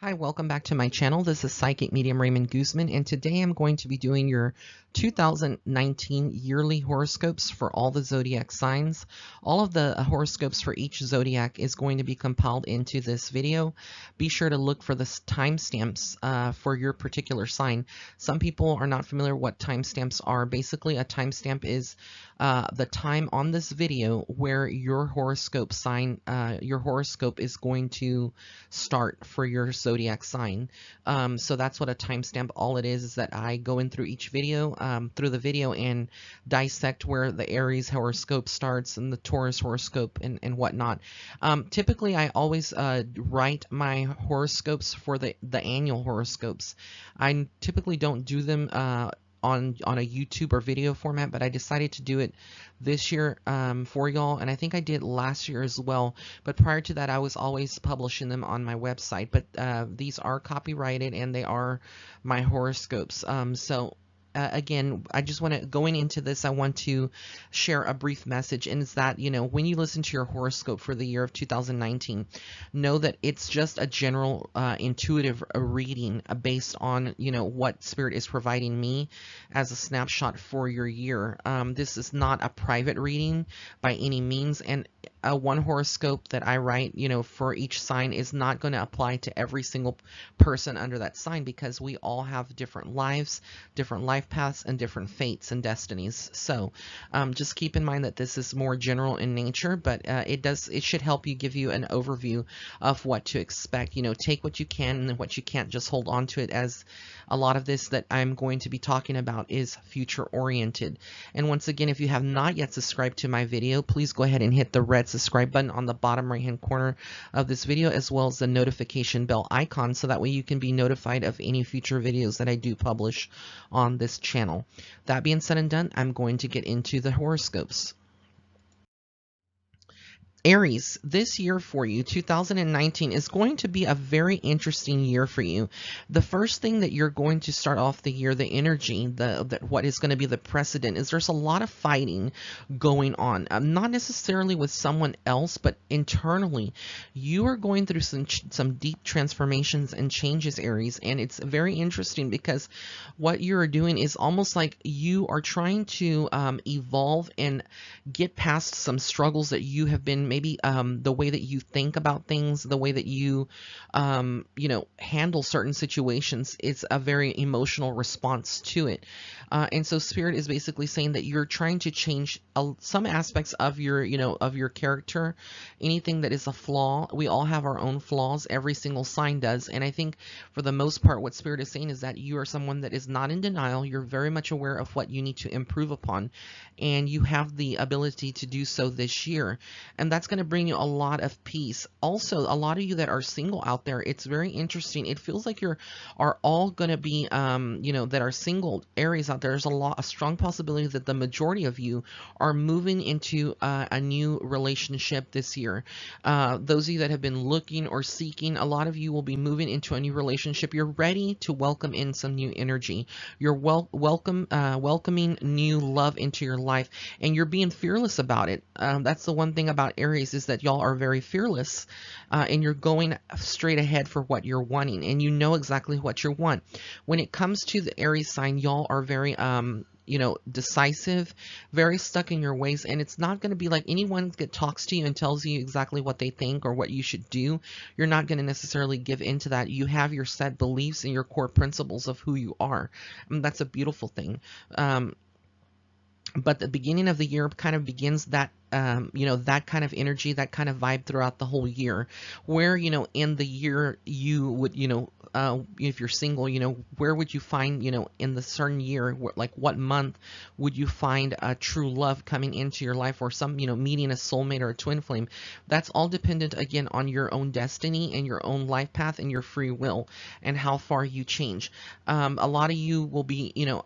Hi, welcome back to my channel. This is Psychic Medium Raymond Guzman, and today I'm going to be doing your 2019 yearly horoscopes for all the zodiac signs. All of the horoscopes for each zodiac is going to be compiled into this video. Be sure to look for the timestamps for your particular sign. Some people are not familiar what timestamps are. Basically, a timestamp is the time on this video where your horoscope sign, your horoscope is going to start for your zodiac sign. So that's what a timestamp, all it is that I go in through each video, through the video, and dissect where the Aries horoscope starts and the Taurus horoscope and whatnot. Typically, I always write my horoscopes for the annual horoscopes. I typically don't do them on a YouTube or video format, but I decided to do it this year for y'all, and I think I did last year as well. But prior to that, I was always publishing them on my website. But these are copyrighted and they are my horoscopes. Again, I just want to, going into this, I want to share a brief message, and it's that, you know, when you listen to your horoscope for the year of 2019, know that it's just a general intuitive reading based on, you know, what Spirit is providing me as a snapshot for your year. This is not a private reading by any means, and one horoscope that I write, you know, for each sign is not going to apply to every single person under that sign, because we all have different lives, different life paths, and different fates and destinies. So just keep in mind that this is more general in nature, but it should help you, give you an overview of what to expect. You know, take what you can, and what you can't, just hold on to it, as a lot of this that I'm going to be talking about is future oriented. And once again, if you have not yet subscribed to my video, please go ahead and hit the red subscribe button on the bottom right hand corner of this video, as well as the notification bell icon, so that way you can be notified of any future videos that I do publish on this channel. That being said and done, I'm going to get into the horoscopes. Aries, this year for you, 2019, is going to be a very interesting year for you. The first thing that you're going to start off the year, the energy, what is going to be the precedent, is there's a lot of fighting going on. Not necessarily with someone else, but internally. You are going through some deep transformations and changes, Aries, and it's very interesting because what you're doing is almost like you are trying to evolve and get past some struggles that you have been, maybe the way that you think about things, the way that you, you know, handle certain situations. It's a very emotional response to it. And so Spirit is basically saying that you're trying to change some aspects of your, you know, of your character. Anything that is a flaw, we all have our own flaws. Every single sign does. And I think for the most part, what Spirit is saying is that you are someone that is not in denial. You're very much aware of what you need to improve upon, and you have the ability to do so this year. And that's going to bring you a lot of peace. Also, a lot of you that are single out there, it's very interesting. It feels like are all going to be, you know, that are single Aries out there. There's a strong possibility that the majority of you are moving into a new relationship this year. Those of you that have been looking or seeking, a lot of you will be moving into a new relationship. You're ready to welcome in some new energy. You're welcoming new love into your life, and you're being fearless about it. That's the one thing about Aries, is that y'all are very fearless, and you're going straight ahead for what you're wanting, and you know exactly what you want. When it comes to the Aries sign, y'all are very you know, decisive, very stuck in your ways, and it's not going to be like anyone that talks to you and tells you exactly what they think or what you should do. You're not going to necessarily give into that. You have your set beliefs and your core principles of who you are, and that's a beautiful thing. But the beginning of the year kind of begins that, you know, that kind of energy, that kind of vibe throughout the whole year, where, you know, in the year you would, you know, if you're single, you know, where would you find, you know, in the certain year, like what month would you find a true love coming into your life, or some, you know, meeting a soulmate or a twin flame? That's all dependent, again, on your own destiny and your own life path and your free will and how far you change. A lot of you will be, you know,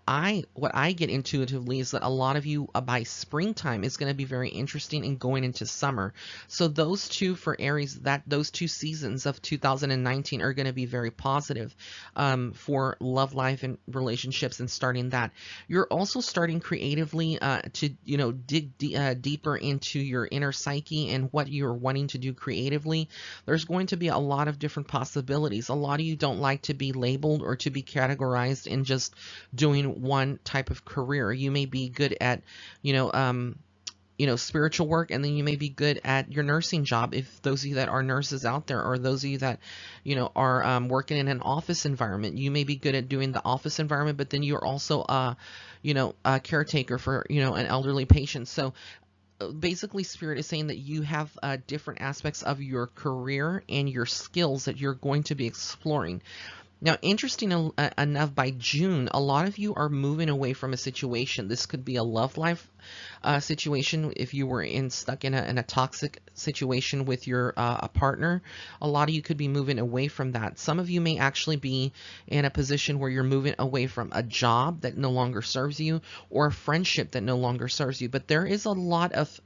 what I get intuitively is that a lot of you by springtime is going to be very interesting in going into summer. So those two for Aries, those two seasons of 2019 are going to be very positive. positive for love life and relationships and starting that. You're also starting creatively to, you know, dig deeper into your inner psyche and what you're wanting to do creatively. There's going to be a lot of different possibilities. A lot of you don't like to be labeled or to be categorized in just doing one type of career. You may be good at, spiritual work, and then you may be good at your nursing job. If those of you that are nurses out there, or those of you that, are working in an office environment, you may be good at doing the office environment, but then you're also, a caretaker for, an elderly patient. So basically, Spirit is saying that you have different aspects of your career and your skills that you're going to be exploring. Now, interesting enough, by June, a lot of you are moving away from a situation. This could be a love life situation. If you were stuck in a toxic situation with your a partner, a lot of you could be moving away from that. Some of you may actually be in a position where you're moving away from a job that no longer serves you, or a friendship that no longer serves you. But there is a lot of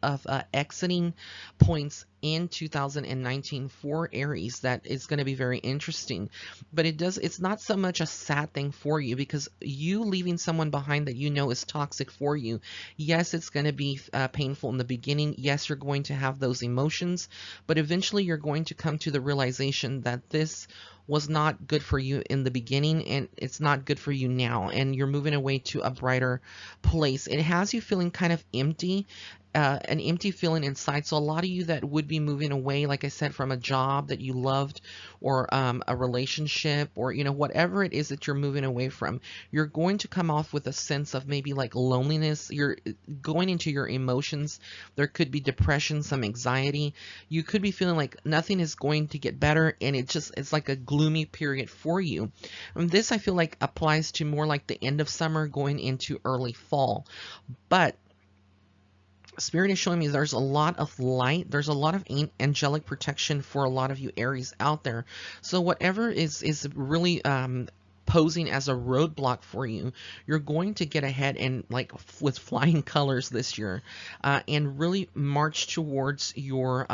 exiting points in 2019 for Aries that is going to be very interesting. But it's not so much a sad thing for you, because you leaving someone behind that you know is toxic for you, yes, it's going to be painful in the beginning. Yes, you're going to have those emotions, but eventually you're going to come to the realization that this was not good for you in the beginning, and it's not good for you now, and you're moving away to a brighter place. It has you feeling kind of empty, an empty feeling inside. So a lot of you that would be moving away, like I said, from a job that you loved, or a relationship, or whatever it is that you're moving away from, you're going to come off with a sense of maybe like loneliness. You're going into your emotions. There could be depression, some anxiety. You could be feeling like nothing is going to get better, and it's like a gloomy period for you. And this, I feel like, applies to more like the end of summer going into early fall. But Spirit is showing me there's a lot of light. There's a lot of angelic protection for a lot of you Aries out there. So whatever is really posing as a roadblock for you, you're going to get ahead and, like, with flying colors this year, and really march towards your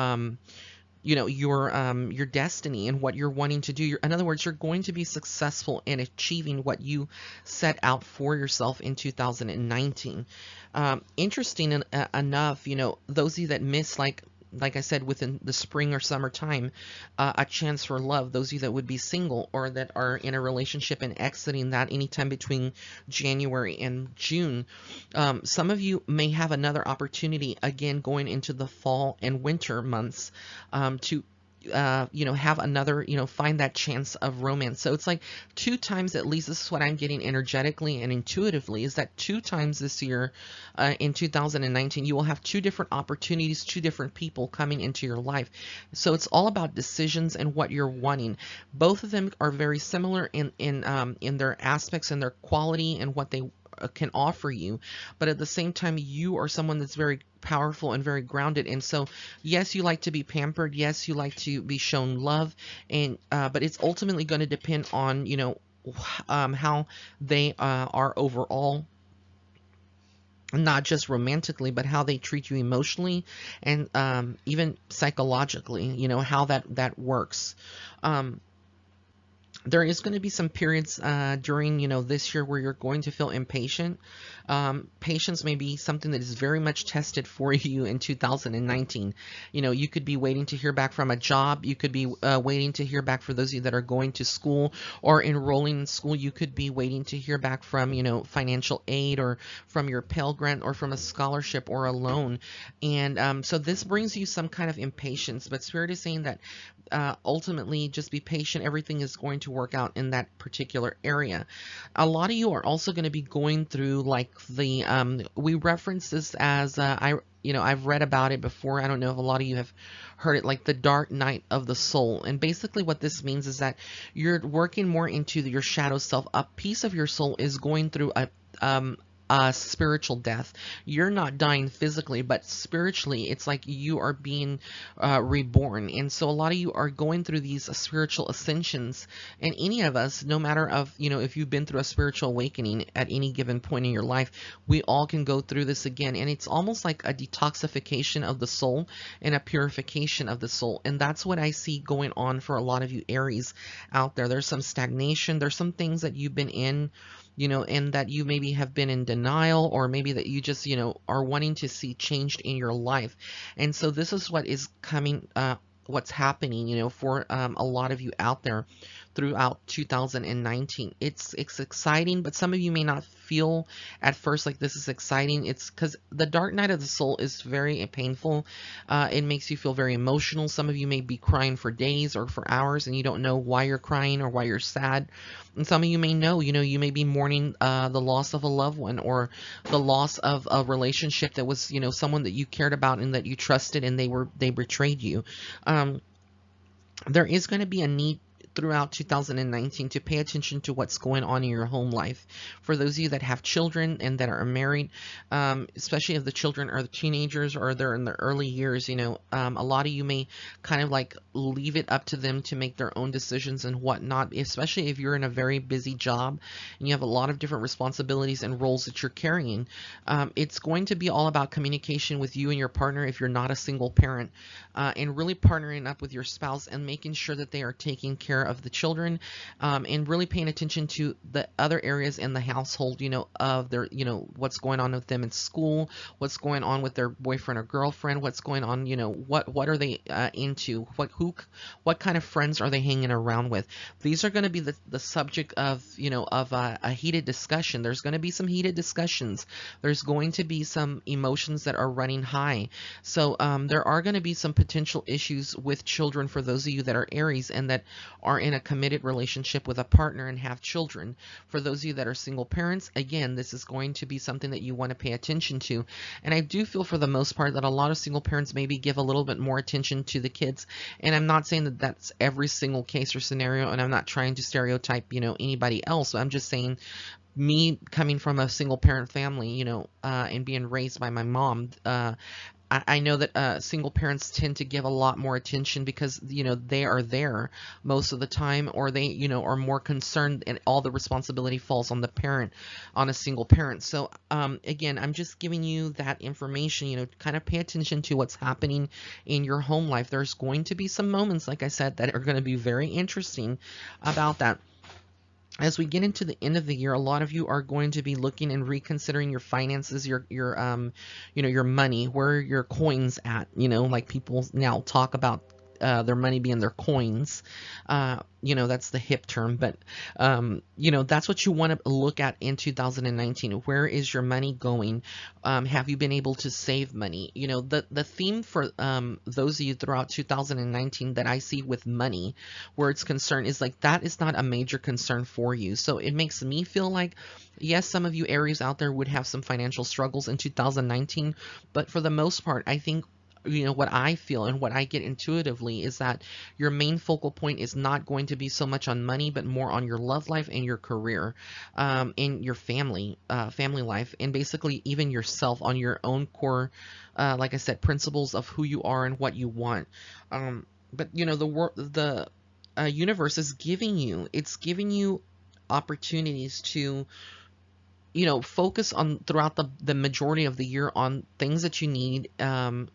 your destiny and what you're wanting to do. In other words, you're going to be successful in achieving what you set out for yourself in 2019. Interesting enough, those of you that miss, like I said, within the spring or summertime, a chance for love. Those of you that would be single, or that are in a relationship and exiting that anytime between January and June. Some of you may have another opportunity, again, going into the fall and winter months, to have another, find that chance of romance. So it's like 2 times at least. This is what I'm getting energetically and intuitively, is that 2 times this year, in 2019, you will have 2 different opportunities, 2 different people coming into your life. So it's all about decisions and what you're wanting. Both of them are very similar in their aspects and their quality and what they can offer you, but at the same time, you are someone that's very powerful and very grounded. And so, yes, you like to be pampered. Yes, you like to be shown love, and but it's ultimately going to depend on how they are overall, not just romantically, but how they treat you emotionally, and even psychologically. How that works. There is going to be some periods during this year where you're going to feel impatient. Patience may be something that is very much tested for you in 2019. You could be waiting to hear back from a job. You could be waiting to hear back, for those of you that are going to school or enrolling in school. You could be waiting to hear back from financial aid, or from your Pell Grant, or from a scholarship or a loan. And so this brings you some kind of impatience. But Spirit is saying that ultimately, just be patient. Everything is going to work out in that particular area. A lot of you are also going to be going through, like, the we reference this as I've read about it before. I don't know if a lot of you have heard it, like the dark night of the soul. And basically what this means is that you're working more into your shadow self. A piece of your soul is going through spiritual death. You're not dying physically, but spiritually, it's like you are being reborn. And so a lot of you are going through these spiritual ascensions. And any of us, no matter of, if you've been through a spiritual awakening at any given point in your life, we all can go through this again. And it's almost like a detoxification of the soul and a purification of the soul. And that's what I see going on for a lot of you Aries out there. There's some stagnation. There's some things that you've been in, and that you maybe have been in denial, or maybe that you just, are wanting to see changed in your life. And so this is what is coming, what's happening, for a lot of you out there throughout 2019. It's exciting, but some of you may not feel at first like this is exciting. It's because the dark night of the soul is very painful. It makes you feel very emotional. Some of you may be crying for days or for hours, and you don't know why you're crying or why you're sad. And some of you may know, you may be mourning the loss of a loved one, or the loss of a relationship that was, someone that you cared about and that you trusted, and they betrayed you. There is going to be a need throughout 2019 to pay attention to what's going on in your home life. For those of you that have children and that are married, especially if the children are the teenagers or they're in their early years, a lot of you may kind of like leave it up to them to make their own decisions and whatnot, especially if you're in a very busy job and you have a lot of different responsibilities and roles that you're carrying. It's going to be all about communication with you and your partner if you're not a single parent, and really partnering up with your spouse and making sure that they are taking care of the children, and really paying attention to the other areas in the household, of their, what's going on with them in school, what's going on with their boyfriend or girlfriend, what's going on, what are they into, what kind of friends are they hanging around with. These are going to be the subject of, a heated discussion. There's going to be some heated discussions. There's going to be some emotions that are running high. So there are going to be some potential issues with children for those of you that are Aries and that are in a committed relationship with a partner and have children. For those of you that are single parents, again, this is going to be something that you want to pay attention to. And I do feel for the most part that a lot of single parents maybe give a little bit more attention to the kids. And I'm not saying that that's every single case or scenario, and I'm not trying to stereotype, anybody else. I'm just saying, me coming from a single parent family, and being raised by my mom, I know that single parents tend to give a lot more attention because, they are there most of the time, or they, are more concerned, and all the responsibility falls on the parent, on a single parent. So, again, I'm just giving you that information, kind of pay attention to what's happening in your home life. There's going to be some moments, like I said, that are going to be very interesting about that. As we get into the end of the year, a lot of you are going to be looking and reconsidering your finances, your your money, where your coins at, like people now talk about their money being their coins. That's the hip term, but that's what you want to look at in 2019. Where is your money going? Have you been able to save money? The theme for those of you throughout 2019 that I see with money, where it's concerned, is like that is not a major concern for you. So it makes me feel like, yes, some of you Aries out there would have some financial struggles in 2019, but for the most part, I think, what I feel and what I get intuitively is that your main focal point is not going to be so much on money, but more on your love life and your career, and your family life, and basically even yourself, on your own core, like I said, principles of who you are and what you want. But the universe is giving you opportunities to focus on throughout the majority of the year on things that you need,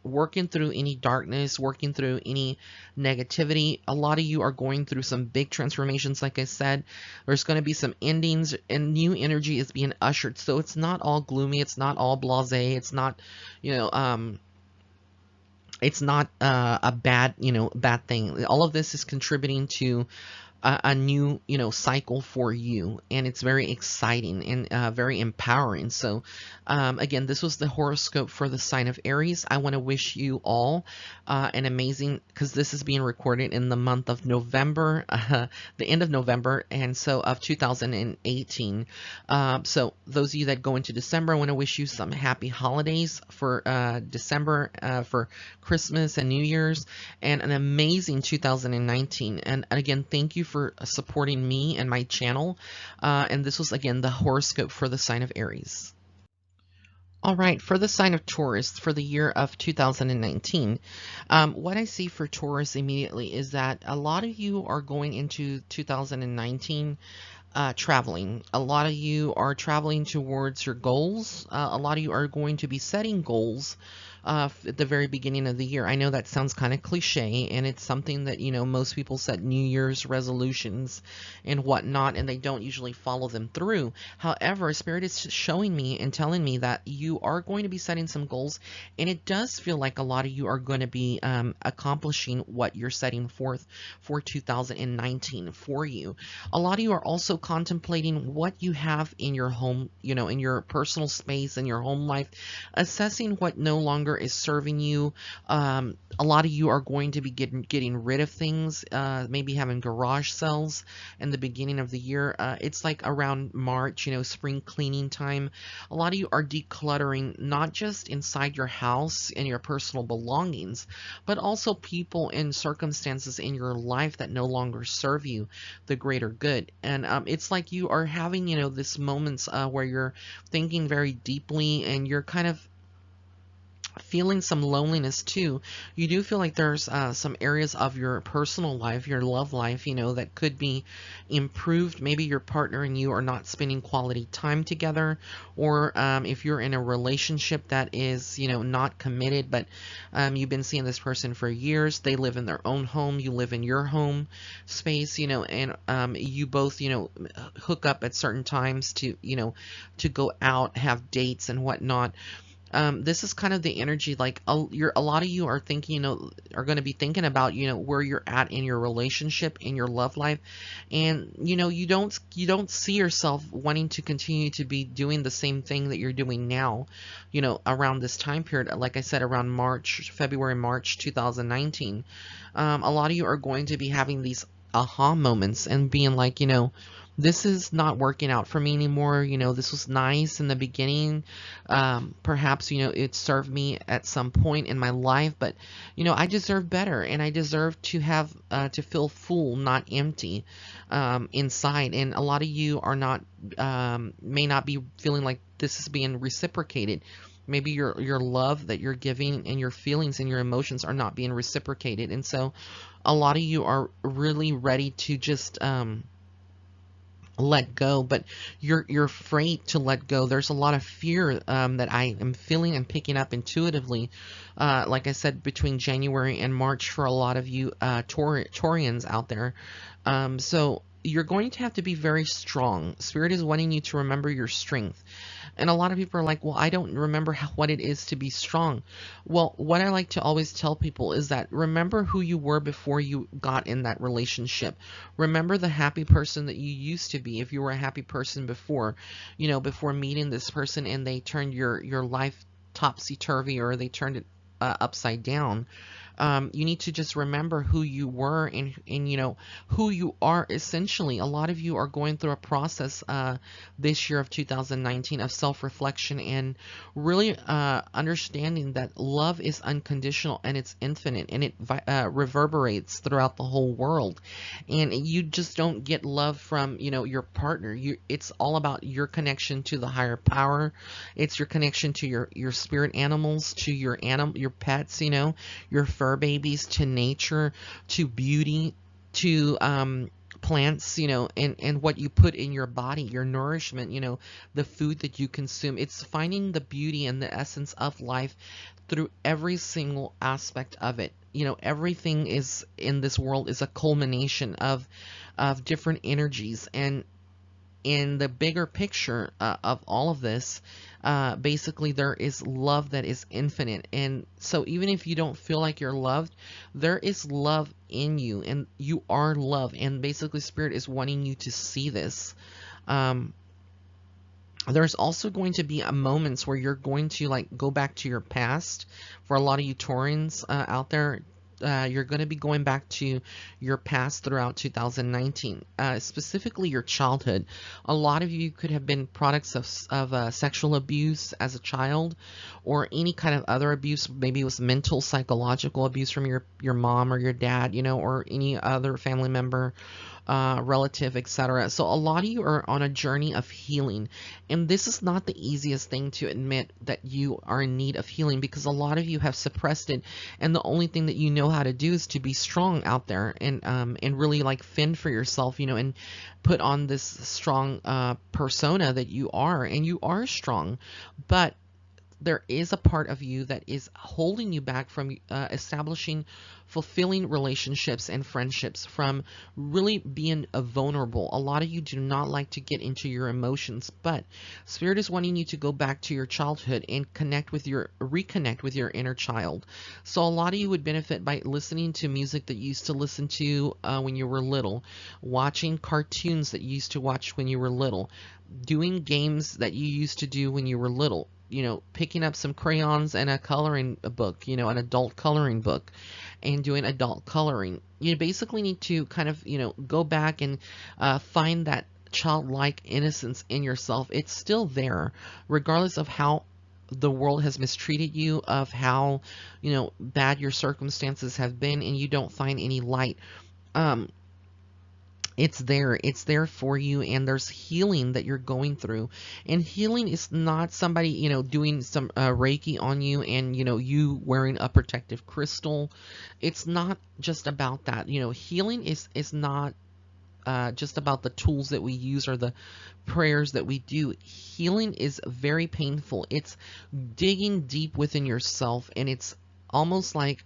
working through any darkness, working through any negativity. A lot of you are going through some big transformations. Like I said, there's going to be some endings, and new energy is being ushered. So it's not all gloomy. It's not all blasé. It's not, it's not a bad thing. All of this is contributing to a new cycle for you, and it's very exciting and very empowering. So again, this was the horoscope for the sign of Aries. I want to wish you all an amazing, because this is being recorded in the month of November, the end of November, and so of 2018. So those of you that go into December, I want to wish you some happy holidays for December, for Christmas and New Year's, and an amazing 2019. And again, thank you for supporting me and my channel. And this was, again, the horoscope for the sign of Aries. All right, for the sign of Taurus for the year of 2019, what I see for Taurus immediately is that a lot of you are going into 2019 traveling. A lot of you are traveling towards your goals. A lot of you are going to be setting goals at the very beginning of the year. I know that sounds kind of cliche, and it's something that, you know, most people set New Year's resolutions and whatnot, and they don't usually follow them through. However, Spirit is showing me and telling me that you are going to be setting some goals, and it does feel like a lot of you are going to be accomplishing what you're setting forth for 2019 for you. A lot of you are also contemplating what you have in your home, you know, in your personal space, in your home life, assessing what no longer is serving you. A lot of you are going to be getting rid of things, maybe having garage sales in the beginning of the year. It's like around March, you know, spring cleaning time. A lot of you are decluttering, not just inside your house and your personal belongings, but also people and circumstances in your life that no longer serve you the greater good. And it's like you are having, you know, this moments where you're thinking very deeply, and you're kind of feeling some loneliness too. You do feel like there's some areas of your personal life, your love life, you know, that could be improved. Maybe your partner and you are not spending quality time together, or if you're in a relationship that is, you know, not committed, but you've been seeing this person for years. They live in their own home, you live in your home space, you know, and you both, you know, hook up at certain times to, you know, to go out, have dates and whatnot. This is kind of the energy, like a lot of you are thinking, you know, are going to be thinking about, you know, where you're at in your relationship, in your love life, and you know, you don't see yourself wanting to continue to be doing the same thing that you're doing now, you know, around this time period. Like I said, around February, March 2019, a lot of you are going to be having these aha moments and being like, you know, this is not working out for me anymore. You know, this was nice in the beginning. Perhaps, you know, it served me at some point in my life, but, you know, I deserve better, and I deserve to have, to feel full, not empty, inside. And a lot of you are not, may not be feeling like this is being reciprocated. Maybe your love that you're giving and your feelings and your emotions are not being reciprocated. And so a lot of you are really ready to just, let go, but you're afraid to let go. There's a lot of fear that I am feeling and picking up intuitively. Like I said, between January and March for a lot of you Taurians out there. So you're going to have to be very strong. Spirit is wanting you to remember your strength. And a lot of people are like, well, I don't remember what it is to be strong. Well, what I like to always tell people is that remember who you were before you got in that relationship. Remember the happy person that you used to be. If you were a happy person before, you know, before meeting this person and they turned your life topsy-turvy, or they turned it upside down. You need to just remember who you were, and you know who you are. Essentially, a lot of you are going through a process this year of 2019 of self-reflection, and really understanding that love is unconditional and it's infinite, and it reverberates throughout the whole world. And you just don't get love from, you know, your partner. It's all about your connection to the higher power. It's your connection to your spirit animals, to your pets, you know, your fur babies, to nature, to beauty, to plants, you know, and what you put in your body, your nourishment, you know, the food that you consume. It's finding the beauty and the essence of life through every single aspect of it. You know, everything is in this world is a culmination of different energies, and in the bigger picture of all of this, basically there is love that is infinite. And so even if you don't feel like you're loved, there is love in you, and you are love. And basically Spirit is wanting you to see this. There's also going to be moments where you're going to like go back to your past. For a lot of you Taurians out there, you're going to be going back to your past throughout 2019, specifically your childhood. A lot of you could have been products of sexual abuse as a child, or any kind of other abuse. Maybe it was mental, psychological abuse from your mom or your dad, you know, or any other family member. relative, etc. So a lot of you are on a journey of healing, and this is not the easiest thing to admit, that you are in need of healing, because a lot of you have suppressed it, and the only thing that you know how to do is to be strong out there, and really like fend for yourself, and put on this strong persona that you are, and you are strong, but there is a part of you that is holding you back from establishing fulfilling relationships and friendships, from really being vulnerable. A lot of you do not like to get into your emotions, but Spirit is wanting you to go back to your childhood and reconnect with your inner child. So a lot of you would benefit by listening to music that you used to listen to when you were little, watching cartoons that you used to watch when you were little, doing games that you used to do when you were little, picking up some crayons and a coloring book, an adult coloring book, and doing adult coloring. You basically need to kind of, go back and find that childlike innocence in yourself. It's still there, regardless of how the world has mistreated you, of how, bad your circumstances have been, and you don't find any light. It's there for you, and there's healing that you're going through. And healing is not somebody, doing some Reiki on you, and, you wearing a protective crystal. It's not just about that. Healing is not just about the tools that we use or the prayers that we do. Healing is very painful. It's digging deep within yourself, and it's almost like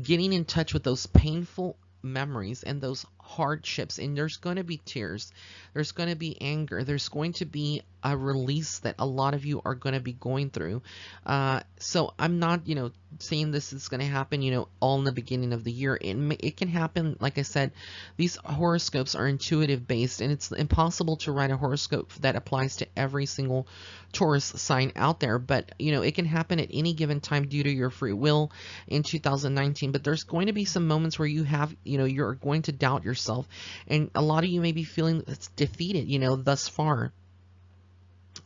getting in touch with those painful memories and those hardships. And there's going to be tears, there's going to be anger, there's going to be a release that a lot of you are going to be going through. So I'm not saying this is going to happen all in the beginning of the year. It can happen. Like I said, these horoscopes are intuitive based, and it's impossible to write a horoscope that applies to every single Taurus sign out there. But it can happen at any given time due to your free will in 2019. But there's going to be some moments where you have you're going to doubt yourself, and a lot of you may be feeling defeated thus far.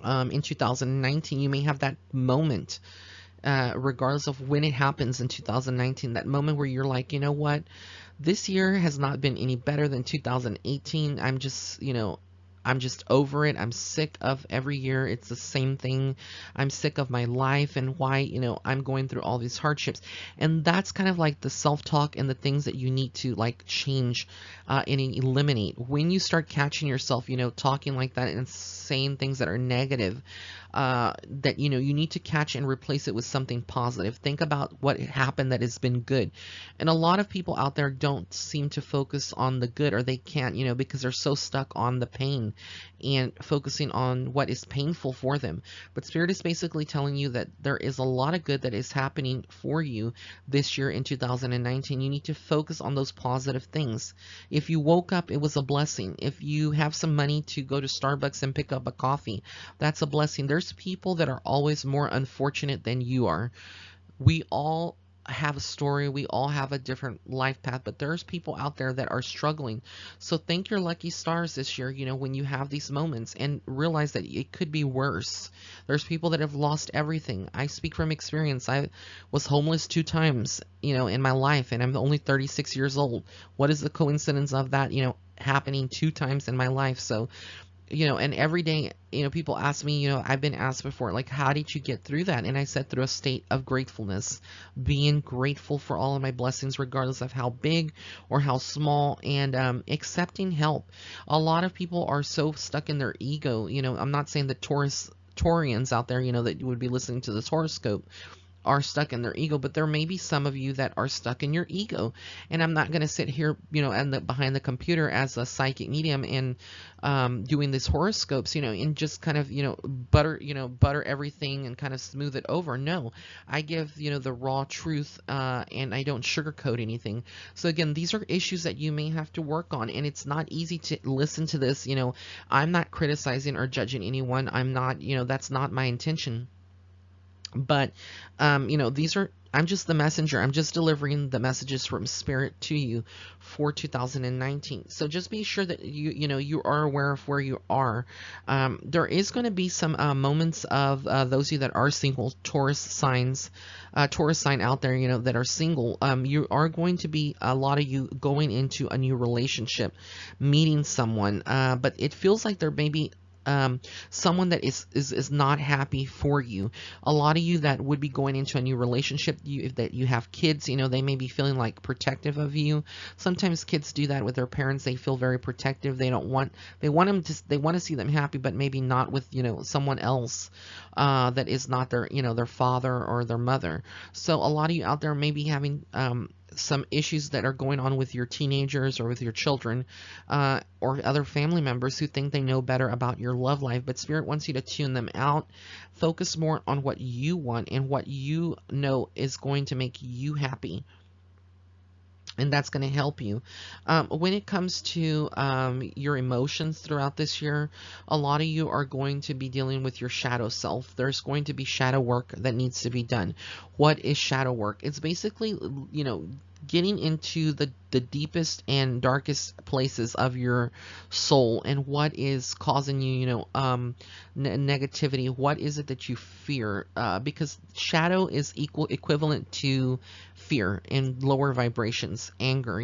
In 2019, you may have that moment, regardless of when it happens in 2019, that moment where you're like, what, this year has not been any better than 2018. I'm just over it. I'm sick of every year it's the same thing. I'm sick of my life and why, I'm going through all these hardships. And that's kind of like the self-talk and the things that you need to like change and eliminate. When you start catching yourself, talking like that and saying things that are negative, that you need to catch and replace it with something positive. Think about what happened that has been good. And a lot of people out there don't seem to focus on the good, or they can't, because they're so stuck on the pain and focusing on what is painful for them. But Spirit is basically telling you that there is a lot of good that is happening for you this year in 2019. You need to focus on those positive things. If you woke up, it was a blessing. If you have some money to go to Starbucks and pick up a coffee, that's a blessing. There's people that are always more unfortunate than you are. We all have a story, we all have a different life path, but there's people out there that are struggling. So thank your lucky stars this year, when you have these moments, and realize that it could be worse. There's people that have lost everything. I speak from experience. I was homeless 2 times, in my life, and I'm only 36 years old. What is the coincidence of that, happening 2 times in my life? So and every day, people ask me, I've been asked before, like, how did you get through that? And I said, through a state of gratefulness, being grateful for all of my blessings, regardless of how big or how small, and accepting help. A lot of people are so stuck in their ego. I'm not saying that Taurians out there, that you would be listening to this horoscope, are stuck in their ego, but there may be some of you that are stuck in your ego. And I'm not going to sit here, and behind the computer as a psychic medium and doing these horoscopes, and just kind of, butter everything and kind of smooth it over. No, I give, the raw truth, and I don't sugarcoat anything. So again, these are issues that you may have to work on, and it's not easy to listen to this. I'm not criticizing or judging anyone. I'm not, that's not my intention. But these are I'm just the messenger. I'm just delivering the messages from Spirit to you for 2019. So just be sure that you are aware of where you are. There is going to be some moments of those of you that are single, Taurus signs, Taurus sign out there, that are single. You are going to be, a lot of you, going into a new relationship, meeting someone, but it feels like there may be someone that is not happy for you. A lot of you that would be going into a new relationship, that you have kids, they may be feeling like protective of you. Sometimes kids do that with their parents. They feel very protective. They want to see them happy, but maybe not with someone else that is not their father or their mother. So a lot of you out there may be having some issues that are going on with your teenagers or with your children, or other family members who think they know better about your love life, but Spirit wants you to tune them out. Focus more on what you want and what you know is going to make you happy, and that's going to help you. When it comes to your emotions throughout this year, a lot of you are going to be dealing with your shadow self. There's going to be shadow work that needs to be done. What is shadow work? It's basically, getting into the deepest and darkest places of your soul, and what is causing you, negativity. What is it that you fear? Because shadow is equivalent to fear in lower vibrations, anger,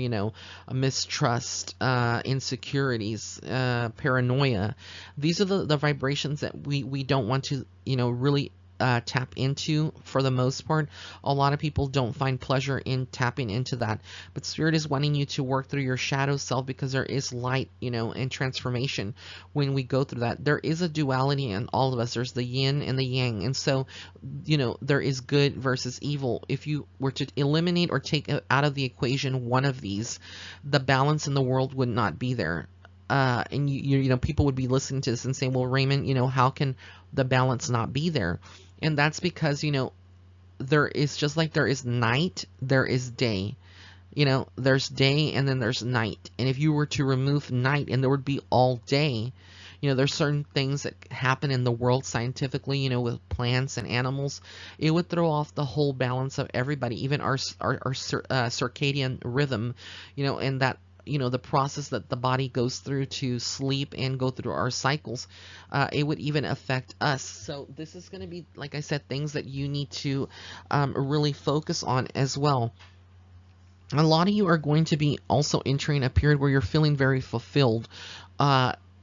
mistrust, insecurities, paranoia. These are the vibrations that we don't want to, really tap into. For the most part, a lot of people don't find pleasure in tapping into that, but Spirit is wanting you to work through your shadow self, because there is light, and transformation when we go through that. There is a duality in all of us. There's the yin and the yang, and so there is good versus evil. If you were to eliminate or take out of the equation one of these, the balance in the world would not be there. And people would be listening to this and saying, well, Raymond, how can the balance not be there? And that's because, there is, just like there is night, there is day. There's day and then there's night. And if you were to remove night, and there would be all day, there's certain things that happen in the world scientifically, with plants and animals. It would throw off the whole balance of everybody, even our circadian rhythm, and that, the process that the body goes through to sleep and go through our cycles, it would even affect us. So this is going to be, like I said, things that you need to really focus on as well. A lot of you are going to be also entering a period where you're feeling very fulfilled.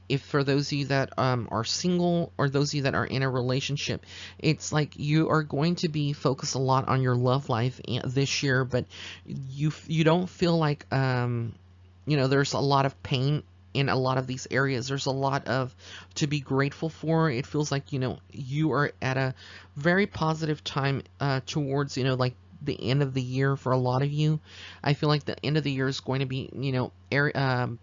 If for those of you that are single, or those of you that are in a relationship, it's like you are going to be focused a lot on your love life this year, but you don't feel like there's a lot of pain in a lot of these areas. There's a lot of to be grateful for. It feels like you are at a very positive time towards like the end of the year. For a lot of you, I feel like the end of the year is going to be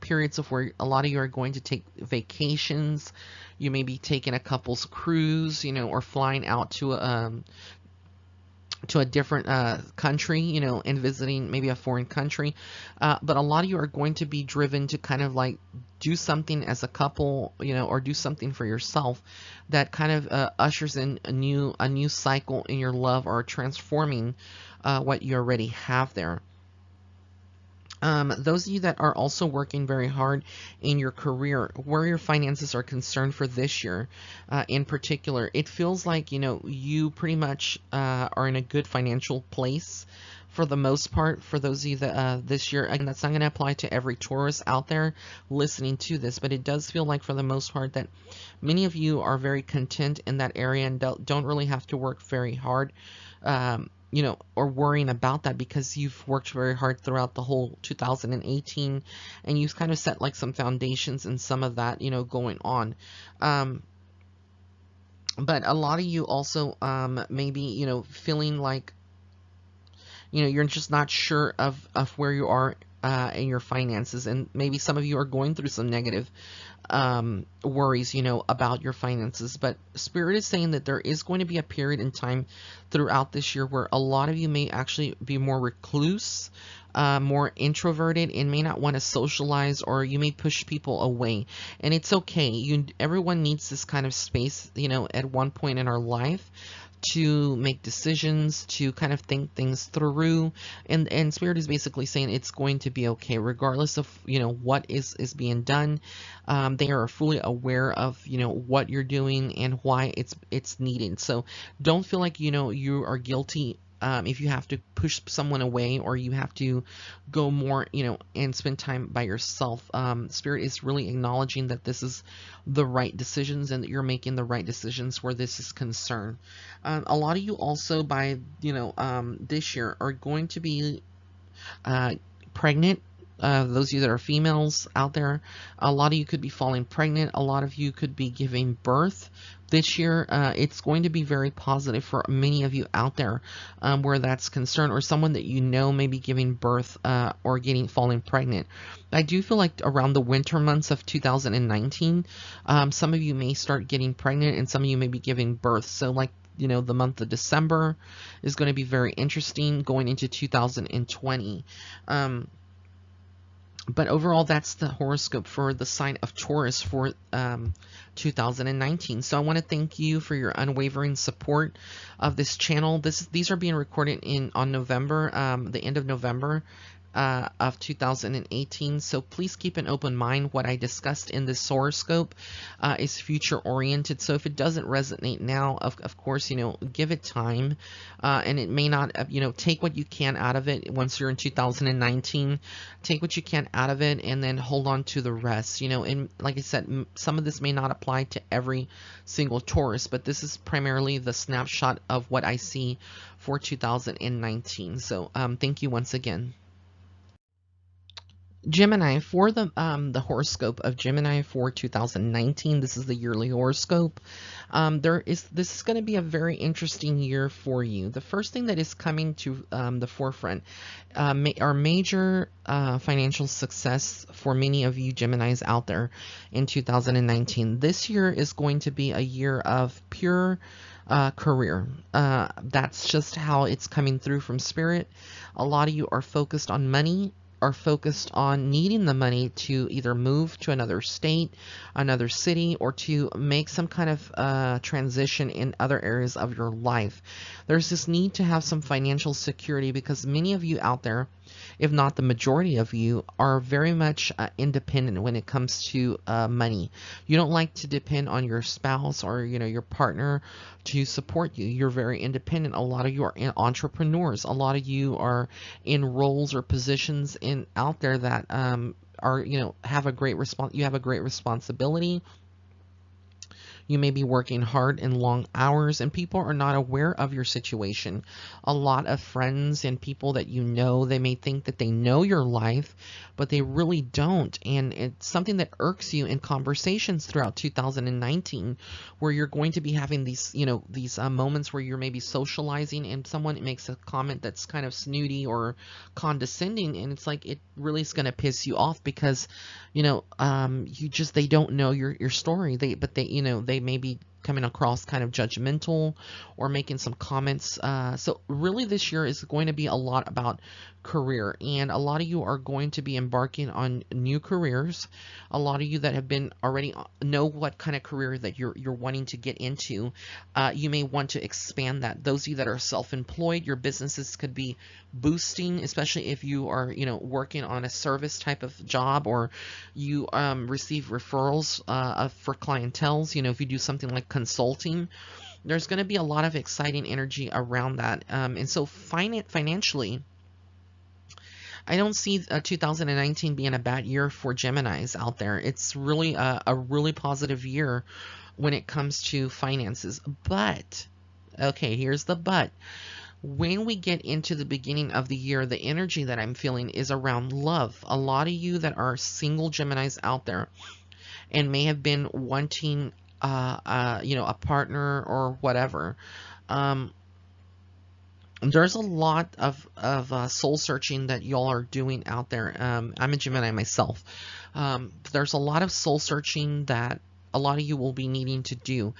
periods of where a lot of you are going to take vacations. You may be taking a couple's cruise, or flying out to a different country, and visiting maybe a foreign country. But a lot of you are going to be driven to kind of like do something as a couple, or do something for yourself that kind of ushers in a new cycle in your love, or transforming what you already have there. Those of you that are also working very hard in your career, where your finances are concerned for this year, in particular, it feels like, you pretty much are in a good financial place for the most part. For those of you that this year, again, that's not going to apply to every Taurus out there listening to this, but it does feel like for the most part that many of you are very content in that area and don't really have to work very hard. Or worrying about that, because you've worked very hard throughout the whole 2018, and you've kind of set like some foundations and some of that, going on. But a lot of you also maybe, feeling like, you're just not sure of where you are in your finances, and maybe some of you are going through some negative worries, about your finances. But Spirit is saying that there is going to be a period in time throughout this year where a lot of you may actually be more recluse, more introverted, and may not want to socialize, or you may push people away. And it's okay. Everyone needs this kind of space, at one point in our life, to make decisions, to kind of think things through, and Spirit is basically saying it's going to be okay regardless of, you know, what is being done. They are fully aware of, you know, what you're doing and why it's needed. So don't feel like, you know, you are guilty if you have to push someone away, or you have to go more, you know, and spend time by yourself. Spirit is really acknowledging that this is the right decisions and that you're making the right decisions where this is concerned. A lot of you also by, you know, this year are going to be pregnant. Those of you that are females out there, a lot of you could be falling pregnant. A lot of you could be giving birth this year. It's going to be very positive for many of you out there where that's concerned, or someone that you know may be giving birth or falling pregnant. I do feel like around the winter months of 2019, some of you may start getting pregnant and some of you may be giving birth. So like, you know, the month of December is going to be very interesting going into 2020. But overall, that's the horoscope for the sign of Taurus for 2019. So I want to thank you for your unwavering support of this channel. These are being recorded on November, the end of November of 2018. So please keep an open mind. What I discussed in this horoscope is future oriented. So if it doesn't resonate now, of course, you know, give it time, and it may not, you know, take what you can out of it. Once you're in 2019, take what you can out of it and then hold on to the rest, you know. And like I said, some of this may not apply to every single Taurus, but this is primarily the snapshot of what I see for 2019. So thank you once again. Gemini, for the horoscope of Gemini for 2019, this is the yearly horoscope. This is going to be a very interesting year for you. The first thing that is coming to the forefront are major financial success for many of you Geminis out there in 2019. This year is going to be a year of pure career. That's just how it's coming through from Spirit. A lot of you are focused on money, are focused on needing the money to either move to another state, another city, or to make some kind of transition in other areas of your life. There's this need to have some financial security because many of you out there, if not the majority of you, are very much independent when it comes to money. You don't like to depend on your spouse or, you know, your partner to support you. You're very independent. A lot of you are entrepreneurs. A lot of you are in roles or positions out there that are, you know, have a great you have a great responsibility. You may be working hard and long hours, and people are not aware of your situation. A lot of friends and people that you know, they may think that they know your life, but they really don't. And it's something that irks you in conversations throughout 2019, where you're going to be having these, you know, these moments where you're maybe socializing and someone makes a comment that's kind of snooty or condescending, and it's like it really is going to piss you off because, you know, they don't know your story. They you know, they may be coming across kind of judgmental or making some comments. So really this year is going to be a lot about career, and a lot of you are going to be embarking on new careers. A lot of you that have been already know what kind of career that you're wanting to get into. You may want to expand that. Those of you that are self-employed, your businesses could be boosting, especially if you are, you know, working on a service type of job, or you receive referrals for clientels. You know, if you do something like consulting, there's going to be a lot of exciting energy around that. And so financially, I don't see 2019 being a bad year for Geminis out there. It's really a really positive year when it comes to finances. But, okay, here's the but. When we get into the beginning of the year, the energy that I'm feeling is around love. A lot of you that are single Geminis out there and may have been wanting you know, a partner or whatever. There's a lot of soul searching that y'all are doing out there. I'm a Gemini myself. There's a lot of soul searching that a lot of you will be needing to do.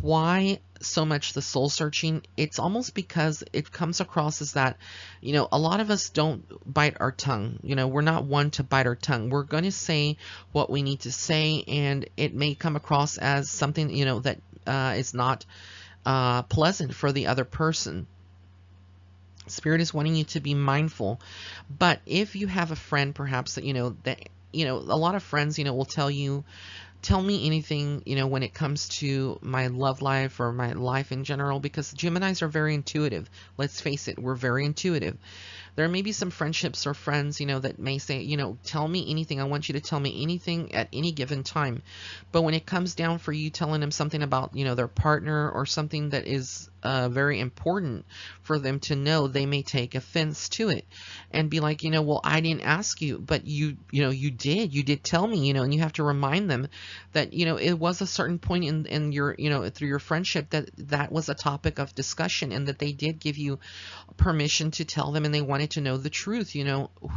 Why so much the soul searching? It's almost because it comes across as that, you know, a lot of us don't bite our tongue. You know, we're not one to bite our tongue. We're going to say what we need to say, and it may come across as something, you know, that is not pleasant for the other person. Spirit is wanting you to be mindful. But if you have a friend, perhaps that, a lot of friends, will tell you, tell me anything, when it comes to my love life or my life in general, because Geminis are very intuitive. Let's face it, we're very intuitive. There may be some friendships or friends, that may say, tell me anything. I want you to tell me anything at any given time. But when it comes down for you telling them something about, their partner or something that is very important for them to know, they may take offense to it and be like, well, I didn't ask you, but you did tell me, and you have to remind them that, it was a certain point in your, through your friendship that was a topic of discussion, and that they did give you permission to tell them, and they wanted to know the truth.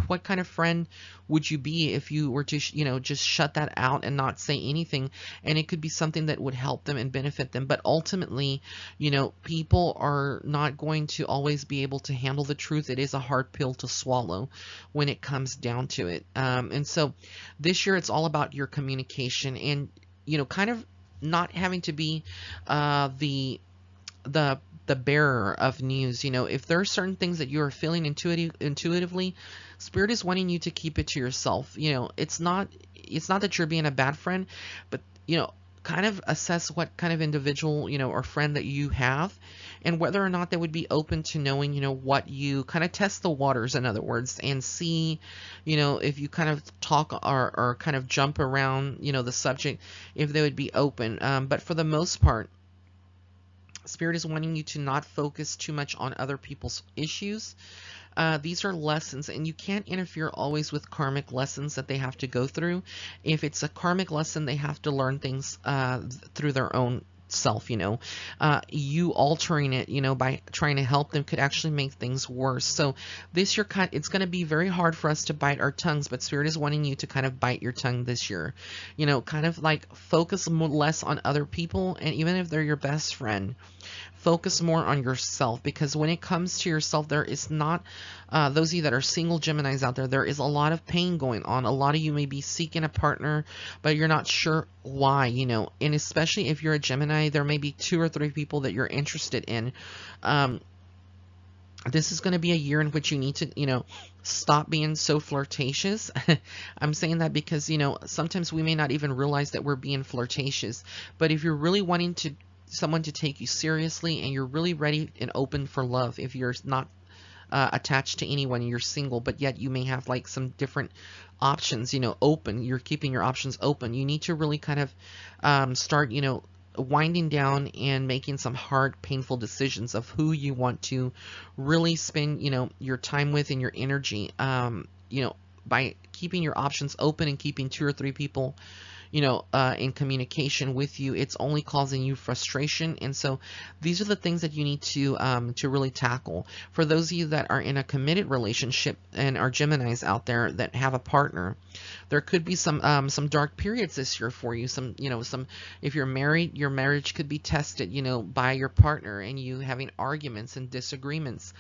What kind of friend would you be if you were to, just shut that out and not say anything? And it could be something that would help them and benefit them. But ultimately, people are not going to always be able to handle the truth. It is a hard pill to swallow when it comes down to it. And so this year it's all about your communication, and, kind of not having to be the bearer of news. If there are certain things that you are feeling intuitively, Spirit is wanting you to keep it to yourself. It's not that you're being a bad friend, but kind of assess what kind of individual, or friend that you have, and whether or not they would be open to knowing, what you kind of test the waters, in other words, and see, if you kind of talk or kind of jump around, the subject, if they would be open. But for the most part, Spirit is wanting you to not focus too much on other people's issues. These are lessons, and you can't interfere always with karmic lessons that they have to go through. If it's a karmic lesson, they have to learn things through their own self. You altering it, by trying to help them, could actually make things worse. So this year, it's going to be very hard for us to bite our tongues, but Spirit is wanting you to kind of bite your tongue this year. Kind of like focus less on other people, and even if they're your best friend, focus more on yourself, because when it comes to yourself, there is not, those of you that are single Geminis out there is a lot of pain going on. A lot of you may be seeking a partner, but you're not sure why, and especially if you're a Gemini, there may be 2 or 3 people that you're interested in. This is going to be a year in which you need to, stop being so flirtatious. I'm saying that because, sometimes we may not even realize that we're being flirtatious, but if you're really wanting someone to take you seriously, and you're really ready and open for love, if you're not attached to anyone, you're single, but yet you may have like some different options, open, you're keeping your options open, you need to really kind of start, winding down and making some hard, painful decisions of who you want to really spend, your time with and your energy, by keeping your options open and keeping 2 or 3 people in communication with you. It's only causing you frustration. And so these are the things that you need to really tackle. For those of you that are in a committed relationship and are Geminis out there that have a partner, there could be some dark periods this year for you. If you're married, your marriage could be tested, by your partner, and you having arguments and disagreements.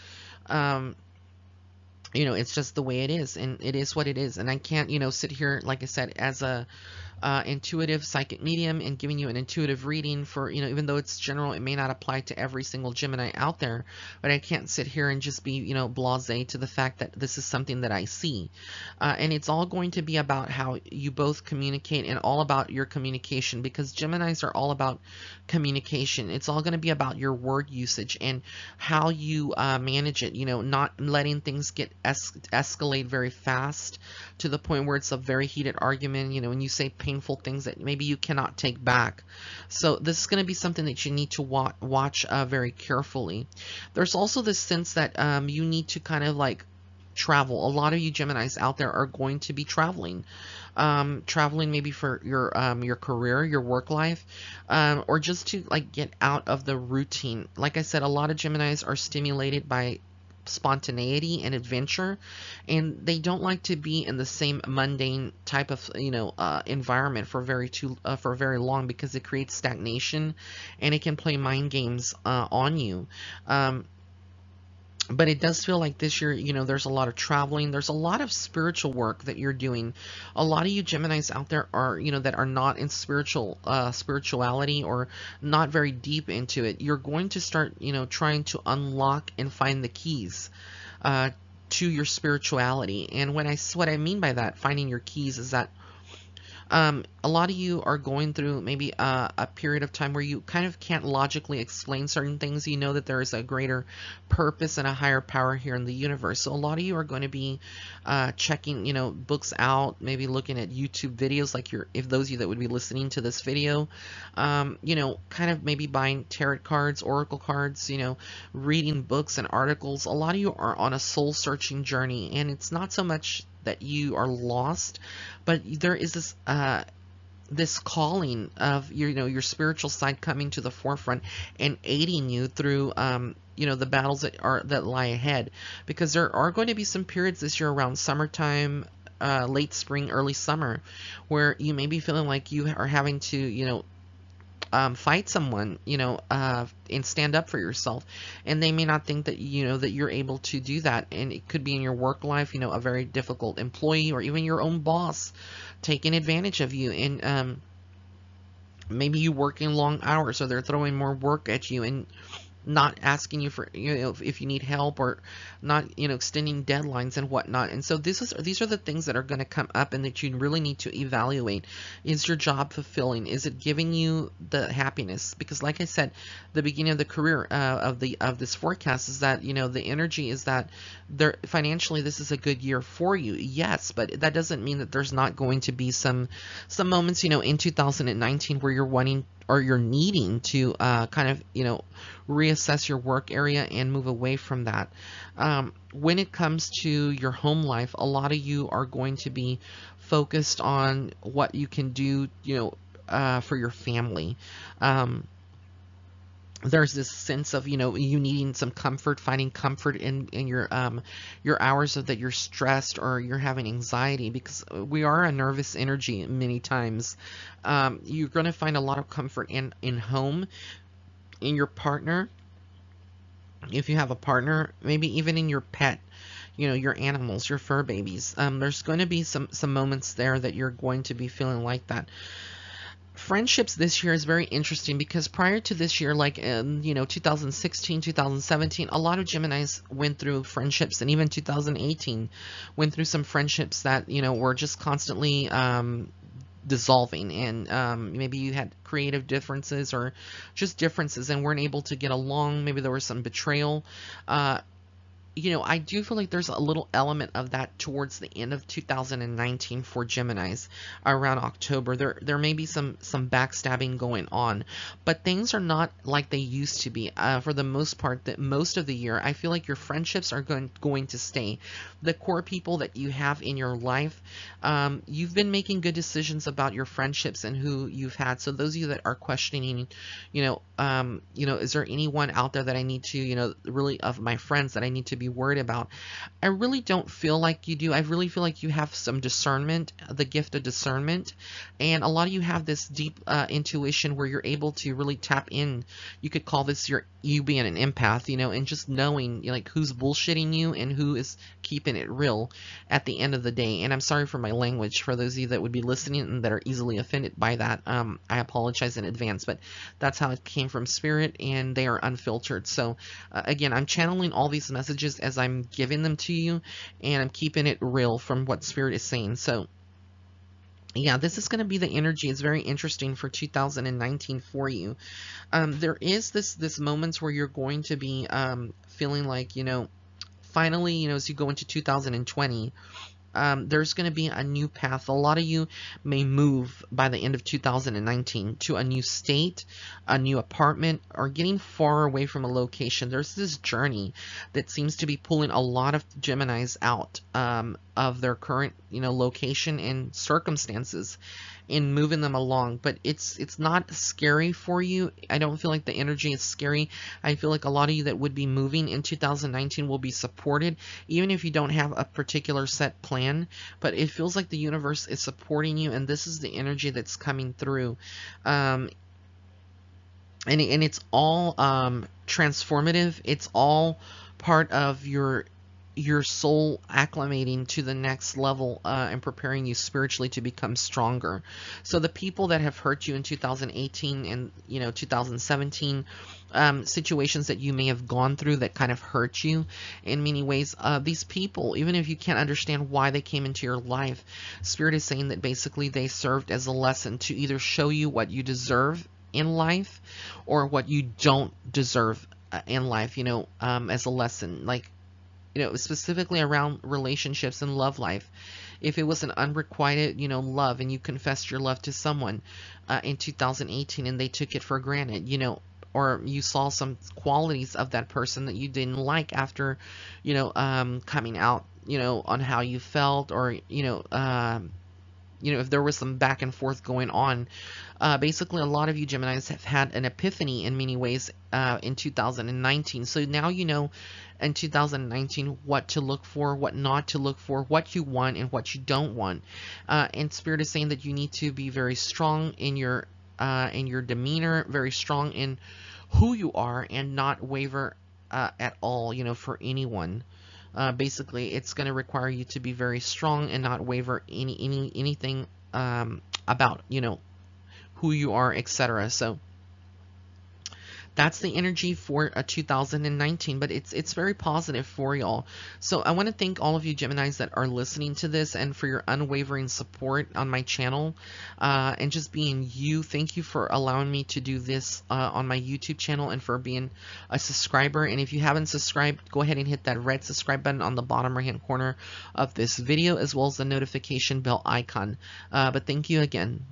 It's just the way it is, and it is what it is. And I can't, sit here, like I said, as a intuitive psychic medium and giving you an intuitive reading for, even though it's general, it may not apply to every single Gemini out there, but I can't sit here and just be, blasé to the fact that this is something that I see. And it's all going to be about how you both communicate, and all about your communication, because Geminis are all about communication. It's all going to be about your word usage and how you manage it, not letting things get escalate very fast to the point where it's a very heated argument, when you say painful things that maybe you cannot take back. So this is going to be something that you need to watch very carefully. There's also this sense that you need to kind of like travel. A lot of you Geminis out there are going to be traveling. Traveling maybe for your career, your work life, or just to like get out of the routine. Like I said, a lot of Geminis are stimulated by spontaneity and adventure, and they don't like to be in the same mundane type of environment for very long, because it creates stagnation and it can play mind games on you. But it does feel like this year, there's a lot of traveling. There's a lot of spiritual work that you're doing. A lot of you Geminis out there are, that are not in spirituality, or not very deep into it. You're going to start, trying to unlock and find the keys uh, to your spirituality. And what I mean by that, finding your keys, is that a lot of you are going through maybe a period of time where you kind of can't logically explain certain things. You know that there is a greater purpose and a higher power here in the universe. So a lot of you are going to be checking, books out, maybe looking at YouTube videos, like if those of you that would be listening to this video, kind of maybe buying tarot cards, oracle cards, reading books and articles. A lot of you are on a soul searching journey, and it's not so much that you are lost, but there is this calling of your spiritual side coming to the forefront and aiding you through the battles that lie ahead, because there are going to be some periods this year around summertime, late spring, early summer, where you may be feeling like you are having to fight someone, and stand up for yourself. And they may not think that, that you're able to do that. And it could be in your work life, a very difficult employee, or even your own boss taking advantage of you. And maybe you working long hours, so they're throwing more work at you and not asking you for, if you need help, or not, extending deadlines and whatnot. And so these are the things that are going to come up, and that you really need to evaluate. Is your job fulfilling? Is it giving you the happiness? Because like I said, the beginning of the career of this forecast is that, the energy is that financially this is a good year for you. Yes, but that doesn't mean that there's not going to be some moments, in 2019 where you're wanting, or you're needing to kind of, reassess your work area and move away from that. When it comes to your home life, a lot of you are going to be focused on what you can do, for your family. There's this sense of, you needing some comfort, finding comfort in your hours of that you're stressed, or you're having anxiety, because we are a nervous energy many times. You're going to find a lot of comfort in home, in your partner, if you have a partner, maybe even in your pet, your animals, your fur babies. There's going to be some moments there that you're going to be feeling like that. Friendships this year is very interesting, because prior to this year, like in 2016, 2017, a lot of Geminis went through friendships, and even 2018 went through some friendships that were just constantly dissolving. And maybe you had creative differences, or just differences, and weren't able to get along. Maybe there was some betrayal. I do feel like there's a little element of that towards the end of 2019 for Geminis. Around October, there may be some backstabbing going on, but things are not like they used to be. For the most part, that most of the year, I feel like your friendships are going to stay. The core people that you have in your life, you've been making good decisions about your friendships and who you've had. So those of you that are questioning, is there anyone out there that I need to, really, of my friends, that I need to be worried about? I really don't feel like you do. I really feel like you have some discernment, the gift of discernment, and a lot of you have this deep intuition where you're able to really tap in. You could call this you being an empath, and just knowing, like, who's bullshitting you and who is keeping it real at the end of the day. And I'm sorry for my language, for those of you that would be listening and that are easily offended by that. I apologize in advance, but that's how it came from spirit, and they are unfiltered. So again, I'm channeling all these messages as I'm giving them to you, and I'm keeping it real from what spirit is saying. So yeah, this is going to be the energy. It's very interesting for 2019 for you. There is this moments where you're going to be feeling like, finally, as you go into 2020, there's going to be a new path. A lot of you may move by the end of 2019 to a new state, a new apartment, or getting far away from a location. There's this journey that seems to be pulling a lot of Geminis out of their current, location and circumstances, in moving them along. But it's not scary for you. I don't feel like the energy is scary. I feel like a lot of you that would be moving in 2019 will be supported, even if you don't have a particular set plan. But it feels like the universe is supporting you, and this is the energy that's coming through. And it's all transformative. It's all part of your soul acclimating to the next level and preparing you spiritually to become stronger. So the people that have hurt you in 2018 and 2017, situations that you may have gone through that kind of hurt you in many ways, these people, even if you can't understand why they came into your life, Spirit is saying that basically they served as a lesson to either show you what you deserve in life or what you don't deserve in life, as a lesson. Like, specifically around relationships and love life. If it was an unrequited, love, and you confessed your love to someone in 2018 and they took it for granted, or you saw some qualities of that person that you didn't like after, coming out, on how you felt, or, if there was some back and forth going on. Basically, a lot of you Geminis have had an epiphany in many ways in 2019. So now you know in 2019 what to look for, what not to look for, what you want and what you don't want. And Spirit is saying that you need to be very strong in your demeanor, very strong in who you are, and not waver at all, for anyone. Basically, it's going to require you to be very strong and not waver anything about, who you are, etc. So that's the energy for 2019, but it's very positive for y'all. So I want to thank all of you Geminis that are listening to this and for your unwavering support on my channel and just being you. Thank you for allowing me to do this on my YouTube channel and for being a subscriber. And if you haven't subscribed, go ahead and hit that red subscribe button on the bottom right hand corner of this video, as well as the notification bell icon. But thank you again.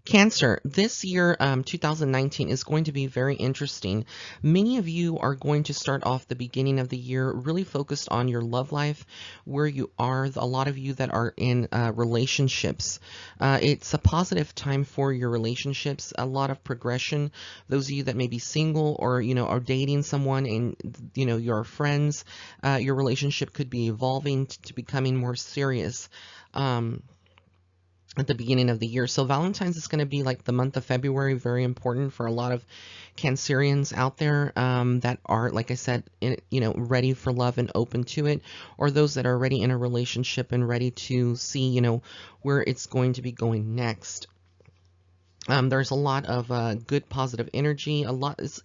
Cancer, this year, 2019, is going to be very interesting. Many of you are going to start off the beginning of the year really focused on your love life, where you are. A lot of you that are in relationships. It's a positive time for your relationships, a lot of progression. Those of you that may be single or, are dating someone and, you're friends, your relationship could be evolving to becoming more serious. At the beginning of the year. So Valentine's is going to be like the month of February, very important for a lot of Cancerians out there that are, like I said, ready for love and open to it, or those that are already in a relationship and ready to see, where it's going to be going next. There's a lot of good positive energy.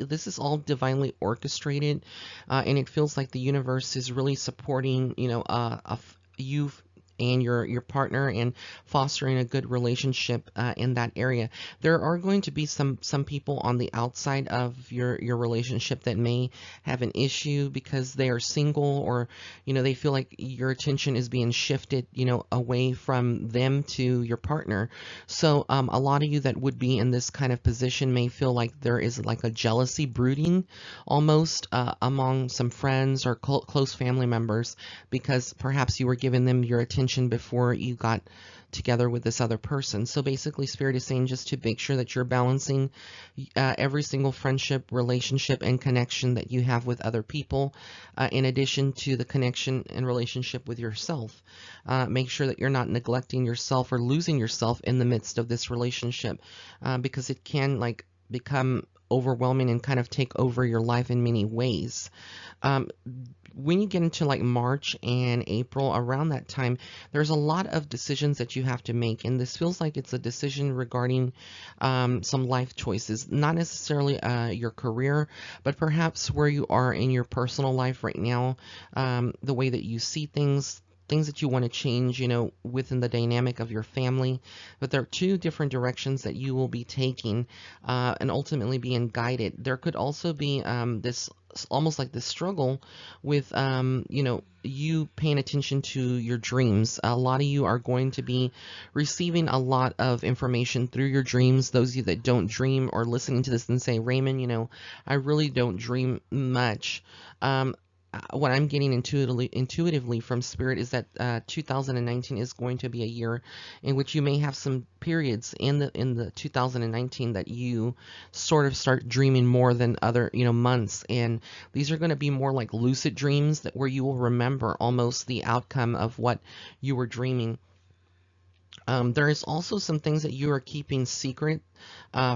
This is all divinely orchestrated, and it feels like the universe is really supporting, you and your partner and fostering a good relationship in that area. There are going to be some people on the outside of your relationship that may have an issue because they are single, or they feel like your attention is being shifted away from them to your partner. So a lot of you that would be in this kind of position may feel like there is like a jealousy brooding almost among some friends or close family members, because perhaps you were giving them your attention before you got together with this other person. So basically, Spirit is saying just to make sure that you're balancing every single friendship, relationship, and connection that you have with other people, in addition to the connection and relationship with yourself. Make sure that you're not neglecting yourself or losing yourself in the midst of this relationship, because it can become overwhelming and kind of take over your life in many ways. When you get into like March and April, around that time, there's a lot of decisions that you have to make, and this feels like it's a decision regarding some life choices, not necessarily your career, but perhaps where you are in your personal life right now, the way that you see things that you want to change, within the dynamic of your family. But there are two different directions that you will be taking and ultimately being guided. There could also be this almost like this struggle with, you paying attention to your dreams. A lot of you are going to be receiving a lot of information through your dreams. Those of you that don't dream or listening to this and say, Raymond, I really don't dream much. What I'm getting intuitively from Spirit is that 2019 is going to be a year in which you may have some periods in the 2019 that you sort of start dreaming more than other months, and these are going to be more like lucid dreams where you will remember almost the outcome of what you were dreaming. There is also some things that you are keeping secret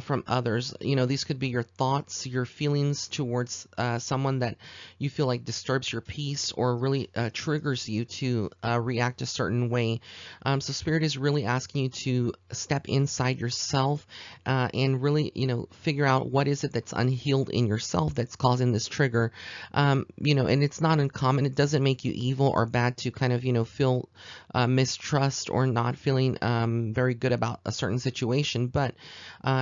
from others. These could be your thoughts, your feelings towards someone that you feel like disturbs your peace or really triggers you to react a certain way. So Spirit is really asking you to step inside yourself and really, figure out what is it that's unhealed in yourself that's causing this trigger. And it's not uncommon. It doesn't make you evil or bad to kind of, feel mistrust or not feeling very good about a certain situation. But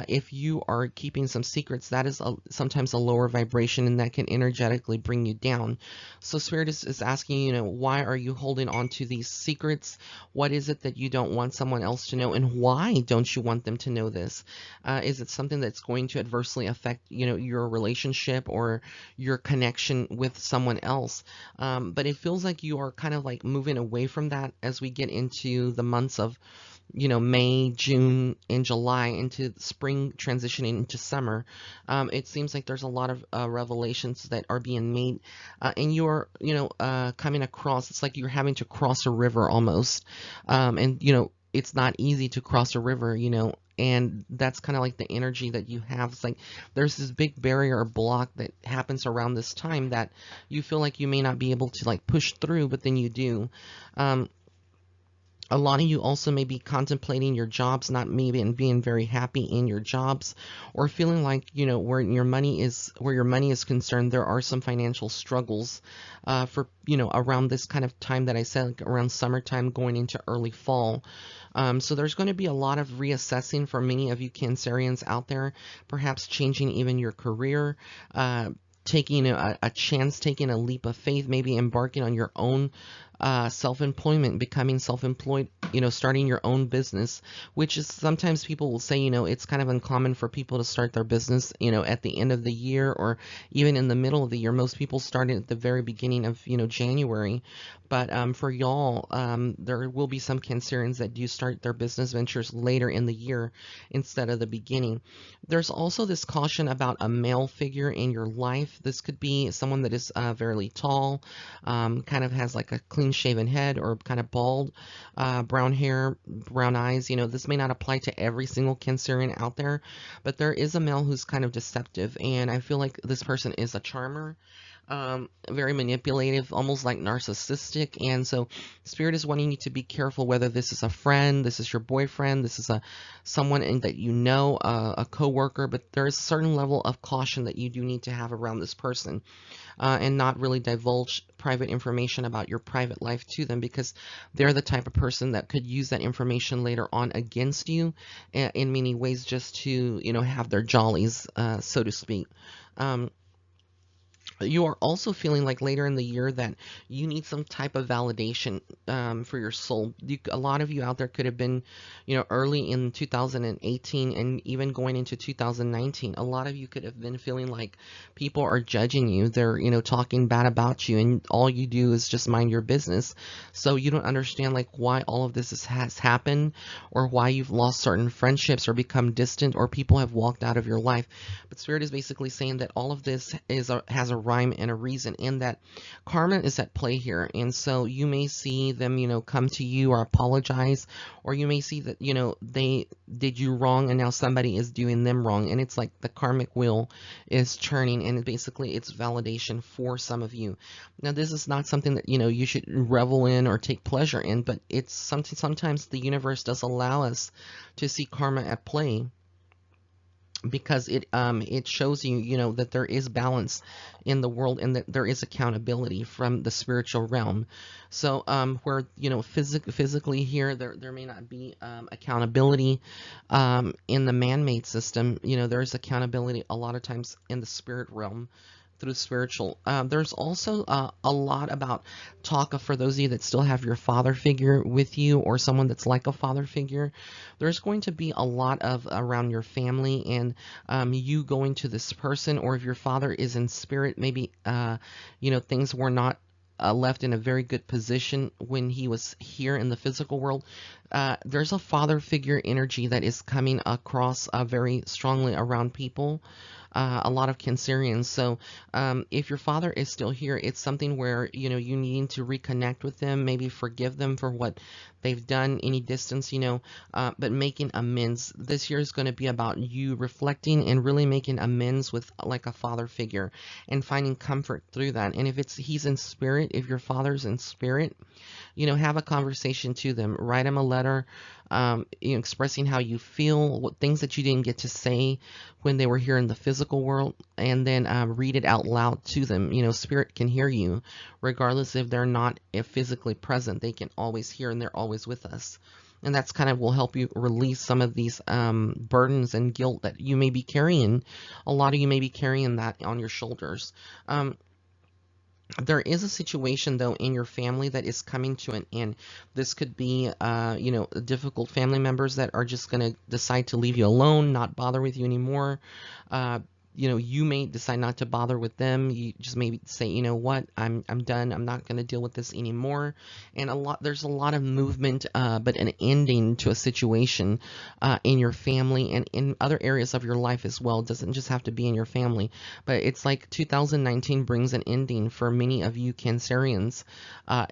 if you are keeping some secrets, that is sometimes a lower vibration, and that can energetically bring you down. So Spirit is asking, why are you holding on to these secrets? What is it that you don't want someone else to know, and why don't you want them to know this? Is it something that's going to adversely affect, your relationship or your connection with someone else? But it feels like you are kind of like moving away from that as we get into the months of May, June, and July, into spring, transitioning into summer. It seems like there's a lot of revelations that are being made, and you're, coming across, it's like you're having to cross a river almost. And, it's not easy to cross a river, and that's kind of like the energy that you have. It's like there's this big barrier or block that happens around this time that you feel like you may not be able to like push through, but then you do. A lot of you also may be contemplating your jobs, not maybe and being very happy in your jobs, or feeling like, where your money is concerned, there are some financial struggles for, around this kind of time that I said, like around summertime going into early fall. So there's going to be a lot of reassessing for many of you Cancerians out there, perhaps changing even your career, taking a chance, taking a leap of faith, maybe embarking on your own self-employment, becoming self-employed, starting your own business, which is sometimes people will say, it's kind of uncommon for people to start their business, at the end of the year or even in the middle of the year. Most people start at the very beginning of, January. But for y'all, there will be some Cancerians that do start their business ventures later in the year instead of the beginning. There's also this caution about a male figure in your life. This could be someone that is very tall, kind of has like a clean shaven head or kind of bald, brown hair, brown eyes. This may not apply to every single Cancerian out there, but there is a male who's kind of deceptive, and I feel like this person is a charmer. Very manipulative, almost like narcissistic. And so Spirit is wanting you to be careful whether this is a friend, this is your boyfriend, this is someone that a coworker, but there is a certain level of caution that you do need to have around this person, and not really divulge private information about your private life to them, because they're the type of person that could use that information later on against you in many ways, just to have their jollies, so to speak. You are also feeling like later in the year that you need some type of validation for your soul. A lot of you out there could have been, early in 2018 and even going into 2019. A lot of you could have been feeling like people are judging you. They're, talking bad about you, and all you do is just mind your business. So you don't understand like why all of this has happened, or why you've lost certain friendships or become distant, or people have walked out of your life. But Spirit is basically saying that all of this has a rhyme and a reason, and that karma is at play here. And so you may see them, come to you or apologize, or you may see that, they did you wrong and now somebody is doing them wrong. And it's like the karmic wheel is churning, and basically it's validation for some of you. Now, this is not something that, you should revel in or take pleasure in, but it's something, sometimes the universe does allow us to see karma at play, because it shows you, that there is balance in the world, and that there is accountability from the spiritual realm. So where physically here there may not be accountability in the man-made system, there is accountability a lot of times in the spirit realm through spiritual. There's also a lot about talk of, for those of you that still have your father figure with you, or someone that's like a father figure, there's going to be a lot of around your family, and you going to this person, or if your father is in spirit, maybe things were not left in a very good position when he was here in the physical world. There's a father figure energy that is coming across very strongly around people. A lot of Cancerians. So if your father is still here, it's something where, you know, you need to reconnect with them, maybe forgive them for what they've done, any distance, you know, but making amends. This year is going to be about you reflecting and really making amends with like a father figure and finding comfort through that. And if he's in spirit, if your father's in spirit, you know, have a conversation to them, write them a letter, you know, expressing how you feel, what things that you didn't get to say when they were here in the physical world, and then read it out loud to them. You know, spirit can hear you, regardless if they're not physically present. They can always hear, and they're always with us. And that's kind of will help you release some of these burdens and guilt that you may be carrying. A lot of you may be carrying that on your shoulders. There is a situation though in your family that is coming to an end. This could be, you know, difficult family members that are just going to decide to leave you alone, not bother with you anymore. You know, you may decide not to bother with them. You just maybe say, you know what, I'm done. I'm not going to deal with this anymore. And there's a lot of movement, but an ending to a situation in your family and in other areas of your life as well. It doesn't just have to be in your family, but it's like 2019 brings an ending for many of you Cancerians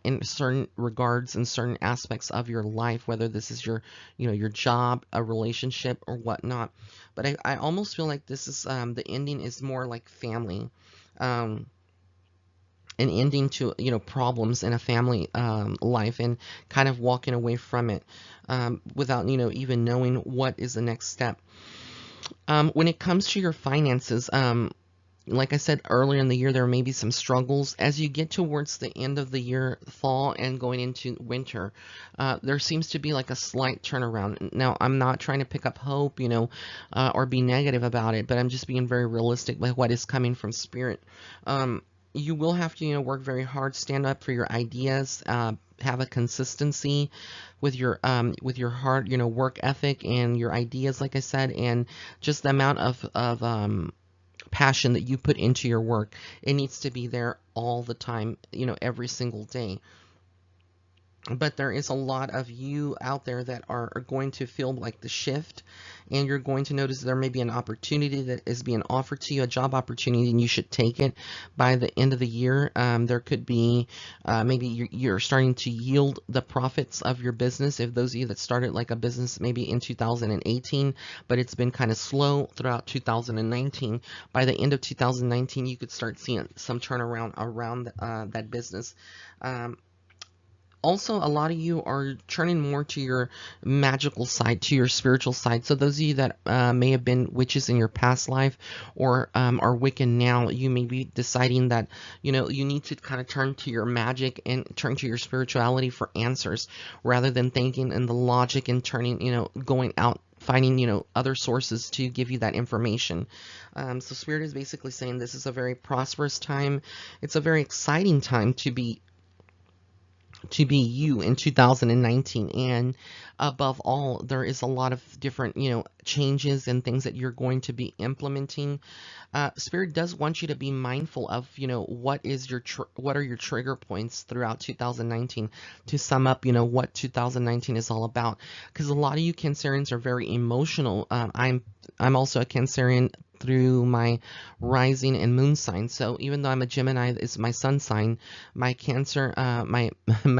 in certain regards and certain aspects of your life, whether this is your, you know, your job, a relationship, or whatnot. But I almost feel like this is the ending is more like family, an ending to, you know, problems in a family life, and kind of walking away from it without, you know, even knowing what is the next step. When it comes to your finances, like I said earlier in the year, there may be some struggles. As you get towards the end of the year, fall, and going into winter, there seems to be like a slight turnaround. Now, I'm not trying to pick up hope, you know, or be negative about it, but I'm just being very realistic with what is coming from spirit. You will have to, you know, work very hard, stand up for your ideas, have a consistency with your hard, you know, work ethic and your ideas, like I said, and just the amount of passion that you put into your work. It needs to be there all the time, you know, every single day. But there is a lot of you out there that are going to feel like the shift, and you're going to notice there may be an opportunity that is being offered to you, a job opportunity, and you should take it by the end of the year. There could be maybe you're starting to yield the profits of your business. If those of you that started like a business maybe in 2018, but it's been kind of slow throughout 2019, by the end of 2019, you could start seeing some turnaround around that business. Also, a lot of you are turning more to your magical side, to your spiritual side. So those of you that may have been witches in your past life, or are Wiccan now, you may be deciding that, you know, you need to kind of turn to your magic and turn to your spirituality for answers, rather than thinking in the logic and turning, you know, going out, finding, you know, other sources to give you that information. So Spirit is basically saying this is a very prosperous time. It's a very exciting time to be you in 2019. And above all, there is a lot of different, you know, changes and things that you're going to be implementing. Spirit does want you to be mindful of, you know, what are your trigger points throughout 2019, to sum up, you know, what 2019 is all about. Because a lot of you Cancerians are very emotional. I'm also a Cancerian through my rising and moon sign. So even though I'm a Gemini, it's my sun sign, my Cancer, my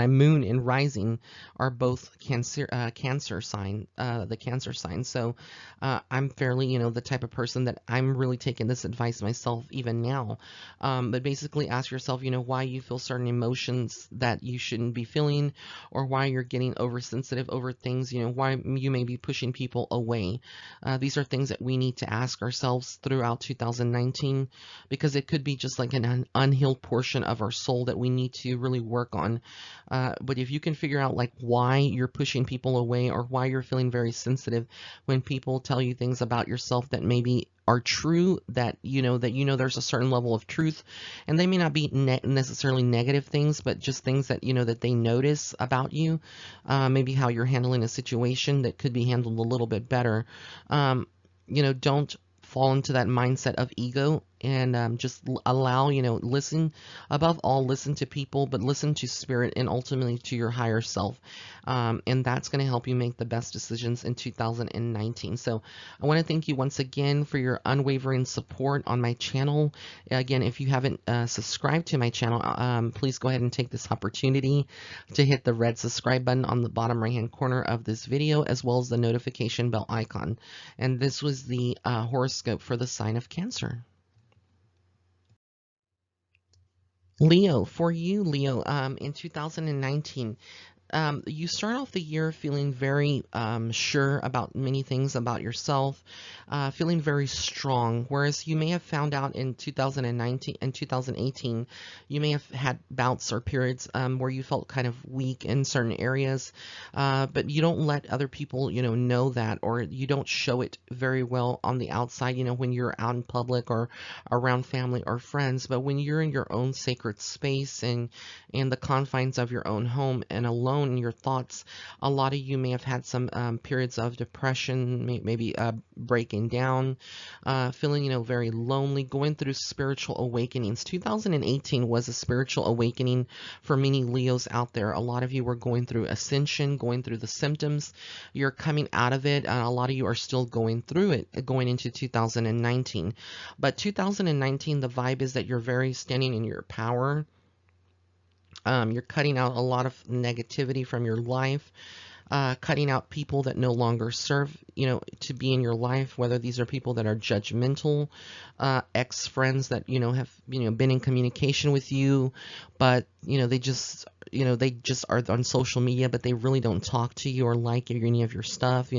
moon and rising are both Cancer sign, the Cancer sign. So I'm fairly, you know, the type of person that I'm really taking this advice myself even now. But basically ask yourself, you know, why you feel certain emotions that you shouldn't be feeling, or why you're getting oversensitive over things, you know, why you may be pushing people away. These are things that we need to ask ourselves throughout 2019, because it could be just like an unhealed portion of our soul that we need to really work on. But if you can figure out like why you're pushing people away, or why you're feeling very sensitive when people tell you things about yourself that maybe are true, that you know there's a certain level of truth, and they may not be necessarily negative things, but just things that, you know, that they notice about you, maybe how you're handling a situation that could be handled a little bit better. You know, don't fall into that mindset of ego just allow, listen, above all, listen to people, but listen to spirit and ultimately to your higher self. And that's going to help you make the best decisions in 2019. So I want to thank you once again for your unwavering support on my channel. Again, if you haven't subscribed to my channel, please go ahead and take this opportunity to hit the red subscribe button on the bottom right hand corner of this video, as well as the notification bell icon. And this was the horoscope for the sign of Cancer. Leo, for you, Leo, in 2019, you start off the year feeling very sure about many things about yourself, feeling very strong. Whereas you may have found out in 2019 and 2018, you may have had bouts or periods where you felt kind of weak in certain areas, but you don't let other people, know that, or you don't show it very well on the outside, when you're out in public or around family or friends. But when you're in your own sacred space and in the confines of your own home and alone in your thoughts, a lot of you may have had some periods of depression, maybe breaking down, feeling, very lonely, going through spiritual awakenings. 2018 was a spiritual awakening for many Leos out there. A lot of you were going through ascension, going through the symptoms. You're coming out of it, and a lot of you are still going through it going into 2019. But 2019, the vibe is that you're very standing in your power. You're cutting out a lot of negativity from your life, cutting out people that no longer serve, to be in your life, whether these are people that are judgmental, ex-friends that, have, been in communication with you, but, they just are on social media, but they really don't talk to you or like any of your stuff,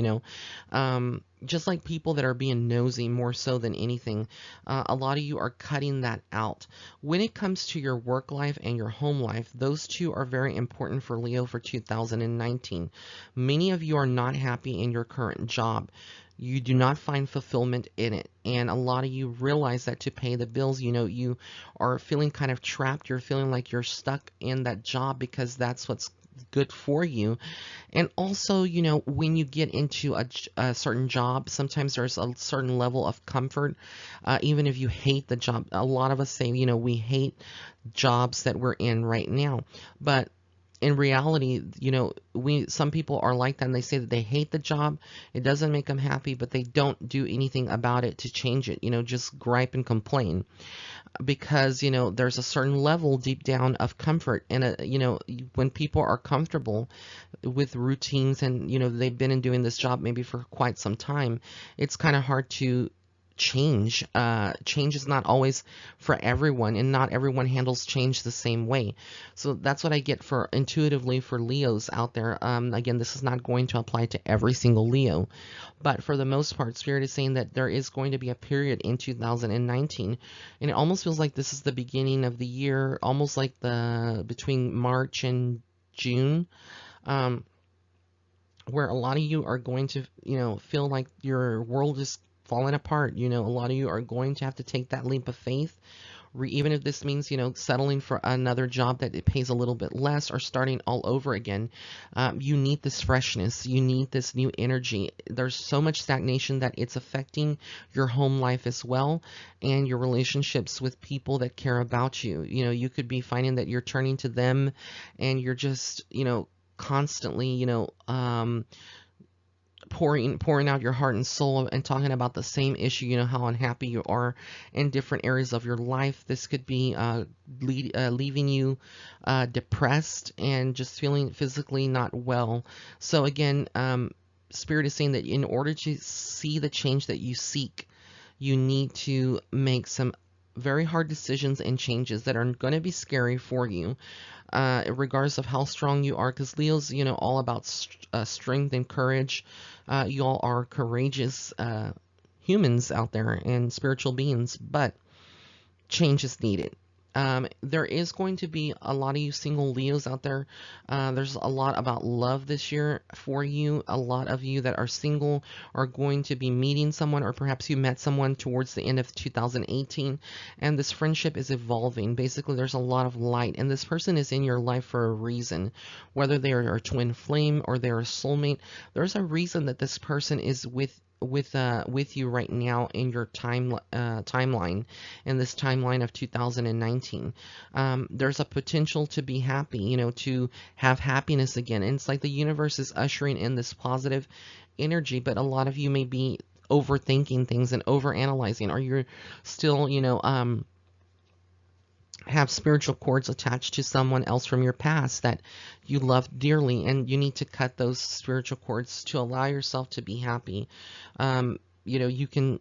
just like people that are being nosy more so than anything. A lot of you are cutting that out. When it comes to your work life and your home life, those two are very important for Leo for 2019. Many of you are not happy in your current job. You do not find fulfillment in it. And a lot of you realize that to pay the bills, you are feeling kind of trapped. You're feeling like you're stuck in that job because that's what's good for you. And also, when you get into a certain job, sometimes there's a certain level of comfort, even if you hate the job. A lot of us say, we hate jobs that we're in right now, but in reality, some people are like that, and they say that they hate the job. It doesn't make them happy, but they don't do anything about it to change it, just gripe and complain, because, there's a certain level deep down of comfort. And, when people are comfortable with routines and, they've been in doing this job maybe for quite some time, it's kind of hard to change. Change is not always for everyone, and not everyone handles change the same way. So that's what I get for intuitively for Leos out there. Again, this is not going to apply to every single Leo, but for the most part, Spirit is saying that there is going to be a period in 2019, and it almost feels like this is the beginning of the year, almost like between March and June, where a lot of you are going to, feel like your world is falling apart. A lot of you are going to have to take that leap of faith, even if this means, settling for another job that it pays a little bit less or starting all over again. You need this freshness. You need this new energy. There's so much stagnation that it's affecting your home life as well, and your relationships with people that care about you. You could be finding that you're turning to them and you're just, constantly, pouring out your heart and soul and talking about the same issue, how unhappy you are in different areas of your life. This could be leaving you depressed and just feeling physically not well. So again, Spirit is saying that in order to see the change that you seek, you need to make some very hard decisions and changes that are going to be scary for you, regardless of how strong you are, because Leo's, all about strength and courage. You all are courageous humans out there and spiritual beings, but change is needed. There is going to be a lot of you single Leos out there. There's a lot about love this year for you. A lot of you that are single are going to be meeting someone, or perhaps you met someone towards the end of 2018, and this friendship is evolving. Basically, there's a lot of light, and this person is in your life for a reason. Whether they are a twin flame or they're a soulmate, there's a reason that this person is with with you right now in your timeline, in this timeline of 2019. There's a potential to be happy, you know, to have happiness again. And it's like the universe is ushering in this positive energy, but a lot of you may be overthinking things and overanalyzing, or you're still, you know, have spiritual cords attached to someone else from your past that you love dearly, and you need to cut those spiritual cords to allow yourself to be happy. You know, you can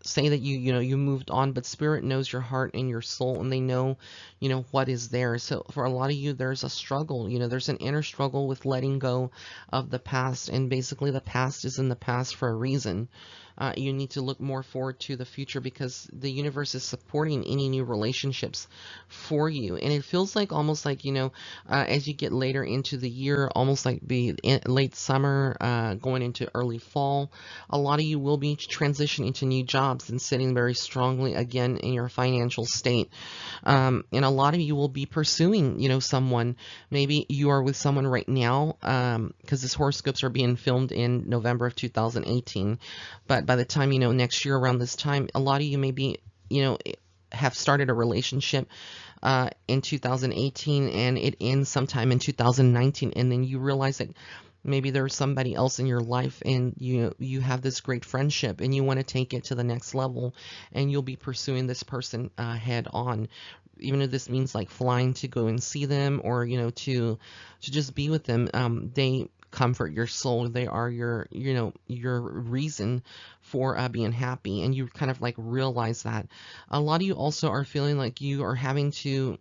say that you know you moved on, but spirit knows your heart and your soul, and they know, you know, what is there. So for a lot of you, there's a struggle, you know, there's an inner struggle with letting go of the past, and basically the past is in the past for a reason. You need to look more forward to the future, because the universe is supporting any new relationships for you. And it feels like almost like, you know, as you get later into the year, almost like be in late summer, going into early fall, a lot of you will be transitioning to new jobs and sitting very strongly again in your financial state. And a lot of you will be pursuing, you know, someone. Maybe you are with someone right now, because these horoscopes are being filmed in November of 2018. But by the time, you know, next year around this time, a lot of you may be, you know, have started a relationship in 2018, and it ends sometime in 2019, and then you realize that maybe there's somebody else in your life, and you have this great friendship, and you want to take it to the next level, and you'll be pursuing this person head on, even if this means like flying to go and see them, or, you know, to just be with them. They comfort your soul. They are your, you know, your reason for being happy, and you kind of like realize that. A lot of you also are feeling like you are having to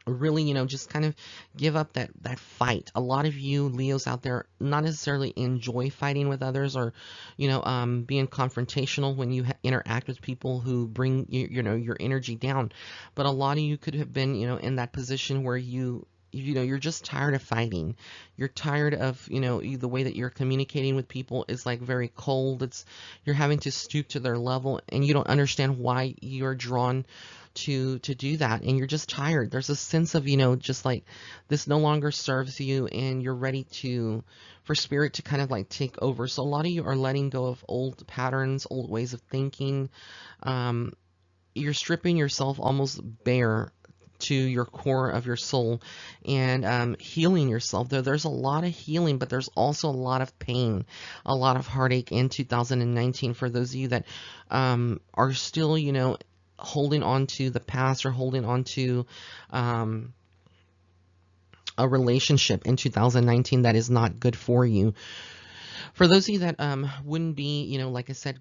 really, you know, just kind of give up that fight. A lot of you Leos out there not necessarily enjoy fighting with others, or, you know, being confrontational when you interact with people who bring you know, your energy down. But a lot of you could have been, you know, in that position where you know, you're just tired of fighting. You're tired of, you know, the way that you're communicating with people is like very cold. You're having to stoop to their level, and you don't understand why you're drawn to do that, and you're just tired. There's a sense of, you know, just like this no longer serves you, and you're ready for spirit to kind of like take over. So a lot of you are letting go of old patterns, old ways of thinking. You're stripping yourself almost bare to your core of your soul, and healing yourself. There's a lot of healing, but there's also a lot of pain, a lot of heartache in 2019 for those of you that are still, you know, holding on to the past, or holding on to a relationship in 2019 that is not good for you. For those of you that wouldn't be, you know, like I said,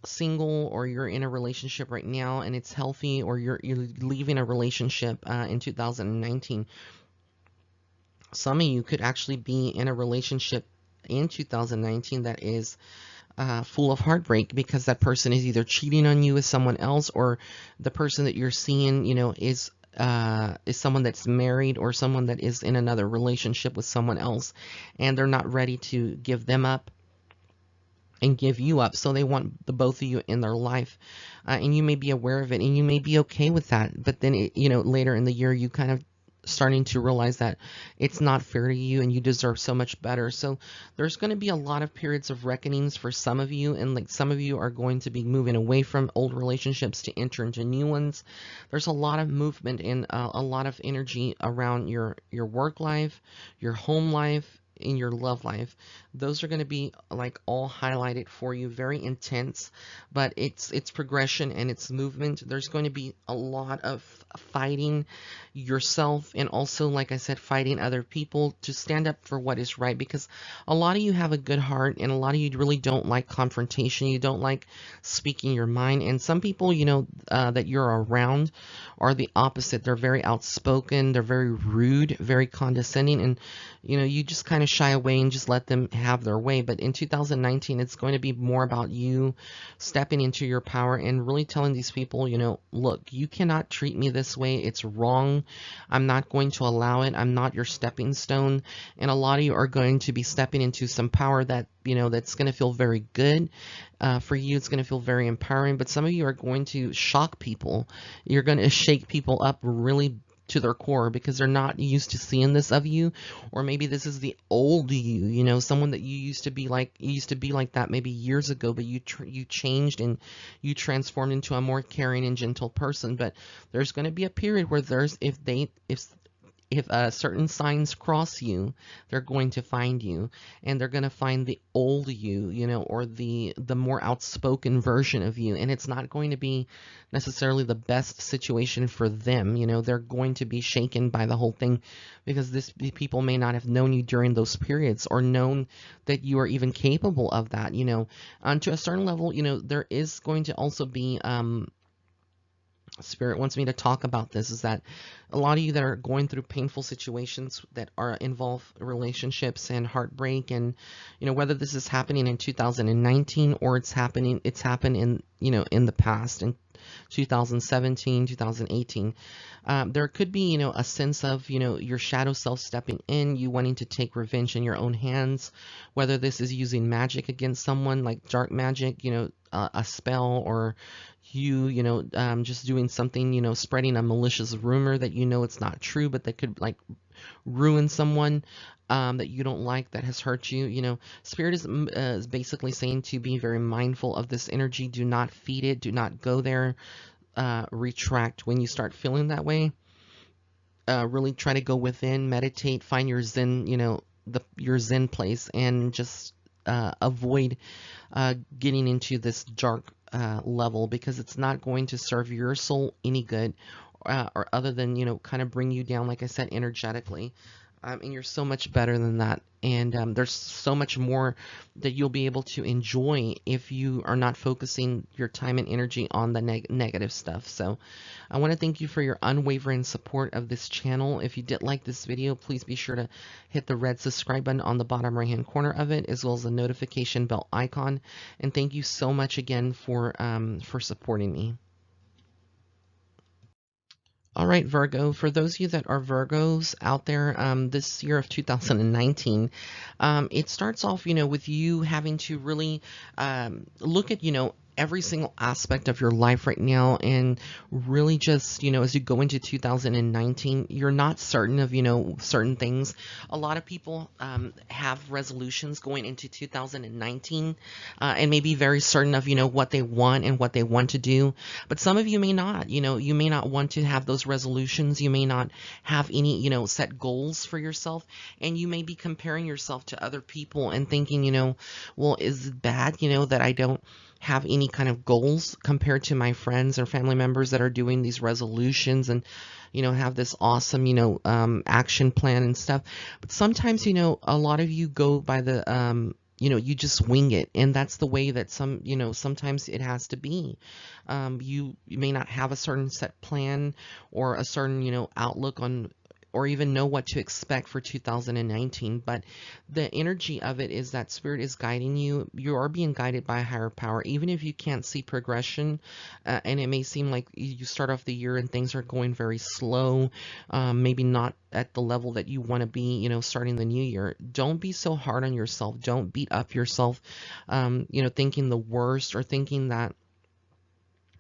single, or you're in a relationship right now and it's healthy, or you're leaving a relationship in 2019, some of you could actually be in a relationship in 2019 that is full of heartbreak, because that person is either cheating on you with someone else, or the person that you're seeing, you know, is someone that's married, or someone that is in another relationship with someone else, and they're not ready to give them up and give you up. So they want the both of you in their life, and you may be aware of it, and you may be okay with that. But then, you know, later in the year, you kind of starting to realize that it's not fair to you, and you deserve so much better. So there's going to be a lot of periods of reckonings for some of you, and like some of you are going to be moving away from old relationships to enter into new ones. There's a lot of movement and a lot of energy around your work life, your home life, in your love life. Those are going to be like all highlighted for you, very intense, but it's progression and it's movement. There's going to be a lot of fighting yourself, and also, like I said, fighting other people to stand up for what is right, because a lot of you have a good heart, and a lot of you really don't like confrontation. You don't like speaking your mind, and some people, you know, that you're around are the opposite. They're very outspoken, they're very rude, very condescending, and, you know, you just kind of shy away and just let them have their way. But in 2019, it's going to be more about you stepping into your power and really telling these people, you know, look, you cannot treat me this way. It's wrong. I'm not going to allow it. I'm not your stepping stone. And a lot of you are going to be stepping into some power that, you know, that's going to feel very good for you. It's going to feel very empowering. But some of you are going to shock people. You're going to shake people up really to their core, because they're not used to seeing this of you. Or maybe this is the old you, you know, someone that you used to be like that maybe years ago, but you changed and you transformed into a more caring and gentle person. But there's going to be a period where if certain signs cross you, they're going to find you, and they're going to find the old you, you know, or the more outspoken version of you, and it's not going to be necessarily the best situation for them. You know, they're going to be shaken by the whole thing, because the people may not have known you during those periods, or known that you are even capable of that. You know, to a certain level, you know, there is going to also be Spirit wants me to talk about this, is that a lot of you that are going through painful situations that are involve relationships and heartbreak, and you know, whether this is happening in 2019 or it's happened in, you know, in the past, in 2017, 2018, there could be, you know, a sense of, you know, your shadow self stepping in, you wanting to take revenge in your own hands, whether this is using magic against someone, like dark magic, you know, a spell, or you know, just doing something, you know, spreading a malicious rumor that you know it's not true, but that could like ruin someone that you don't like, that has hurt you. You know, Spirit is basically saying to be very mindful of this energy. Do not feed it. Do not go there. Retract when you start feeling that way. Really try to go within, meditate, find your Zen, you know, your Zen place, and just avoid getting into this dark level, because it's not going to serve your soul any good, or other than, you know, kind of bring you down, like I said, energetically. And you're so much better than that. And there's so much more that you'll be able to enjoy if you are not focusing your time and energy on the negative stuff. So I want to thank you for your unwavering support of this channel. If you did like this video, please be sure to hit the red subscribe button on the bottom right hand corner of it, as well as the notification bell icon. And thank you so much again for supporting me. All right, Virgo, for those of you that are Virgos out there, this year of 2019, it starts off, you know, with you having to really look at, you know, every single aspect of your life right now, and really just, you know, as you go into 2019, you're not certain of, you know, certain things. A lot of people have resolutions going into 2019, and maybe very certain of, you know, what they want and what they want to do. But some of you may not, you know, you may not want to have those resolutions. You may not have any, you know, set goals for yourself, and you may be comparing yourself to other people and thinking, you know, well, is it bad, you know, that I don't have any kind of goals compared to my friends or family members that are doing these resolutions and, you know, have this awesome, you know, action plan and stuff. But sometimes, you know, a lot of you go by the, you know, you just wing it, and that's the way that you know, sometimes it has to be. You may not have a certain set plan or a certain, you know, outlook on, or even know what to expect for 2019, but the energy of it is that Spirit is guiding you. You are being guided by a higher power, even if you can't see progression, and it may seem like you start off the year and things are going very slow, maybe not at the level that you want to be, you know, starting the new year. Don't be so hard on yourself. Don't beat up yourself, you know, thinking the worst, or thinking that,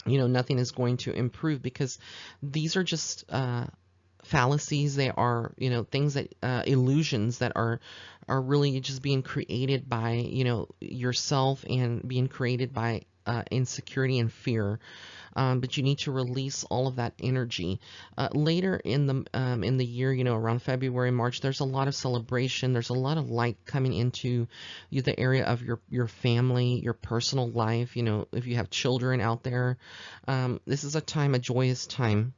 you know, nothing is going to improve, because these are just fallacies. They are, you know, things that illusions that are really just being created by, you know, yourself, and being created by insecurity and fear. But you need to release all of that energy. Later in the year, you know, around February, March, there's a lot of celebration. There's a lot of light coming into the area of your family, your personal life. You know, if you have children out there, this is a joyous time.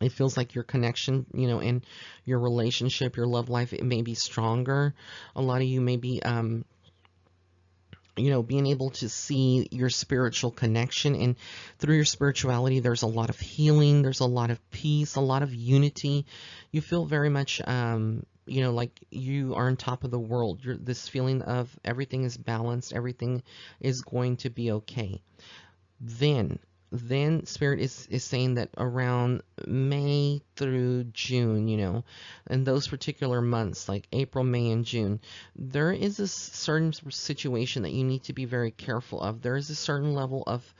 It feels like your connection, you know, and your relationship, your love life, it may be stronger. A lot of you may be, you know, being able to see your spiritual connection, and through your spirituality, there's a lot of healing, there's a lot of peace, a lot of unity. You feel very much, you know, like you are on top of the world. This feeling of everything is balanced, everything is going to be okay. Then Spirit is saying that around May through June, you know, in those particular months, like April, May, and June, there is a certain situation that you need to be very careful of. There is a certain level of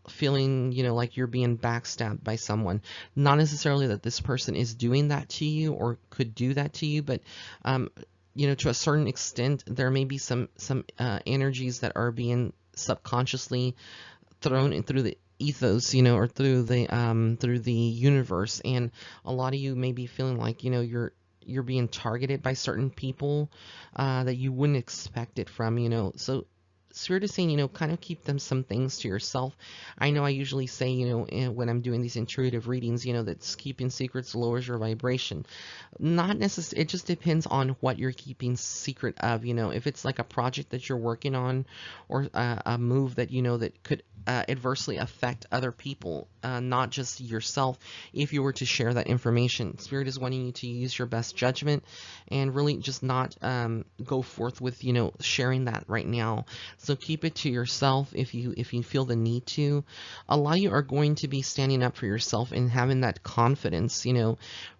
feeling, like you're being backstabbed by someone. Not necessarily that this person is doing that to you or could do that to you, but to a certain extent, there may be some energies that are being subconsciously thrown in through the ethos, or through the universe, and a lot of you may be feeling like, you're being targeted by certain people that you wouldn't expect it from, so Spirit is saying, kind of keep some things to yourself. I know I usually say, when I'm doing these intuitive readings, that keeping secrets lowers your vibration. Not necessarily, it just depends on what you're keeping secret of, if it's like a project that you're working on, or a move that, that could adversely affect other people, not just yourself. If you were to share that information, Spirit is wanting you to use your best judgment and really just not go forth with, sharing that right now. So keep it to yourself if you feel the need to. A lot of you are going to be standing up for yourself and having that confidence.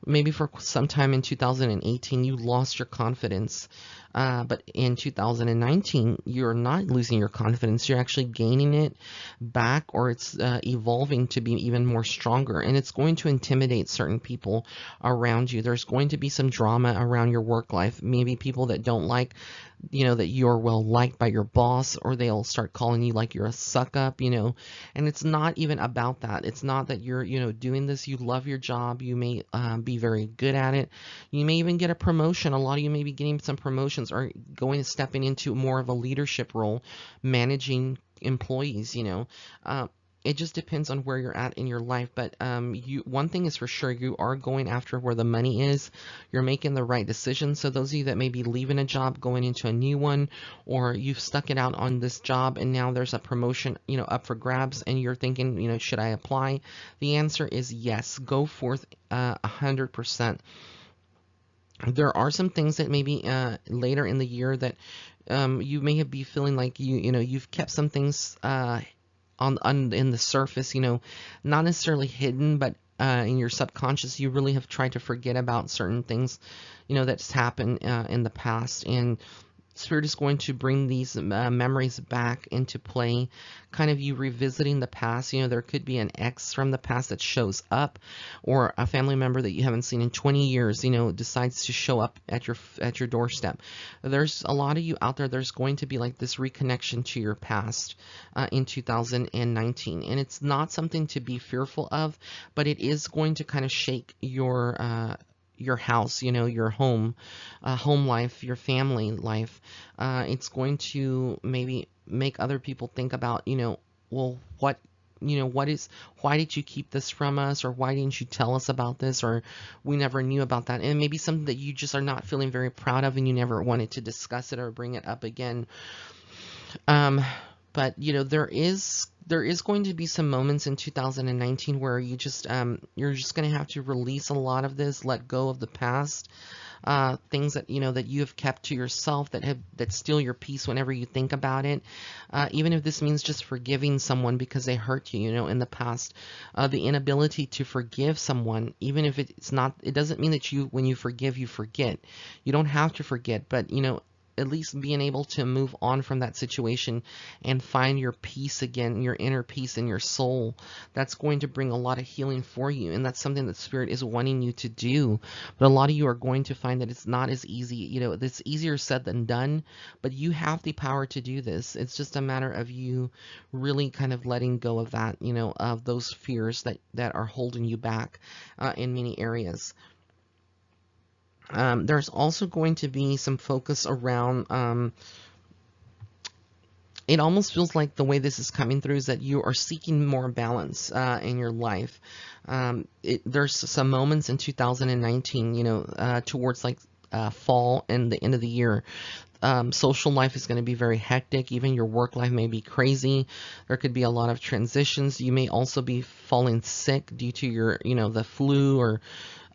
Maybe for some time in 2018 you lost your confidence, but in 2019 you're not losing your confidence. You're actually gaining it back, or it's evolving to be even more stronger, and it's going to intimidate certain people around you. There's going to be some drama around your work life. Maybe people that don't like that you're well liked by your boss, or they'll start calling you like you're a suck up, and it's not even about that. It's not that you're, doing this. You love your job. You may be very good at it. You may even get a promotion. A lot of you may be getting some promotions, or stepping into more of a leadership role, managing employees, it just depends on where you're at in your life. But one thing is for sure, you are going after where the money is. You're making the right decision. So those of you that may be leaving a job, going into a new one, or you've stuck it out on this job and now there's a promotion, up for grabs, and you're thinking, should I apply? The answer is yes. Go forth 100%. There are some things that maybe later in the year that you may be feeling like you've kept some things in the surface, not necessarily hidden, but in your subconscious, you really have tried to forget about certain things, that's happened in the past. And Spirit is going to bring these memories back into play, kind of you revisiting the past. There could be an ex from the past that shows up, or a family member that you haven't seen in 20 years, decides to show up at your doorstep. There's a lot of you out there, there's going to be like this reconnection to your past in 2019. And it's not something to be fearful of, but it is going to kind of shake your house, your home life, your family life. It's going to maybe make other people think about, well, why did you keep this from us, or why didn't you tell us about this, or we never knew about that. And maybe something that you just are not feeling very proud of, and you never wanted to discuss it or bring it up again. But there is going to be some moments in 2019 where you're just going to have to release a lot of this, let go of the past, things that that you have kept to yourself that steal your peace whenever you think about it. Even if this means just forgiving someone because they hurt you, in the past, the inability to forgive someone, even if it doesn't mean that when you forgive, you forget. You don't have to forget, but at least being able to move on from that situation and find your peace again, your inner peace in your soul, that's going to bring a lot of healing for you. And that's something that Spirit is wanting you to do. But a lot of you are going to find that it's not as easy. It's easier said than done, but you have the power to do this. It's just a matter of you really kind of letting go of that, of those fears that are holding you back in many areas. There's also going to be some focus around, it almost feels like the way this is coming through is that you are seeking more balance in your life. There's some moments in 2019, towards like fall and the end of the year. Social life is going to be very hectic. Even your work life may be crazy. There could be a lot of transitions. You may also be falling sick due to your, the flu, or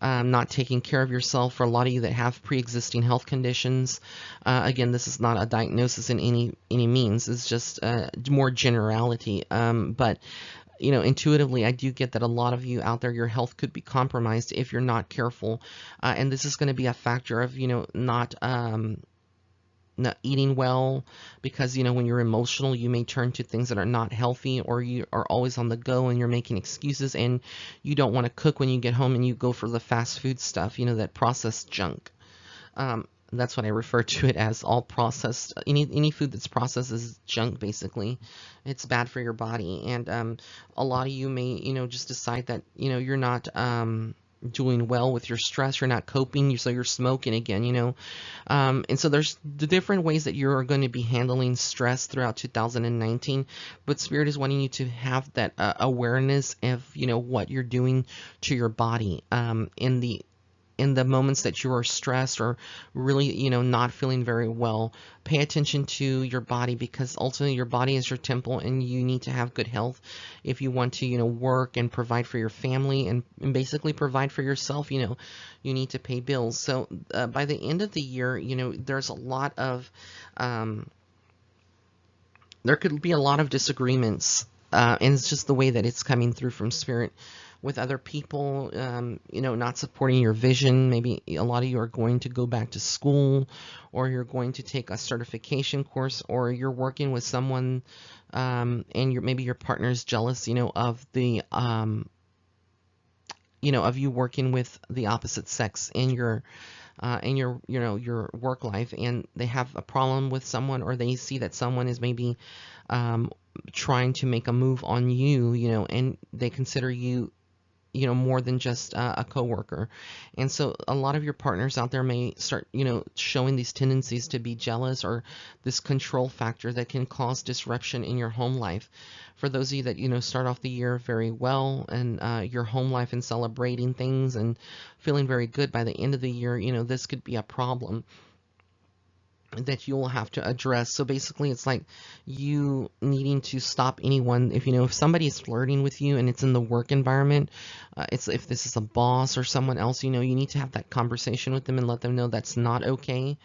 not taking care of yourself. For a lot of you that have pre-existing health conditions, again, this is not a diagnosis in any means. It's just more generality. But intuitively, I do get that a lot of you out there, your health could be compromised if you're not careful. And this is going to be a factor of, not eating well, because when you're emotional, you may turn to things that are not healthy, or you are always on the go and you're making excuses, and you don't want to cook when you get home and you go for the fast food stuff, that processed junk. That's what I refer to it as. All processed, any food that's processed is junk, basically. It's bad for your body. And a lot of you may just decide that you're not doing well with your stress, you're not coping, so you're smoking again. And so there's the different ways that you're going to be handling stress throughout 2019, but Spirit is wanting you to have that awareness of what you're doing to your body in the moments that you are stressed or really, not feeling very well. Pay attention to your body, because ultimately your body is your temple, and you need to have good health if you want to, work and provide for your family, and basically provide for yourself. You need to pay bills. So by the end of the year, there's a lot of, there could be a lot of disagreements, and it's just the way that it's coming through from Spirit, with other people, not supporting your vision. Maybe a lot of you are going to go back to school, or you're going to take a certification course, or you're working with someone, and maybe your partner is jealous, of the, of you working with the opposite sex in your your work life, and they have a problem with someone, or they see that someone is maybe trying to make a move on you, and they consider you more than just a coworker. And so a lot of your partners out there may start, showing these tendencies to be jealous, or this control factor that can cause disruption in your home life. For those of you that, start off the year very well, and your home life and celebrating things and feeling very good, by the end of the year, this could be a problem that you'll have to address. So basically it's like you needing to stop anyone, if somebody is flirting with you and it's in the work environment, it's if this is a boss or someone else, you need to have that conversation with them and let them know that's not okay,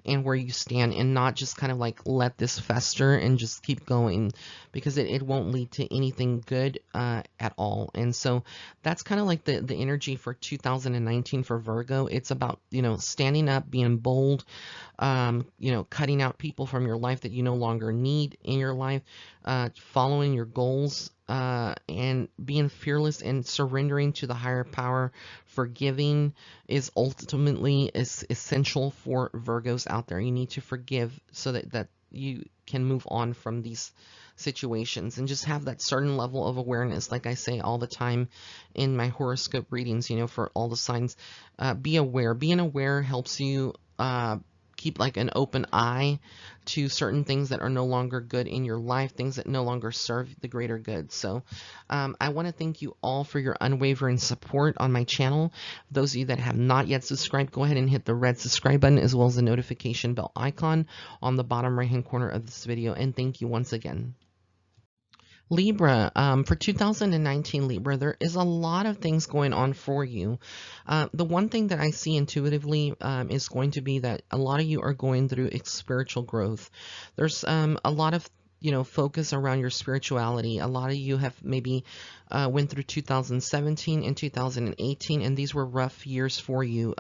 and where you stand, and not just kind of like let this fester and just keep going, because it won't lead to anything good at all. And so that's kind of like the energy for 2019 for Virgo. It's about standing up, being bold, cutting out people from your life that you no longer need in your life, following your goals, and being fearless and surrendering to the higher power. Forgiving is ultimately essential for Virgos out there. You need to forgive so that you can move on from these situations, and just have that certain level of awareness. Like I say all the time in my horoscope readings, for all the signs, be aware. Being aware helps you keep like an open eye to certain things that are no longer good in your life, things that no longer serve the greater good. So I want to thank you all for your unwavering support on my channel. Those of you that have not yet subscribed, go ahead and hit the red subscribe button, as well as the notification bell icon on the bottom right hand corner of this video. And thank you once again. Libra, for 2019 Libra, there is a lot of things going on for you. The one thing that I see intuitively is going to be that a lot of you are going through spiritual growth. There's a lot of focus around your spirituality. A lot of you have maybe went through 2017 and 2018, and these were rough years for you.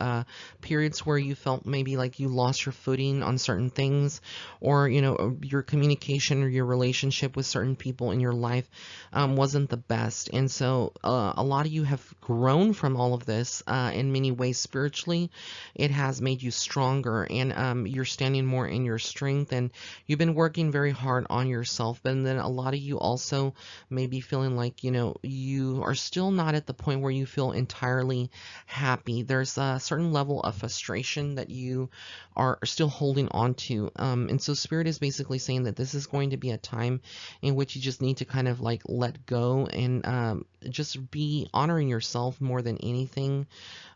Periods where you felt maybe like you lost your footing on certain things, or your communication or your relationship with certain people in your life wasn't the best. And so a lot of you have grown from all of this in many ways spiritually. It has made you stronger, and you're standing more in your strength, and you've been working very hard on yourself. But then a lot of you also may be feeling like you are still not at the point where you feel entirely happy. There's a certain level of frustration that you are still holding on to, and so Spirit is basically saying that this is going to be a time in which you just need to kind of like let go, and just be honoring yourself more than anything.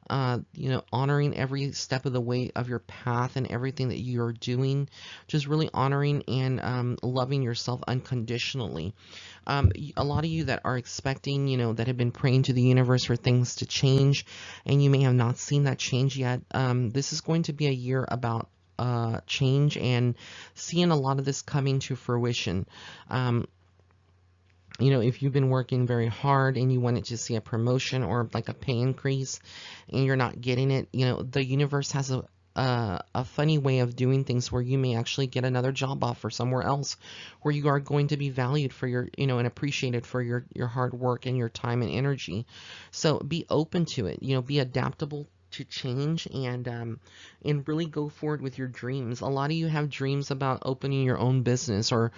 Honoring every step of the way of your path and everything that you're doing, just really honoring and loving yourself unconditionally. A lot of you that are expecting, that have been praying to the universe for things to change, and you may have not seen that change yet. This is going to be a year about change, and seeing a lot of this coming to fruition. If you've been working very hard and you wanted to see a promotion or like a pay increase and you're not getting it, the universe has a funny way of doing things where you may actually get another job offer somewhere else where you are going to be valued for your, and appreciated for your hard work and your time and energy. So be open to it, be adaptable to change, and really go forward with your dreams. A lot of you have dreams about opening your own business, or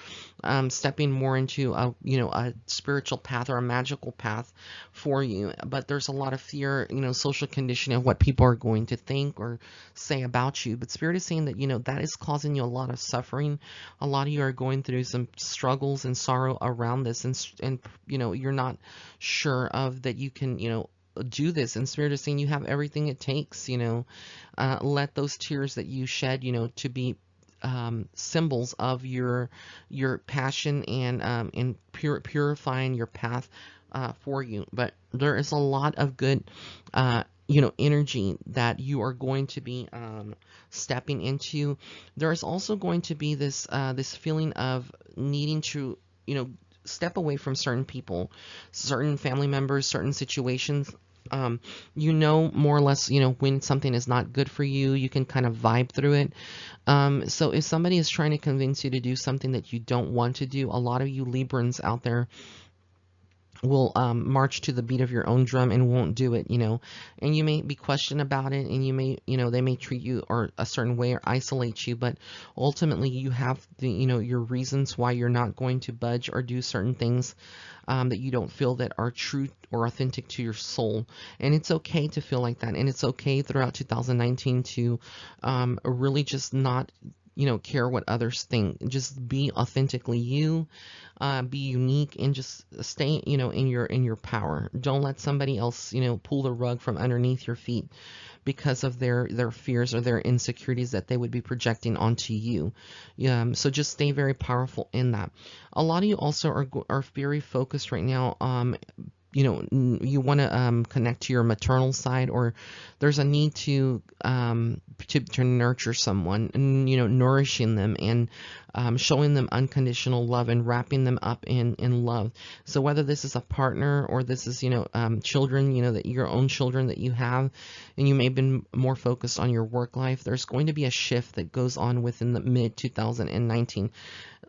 stepping more into a spiritual path or a magical path for you. But there's a lot of fear, social conditioning of what people are going to think or say about you. But Spirit is saying that, that is causing you a lot of suffering. A lot of you are going through some struggles and sorrow around this, and you're not sure of that you can, do this. And Spirit is saying you have everything it takes. Let those tears that you shed, to be symbols of your passion, and in purifying your path for you. But there is a lot of good energy that you are going to be stepping into. There is also going to be this this feeling of needing to step away from certain people, certain family members, certain situations. More or less, when something is not good for you, you can kind of vibe through it. So if somebody is trying to convince you to do something that you don't want to do, a lot of you Librans out there will march to the beat of your own drum and won't do it, and you may be questioned about it, and you may, they may treat you or a certain way or isolate you, but ultimately you have the, your reasons why you're not going to budge or do certain things that you don't feel that are true or authentic to your soul. And it's okay to feel like that, and it's okay throughout 2019 to really just not care what others think. Just be authentically you, be unique, and just stay, in your power. Don't let somebody else, pull the rug from underneath your feet because of their fears or their insecurities that they would be projecting onto you. So just stay very powerful in that. A lot of you also are very focused right now. You want to connect to your maternal side, or there's a need to nurture someone, and nourishing them, and showing them unconditional love, and wrapping them up in love. So whether this is a partner, or this is children, that your own children that you have, and you may have been more focused on your work life, there's going to be a shift that goes on within the mid 2019.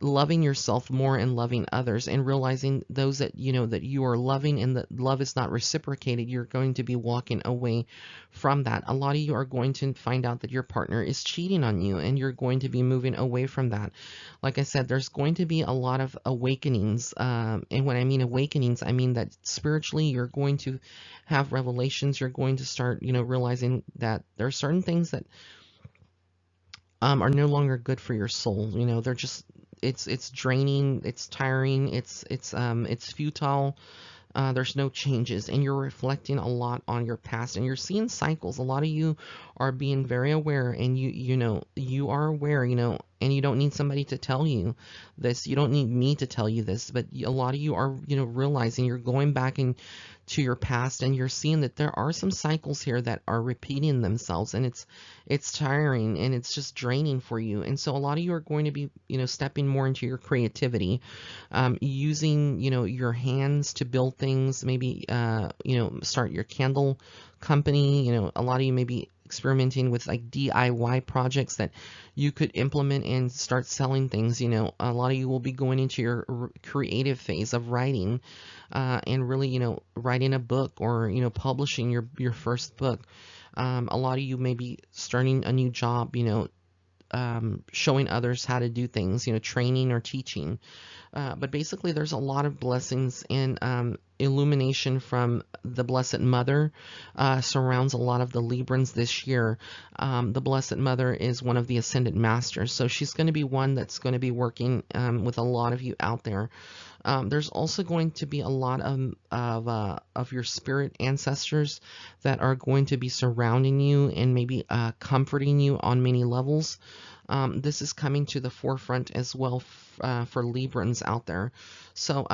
Loving yourself more and loving others, and realizing those that that you are loving and that love is not reciprocated, you're going to be walking away from that. A lot of you are going to find out that your partner is cheating on you, and you're going to be moving away from that. Like I said, there's going to be a lot of awakenings, and when I mean awakenings, I mean that spiritually you're going to have revelations. You're going to start realizing that there are certain things that are no longer good for your soul. They're just, it's draining, it's tiring, it's futile. There's no changes, and you're reflecting a lot on your past, and you're seeing cycles. A lot of you are being very aware, and you are aware, and you don't need somebody to tell you this. You don't need me to tell you this, but a lot of you are, realizing you're going back to your past, and you're seeing that there are some cycles here that are repeating themselves, and it's tiring, and it's just draining for you. And so a lot of you are going to be, stepping more into your creativity, using, your hands to build things, maybe, start your candle company. A lot of you may be experimenting with like DIY projects that you could implement and start selling things. A lot of you will be going into your creative phase of writing, and really, writing a book, or, publishing your first book. A lot of you may be starting a new job, showing others how to do things, training or teaching. But basically, there's a lot of blessings and illumination from the Blessed Mother surrounds a lot of the Librans this year. The Blessed Mother is one of the Ascended Masters, so she's going to be one that's going to be working with a lot of you out there. There's also going to be a lot of your spirit ancestors that are going to be surrounding you and maybe comforting you on many levels. This is coming to the forefront as well for Librans out there. So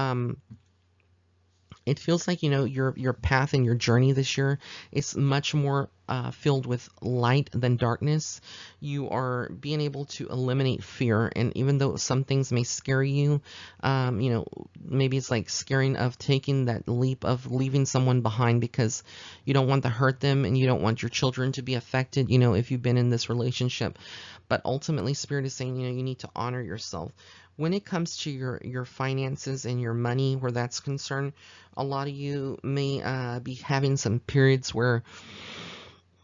it feels like, you know, your path and your journey this year is much more filled with light than darkness. You are being able to eliminate fear, and even though some things may scare you, you know, maybe it's like scaring of taking that leap of leaving someone behind because you don't want to hurt them and you don't want your children to be affected, you know, if you've been in this relationship. But ultimately, Spirit is saying, you know, you need to honor yourself. When it comes to your finances and your money, where that's concerned, a lot of you may be having some periods where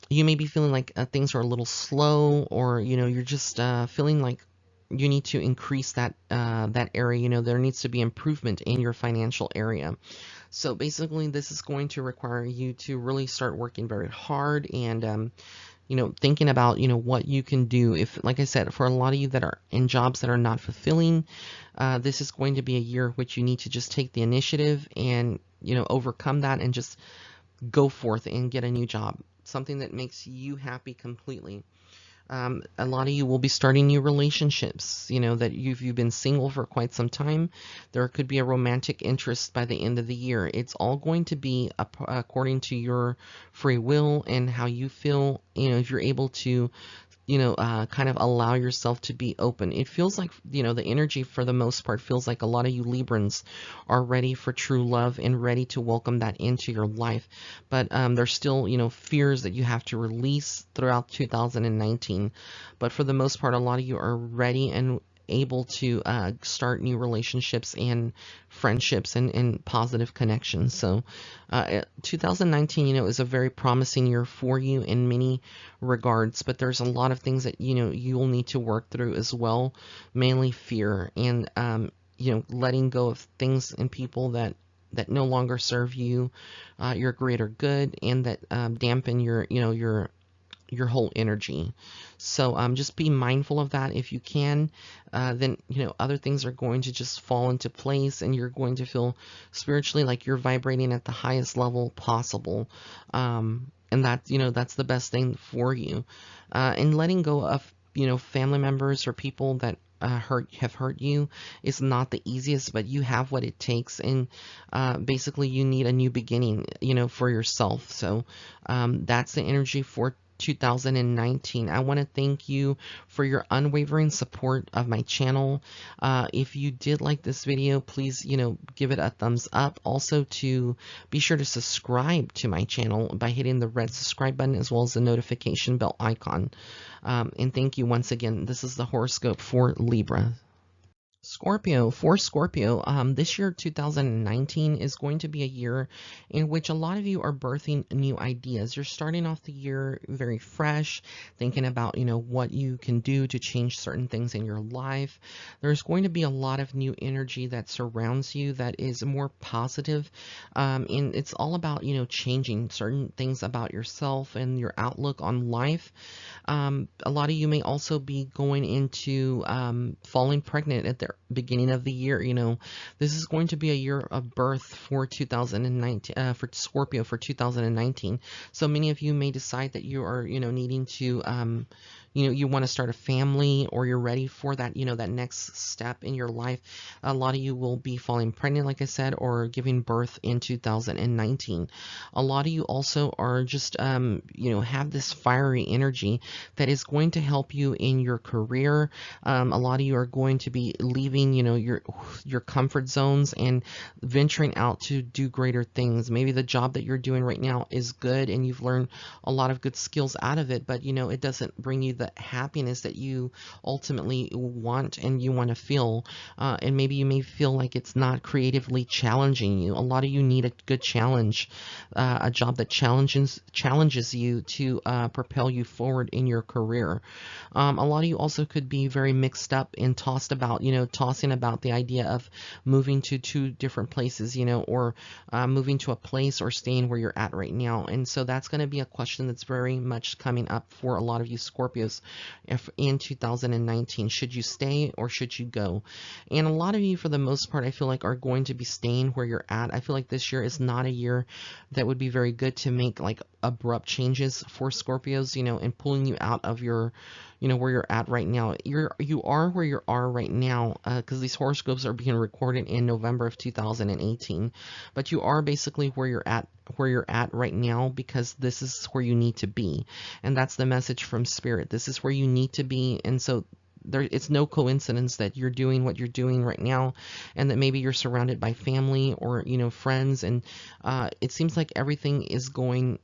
you may be feeling like things are a little slow, or you know, you're just feeling like you need to increase that that area. You know, there needs to be improvement in your financial area. So basically, this is going to require you to really start working very hard and you know, thinking about, you know, what you can do. If, like I said, for a lot of you that are in jobs that are not fulfilling, this is going to be a year which you need to just take the initiative and, you know, overcome that and just go forth and get a new job, something that makes you happy completely. A lot of you will be starting new relationships, you know, that you've been single for quite some time. There could be a romantic interest by the end of the year. It's all going to be according to your free will and how you feel, you know, if you're able to, you know, kind of allow yourself to be open. It feels like, you know, the energy for the most part feels like a lot of you Librans are ready for true love and ready to welcome that into your life. But there's still, you know, fears that you have to release throughout 2019. But for the most part, a lot of you are ready and able to start new relationships and friendships and positive connections. So 2019, you know, is a very promising year for you in many regards, but there's a lot of things that, you know, you'll need to work through as well, mainly fear and, you know, letting go of things and people that no longer serve you, your greater good, and that dampen your, you know, your whole energy. So just be mindful of that if you can. Then, you know, other things are going to just fall into place and you're going to feel spiritually like you're vibrating at the highest level possible. And that, you know, that's the best thing for you. And letting go of, you know, family members or people that have hurt you is not the easiest, but you have what it takes, and basically you need a new beginning, you know, for yourself. So that's the energy for 2019. I want to thank you for your unwavering support of my channel. If you did like this video, please, you know, give it a thumbs up. Also, to be sure to subscribe to my channel by hitting the red subscribe button as well as the notification bell icon. And thank you once again. This is the horoscope for Libra. Scorpio, for Scorpio, this year 2019 is going to be a year in which a lot of you are birthing new ideas. You're starting off the year very fresh, thinking about, you know, what you can do to change certain things in your life. There's going to be a lot of new energy that surrounds you that is more positive, and it's all about, you know, changing certain things about yourself and your outlook on life. A lot of you may also be going into falling pregnant at the beginning of the year. You know, this is going to be a year of birth for 2019 for Scorpio for 2019. So many of you may decide that you are, you know, needing to you know, you want to start a family, or you're ready for that, you know, that next step in your life. A lot of you will be falling pregnant, like I said, or giving birth in 2019. A lot of you also are just you know, have this fiery energy that is going to help you in your career. A lot of you are going to be leaving, you know, your comfort zones and venturing out to do greater things. Maybe the job that you're doing right now is good and you've learned a lot of good skills out of it, but you know, it doesn't bring you the happiness that you ultimately want and you want to feel. And maybe you may feel like it's not creatively challenging you. A lot of you need a good challenge, a job that challenges you to propel you forward in your career. A lot of you also could be very mixed up and tossing about the idea of moving to two different places, you know, or moving to a place or staying where you're at right now. And so that's going to be a question that's very much coming up for a lot of you Scorpios if in 2019. Should you stay or should you go? And a lot of you, for the most part, I feel like are going to be staying where you're at. I feel like this year is not a year that would be very good to make like abrupt changes for Scorpios, and pulling you out of your, where you're at right now. You are where you are right now, because these horoscopes are being recorded in November of 2018, but you are basically where you're at right now, because this is where you need to be, and that's the message from Spirit. This is where you need to be, and so it's no coincidence that you're doing what you're doing right now, and that maybe you're surrounded by family or friends, and it seems like everything is going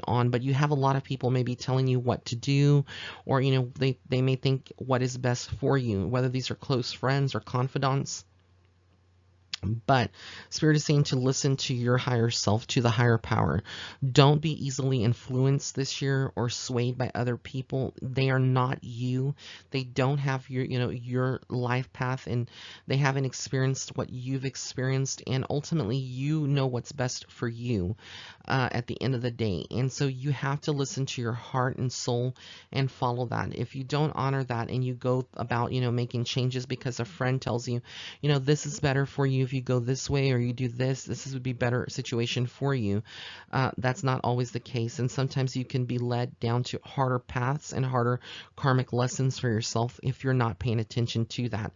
on, but you have a lot of people maybe telling you what to do, or they may think what is best for you, whether these are close friends or confidants. But Spirit is saying to listen to your higher self, to the higher power. Don't be easily influenced this year or swayed by other people. They are not you. They don't have your life path, and they haven't experienced what you've experienced. And ultimately, you know what's best for you at the end of the day. And so you have to listen to your heart and soul and follow that. If you don't honor that and you go about making changes because a friend tells you, this is better for you if you go this way, or you do this would be better situation for you. That's not always the case, and sometimes you can be led down to harder paths and harder karmic lessons for yourself if you're not paying attention to that.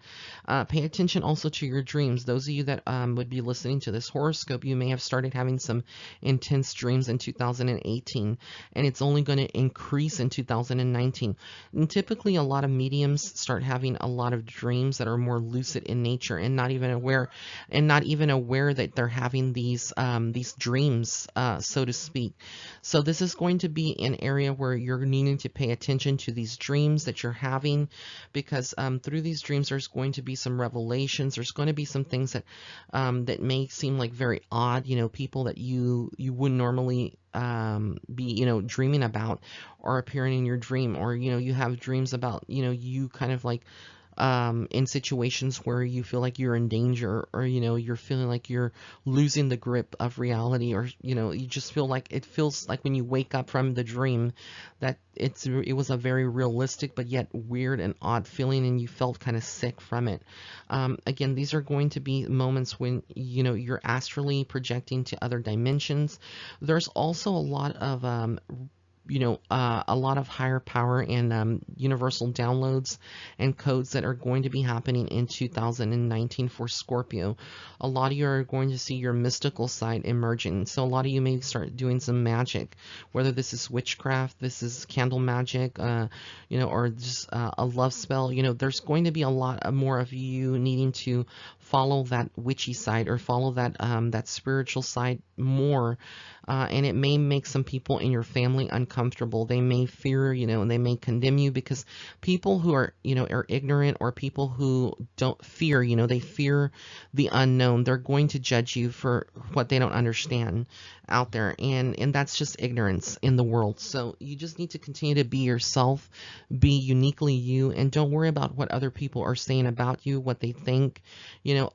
Pay attention also to your dreams. Those of you that would be listening to this horoscope, you may have started having some intense dreams in 2018, and it's only going to increase in 2019. And typically a lot of mediums start having a lot of dreams that are more lucid in nature, and not even aware that they're having these dreams, so to speak. So this is going to be an area where you're needing to pay attention to these dreams that you're having, because through these dreams there's going to be some revelations. There's going to be some things that that may seem like very odd, people that you wouldn't normally be dreaming about, or appearing in your dream, or you have dreams about you kind of like in situations where you feel like you're in danger, or you're feeling like you're losing the grip of reality, or you just feel like, it feels like when you wake up from the dream that it was a very realistic but yet weird and odd feeling, and you felt kind of sick from it. Again, these are going to be moments when you're astrally projecting to other dimensions. There's also a lot of a lot of higher power and universal downloads and codes that are going to be happening in 2019 for Scorpio. A lot of you are going to see your mystical side emerging. So a lot of you may start doing some magic, whether this is witchcraft, this is candle magic, or just a love spell. There's going to be a lot more of you needing to follow that witchy side, or follow that that spiritual side more, and it may make some people in your family uncomfortable. They may fear, and they may condemn you, because people who are are ignorant, or people who don't fear, they fear the unknown. They're going to judge you for what they don't understand out there, and that's just ignorance in the world. So you just need to continue to be yourself, be uniquely you, and don't worry about what other people are saying about you, what they think.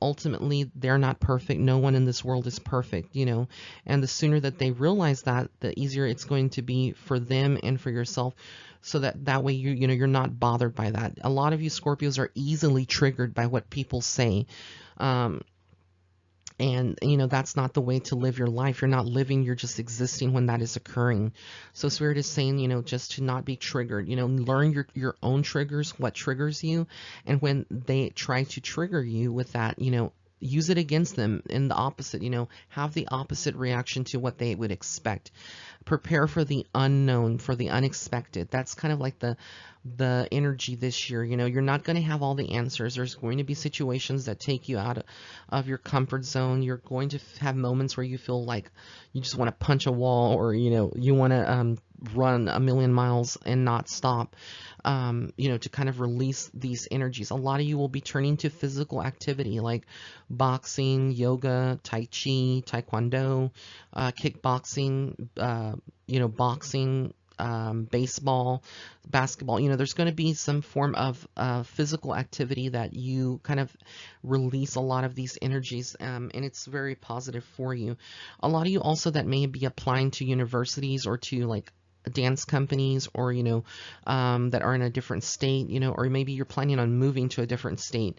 Ultimately they're not perfect. No one in this world is perfect, and the sooner that they realize that, the easier it's going to be for them and for yourself, so that way you're not bothered by that. A lot of you Scorpios are easily triggered by what people say. And that's not the way to live your life. You're not living, you're just existing when that is occurring. So Spirit is saying, just to not be triggered. Learn your own triggers, what triggers you, and when they try to trigger you with that, use it against them in the opposite. Have the opposite reaction to what they would expect. Prepare for the unknown, for the unexpected. That's kind of like the energy this year. You're not going to have all the answers. There's going to be situations that take you out of your comfort zone. You're going to have moments where you feel like you just want to punch a wall, or you want to run a million miles and not stop, to kind of release these energies. A lot of you will be turning to physical activity like boxing, yoga, tai chi, taekwondo, kickboxing, boxing, baseball, basketball. There's going to be some form of physical activity that you kind of release a lot of these energies, and it's very positive for you. A lot of you also that may be applying to universities, or to like dance companies, or that are in a different state, or maybe you're planning on moving to a different state.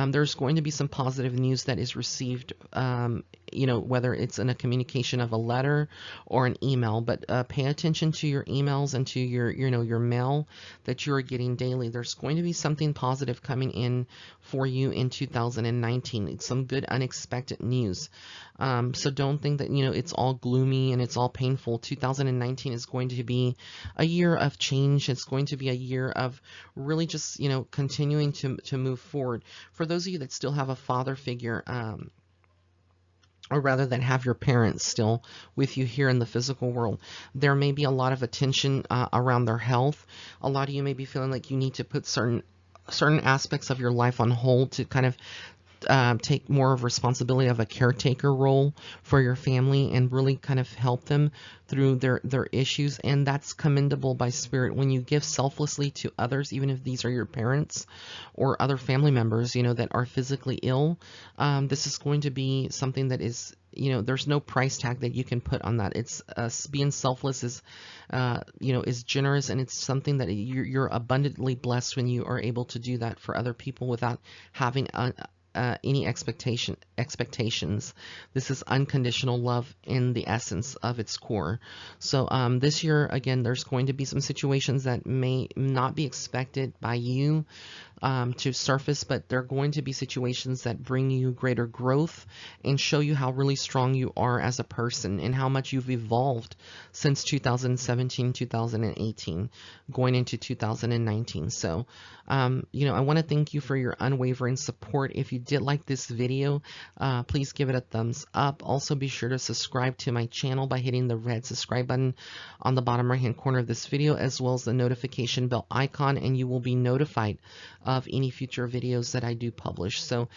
There's going to be some positive news that is received you know, whether it's in a communication of a letter or an email, but pay attention to your emails and to your, you know, your mail that you're getting daily. There's going to be something positive coming in for you in 2019. It's some good unexpected news. So don't think that, you know, it's all gloomy and it's all painful. 2019 is going to be a year of change. It's going to be a year of really just, you know, continuing to move forward. For those of you that still have a father figure, or rather that have your parents still with you here in the physical world, there may be a lot of attention around their health. A lot of you may be feeling like you need to put certain aspects of your life on hold to kind of take more of responsibility of a caretaker role for your family and really kind of help them through their issues. And that's commendable by spirit when you give selflessly to others, even if these are your parents or other family members, you know, that are physically ill. This is going to be something that is, you know, there's no price tag that you can put on that. It's being selfless is, you know, is generous, and it's something that you're abundantly blessed when you are able to do that for other people without having any expectations. This is unconditional love in the essence of its core. So this year, again, there's going to be some situations that may not be expected by you to surface, but they're going to be situations that bring you greater growth and show you how really strong you are as a person and how much you've evolved since 2017, 2018, going into 2019. So, you know, I want to thank you for your unwavering support. If you did like this video, please give it a thumbs up. Also, be sure to subscribe to my channel by hitting the red subscribe button on the bottom right hand corner of this video, as well as the notification bell icon, and you will be notified of any future videos that I do publish. So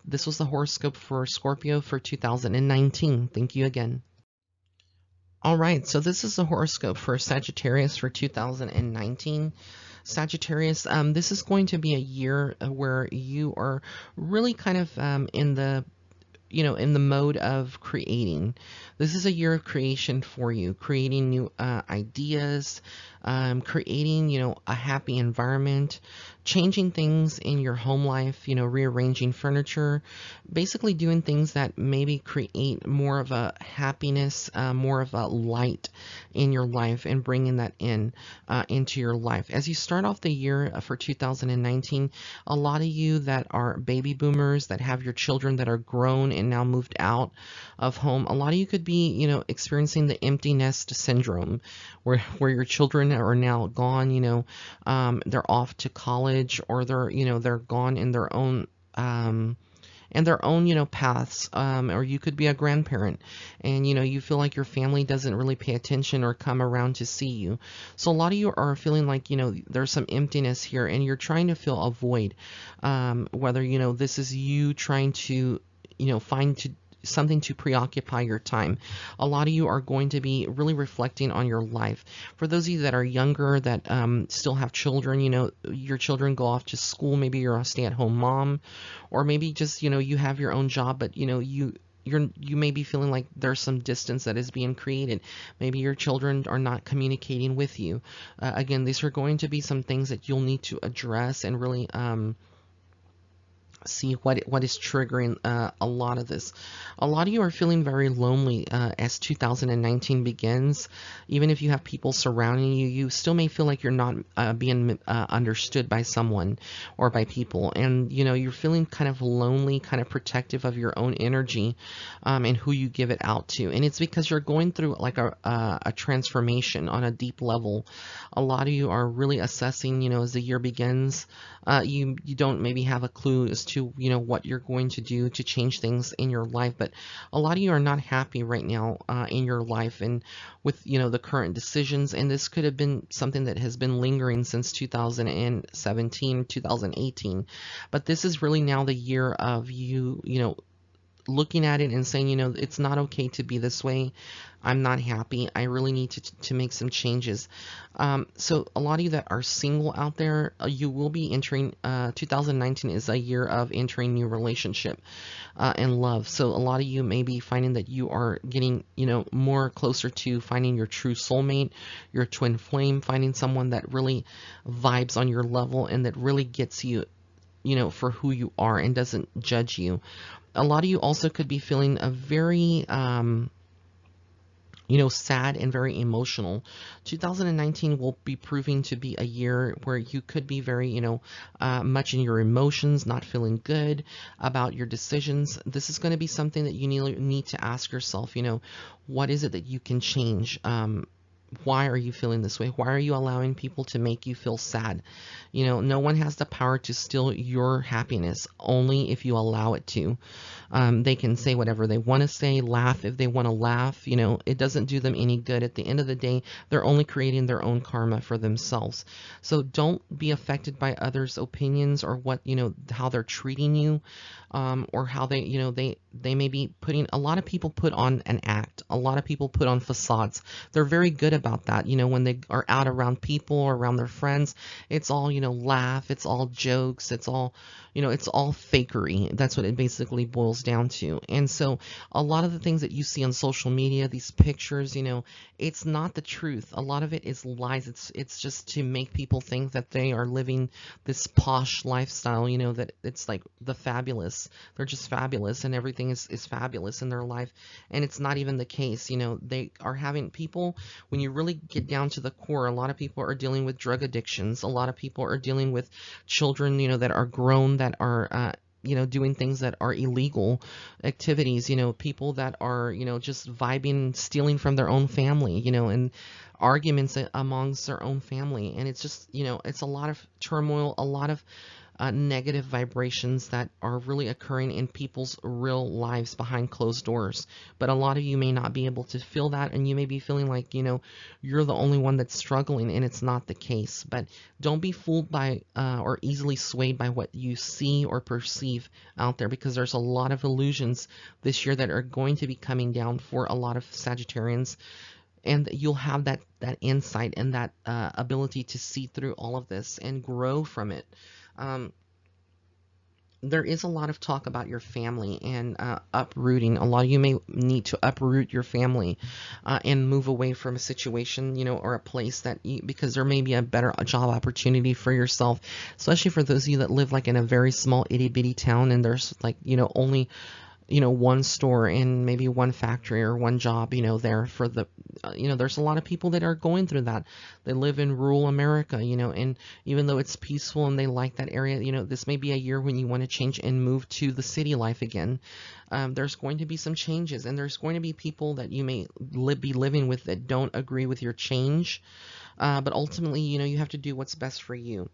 this was the horoscope for Scorpio for 2019. Thank you again. All right, so this is the horoscope for Sagittarius for 2019. Sagittarius, this is going to be a year where you are really kind of in the, you know, in the mode of creating. This is a year of creation for you, creating new ideas, creating, you know, a happy environment, changing things in your home life, you know, rearranging furniture, basically doing things that maybe create more of a happiness, more of a light in your life, and bringing that in into your life. As you start off the year for 2019, a lot of you that are baby boomers, that have your children that are grown and now moved out of home, a lot of you could be, you know, experiencing the empty nest syndrome, where your children are now gone, you know, they're off to college, or they're, you know, they're gone in their own you know, paths, or you could be a grandparent and, you know, you feel like your family doesn't really pay attention or come around to see you. So a lot of you are feeling like, you know, there's some emptiness here, and you're trying to fill a void, whether, you know, this is you trying to, you know, find something to preoccupy your time. A lot of you are going to be really reflecting on your life. For those of you that are younger, that still have children, you know, your children go off to school, maybe you're a stay-at-home mom, or maybe just, you know, you have your own job, but, you know, you may be feeling like there's some distance that is being created. Maybe your children are not communicating with you. Again, these are going to be some things that you'll need to address and really see what is triggering a lot of this. A lot of you are feeling very lonely as 2019 begins. Even if you have people surrounding you, you still may feel like you're not being understood by someone or by people, and, you know, you're feeling kind of lonely, kind of protective of your own energy and who you give it out to. And it's because you're going through like a transformation on a deep level. A lot of you are really assessing, you know, as the year begins, you don't maybe have a clue as to, you know, what you're going to do to change things in your life, but a lot of you are not happy right now in your life and with, you know, the current decisions. And this could have been something that has been lingering since 2017, 2018, but this is really now the year of you, you know, looking at it and saying, you know, it's not okay to be this way. I'm not happy. I really need to make some changes. So a lot of you that are single out there, you will be entering, 2019 is a year of entering new relationship and love. So a lot of you may be finding that you are getting, you know, more closer to finding your true soulmate, your twin flame, finding someone that really vibes on your level and that really gets you, you know, for who you are and doesn't judge you. A lot of you also could be feeling a very sad and very emotional. 2019 will be proving to be a year where you could be very, much in your emotions, not feeling good about your decisions. This is going to be something that you need to ask yourself, what is it that you can change? Why are you feeling this way? Why are you allowing people to make you feel sad? No one has the power to steal your happiness, only if you allow it to. They can say whatever they want to say, laugh if they want to laugh. It doesn't do them any good. At the end of the day, they're only creating their own karma for themselves. So don't be affected by others' opinions or what, how they're treating you, or how they may be putting, a lot of people put on an act. A lot of people put on facades. They're very good about that. When they are out around people or around their friends, it's all, laugh, it's all jokes, it's all, it's all fakery. That's what it basically boils down to. And so a lot of the things that you see on social media, these pictures, it's not the truth. A lot of it is lies. It's just to make people think that they are living this posh lifestyle, that it's like the fabulous. They're just fabulous and everything is fabulous in their life. And it's not even the case. They are having people, when you really get down to the core, a lot of people are dealing with drug addictions. A lot of people are dealing with children, that are grown, that are, doing things that are illegal activities, people that are, just vibing, stealing from their own family, and arguments amongst their own family. And it's just, it's a lot of turmoil, a lot of negative vibrations that are really occurring in people's real lives behind closed doors. But a lot of you may not be able to feel that, and you may be feeling like, you're the only one that's struggling, and it's not the case. But don't be fooled by or easily swayed by what you see or perceive out there, because there's a lot of illusions this year that are going to be coming down for a lot of Sagittarians. And you'll have that insight and that ability to see through all of this and grow from it. There is a lot of talk about your family and uprooting. A lot of you may need to uproot your family and move away from a situation, or a place that because there may be a better job opportunity for yourself, especially for those of you that live like in a very small itty bitty town and there's like, only one store and maybe one factory or one job, there for the, there's a lot of people that are going through that. They live in rural America, and even though it's peaceful and they like that area, this may be a year when you want to change and move to the city life again. There's going to be some changes, and there's going to be people that you may be living with that don't agree with your change. But ultimately, you have to do what's best for you.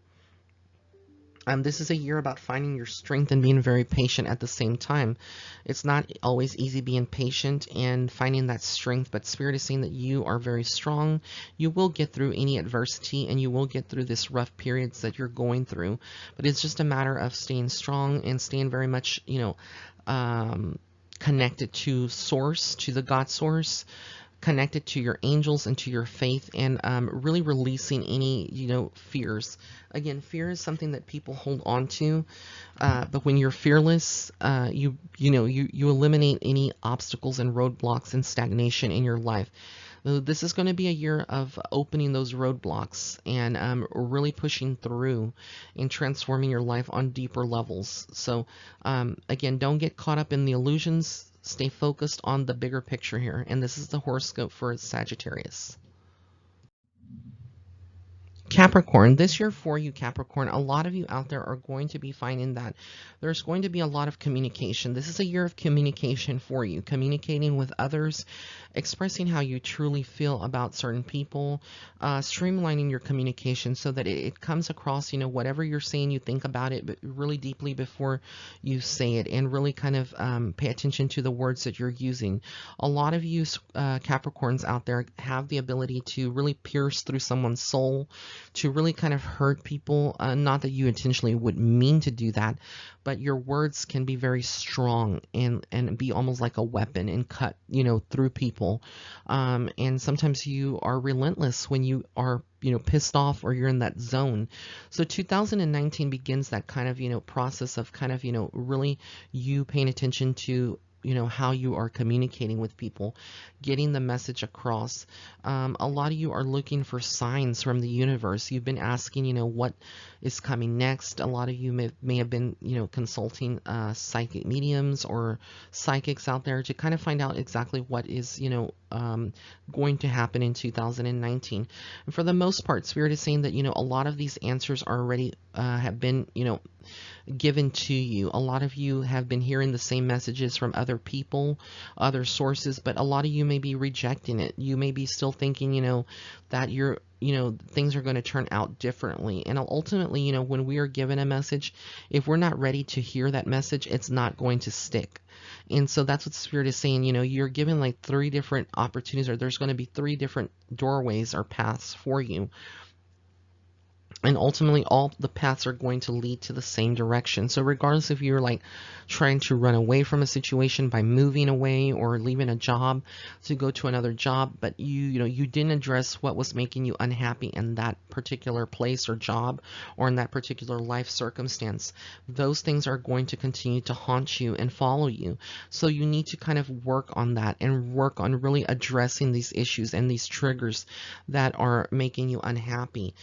This is a year about finding your strength and being very patient at the same time. It's not always easy being patient and finding that strength, but Spirit is saying that you are very strong. You will get through any adversity, and you will get through this rough periods that you're going through. But it's just a matter of staying strong and staying very much, connected to Source, to the God Source, connected to your angels and to your faith, and really releasing any fears. Again, fear is something that people hold on to, but when you're fearless, you eliminate any obstacles and roadblocks and stagnation in your life. This is going to be a year of opening those roadblocks and really pushing through and transforming your life on deeper levels. So again, don't get caught up in the illusions. Stay focused on the bigger picture here. And this is the horoscope for Sagittarius. Capricorn, this year for you, Capricorn, a lot of you out there are going to be finding that there's going to be a lot of communication. This is a year of communication for you, communicating with others, expressing how you truly feel about certain people, streamlining your communication so that it comes across, whatever you're saying, you think about it but really deeply before you say it, and really kind of pay attention to the words that you're using. A lot of you Capricorns out there have the ability to really pierce through someone's soul, to really kind of hurt people. Not that you intentionally would mean to do that, but your words can be very strong and be almost like a weapon and cut, through people. And sometimes you are relentless when you are, pissed off or you're in that zone. So 2019 begins that kind of, process of kind of, really you paying attention to how you are communicating with people, getting the message across. A lot of you are looking for signs from the universe. You've been asking, what is coming next. A lot of you may have been, consulting psychic mediums or psychics out there to kind of find out exactly what is, going to happen in 2019. And for the most part, Spirit is saying that, a lot of these answers are already have been, given to you. A lot of you have been hearing the same messages from other people, other sources, but a lot of you may be rejecting it. You may be still thinking, that things are going to turn out differently. And ultimately, when we are given a message, if we're not ready to hear that message, it's not going to stick. And so that's what Spirit is saying. You're given like 3 different opportunities, or there's going to be 3 different doorways or paths for you. And ultimately, all the paths are going to lead to the same direction. So regardless if you're like trying to run away from a situation by moving away or leaving a job to go to another job, but you didn't address what was making you unhappy in that particular place or job or in that particular life circumstance, those things are going to continue to haunt you and follow you. So you need to kind of work on that and work on really addressing these issues and these triggers that are making you unhappy.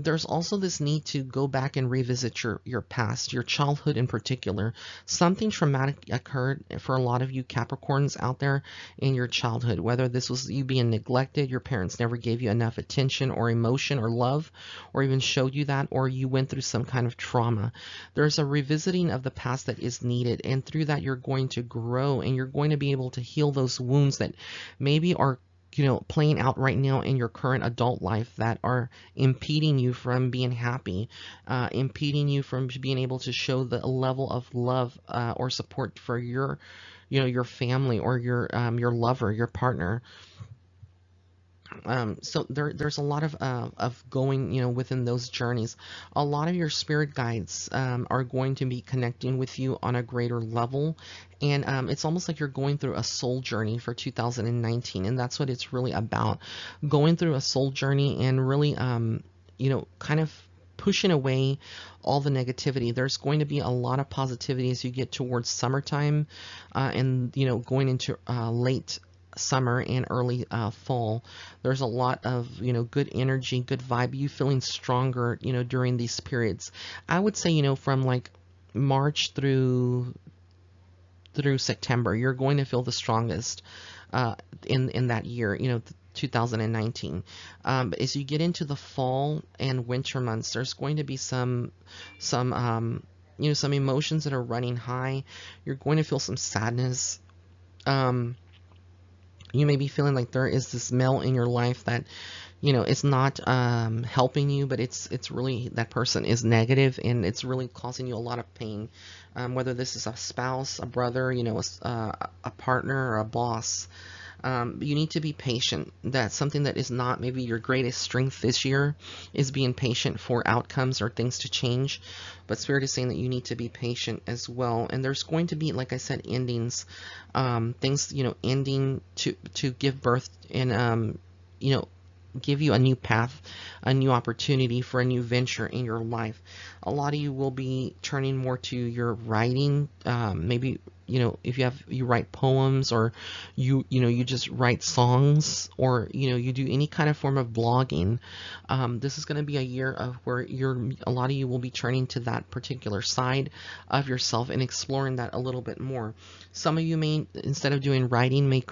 There's also this need to go back and revisit your past, your childhood in particular. Something traumatic occurred for a lot of you Capricorns out there in your childhood, whether this was you being neglected, your parents never gave you enough attention or emotion or love, or even showed you that, or you went through some kind of trauma. There's a revisiting of the past that is needed, and through that you're going to grow and you're going to be able to heal those wounds that maybe are playing out right now in your current adult life that are impeding you from being happy, impeding you from being able to show the level of love or support for your family or your lover, your partner. So there's a lot of going, within those journeys. A lot of your spirit guides are going to be connecting with you on a greater level. And it's almost like you're going through a soul journey for 2019. And that's what it's really about. Going through a soul journey and really, kind of pushing away all the negativity. There's going to be a lot of positivity as you get towards summertime and, going into late summer and early fall. There's a lot of good energy, good vibe, you feeling stronger during these periods. I would say from like March through September, you're going to feel the strongest in that year, 2019. But as you get into the fall and winter months, there's going to be some emotions that are running high. You're going to feel some sadness. You may be feeling like there is this male in your life that, it's not helping you, but it's really, that person is negative and it's really causing you a lot of pain. Whether this is a spouse, a brother, a partner, or a boss. You need to be patient. That's something that is not maybe your greatest strength this year, is being patient for outcomes or things to change. But Spirit is saying that you need to be patient as well. And there's going to be, like I said, endings, things, ending to give birth and, give you a new path, a new opportunity for a new venture in your life. A lot of you will be turning more to your writing, maybe if you write poems, or you just write songs, or you do any kind of form of blogging. This is going to be a year of where a lot of you will be turning to that particular side of yourself and exploring that a little bit more. Some of you may, instead of doing writing, may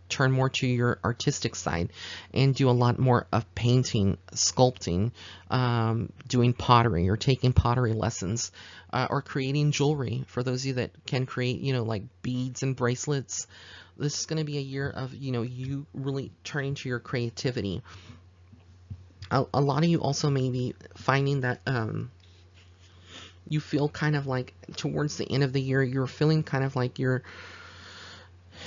turn more to your artistic side and do a lot more of painting, sculpting, doing pottery, or taking pottery lessons, or creating jewelry for those of you that can create, like beads and bracelets. This is going to be a year of, you really turning to your creativity. A lot of you also may be finding that you feel kind of like towards the end of the year, you're feeling kind of like you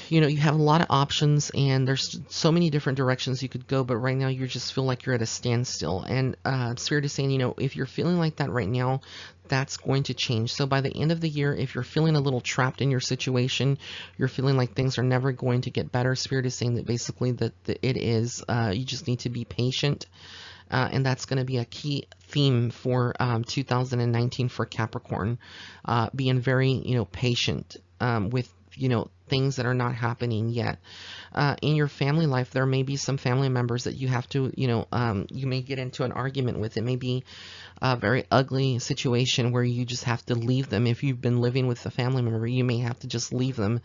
have a lot of options and there's so many different directions you could go, but right now you just feel like you're at a standstill. And Spirit is saying, if you're feeling like that right now, that's going to change. So by the end of the year, if you're feeling a little trapped in your situation, you're feeling like things are never going to get better, Spirit is saying that basically that it is, you just need to be patient. And that's going to be a key theme for 2019 for Capricorn, being very, patient with things that are not happening yet. In your family life, there may be some family members that you have to, you may get into an argument with. It may be a very ugly situation where you just have to leave them. If you've been living with a family member, you may have to just leave them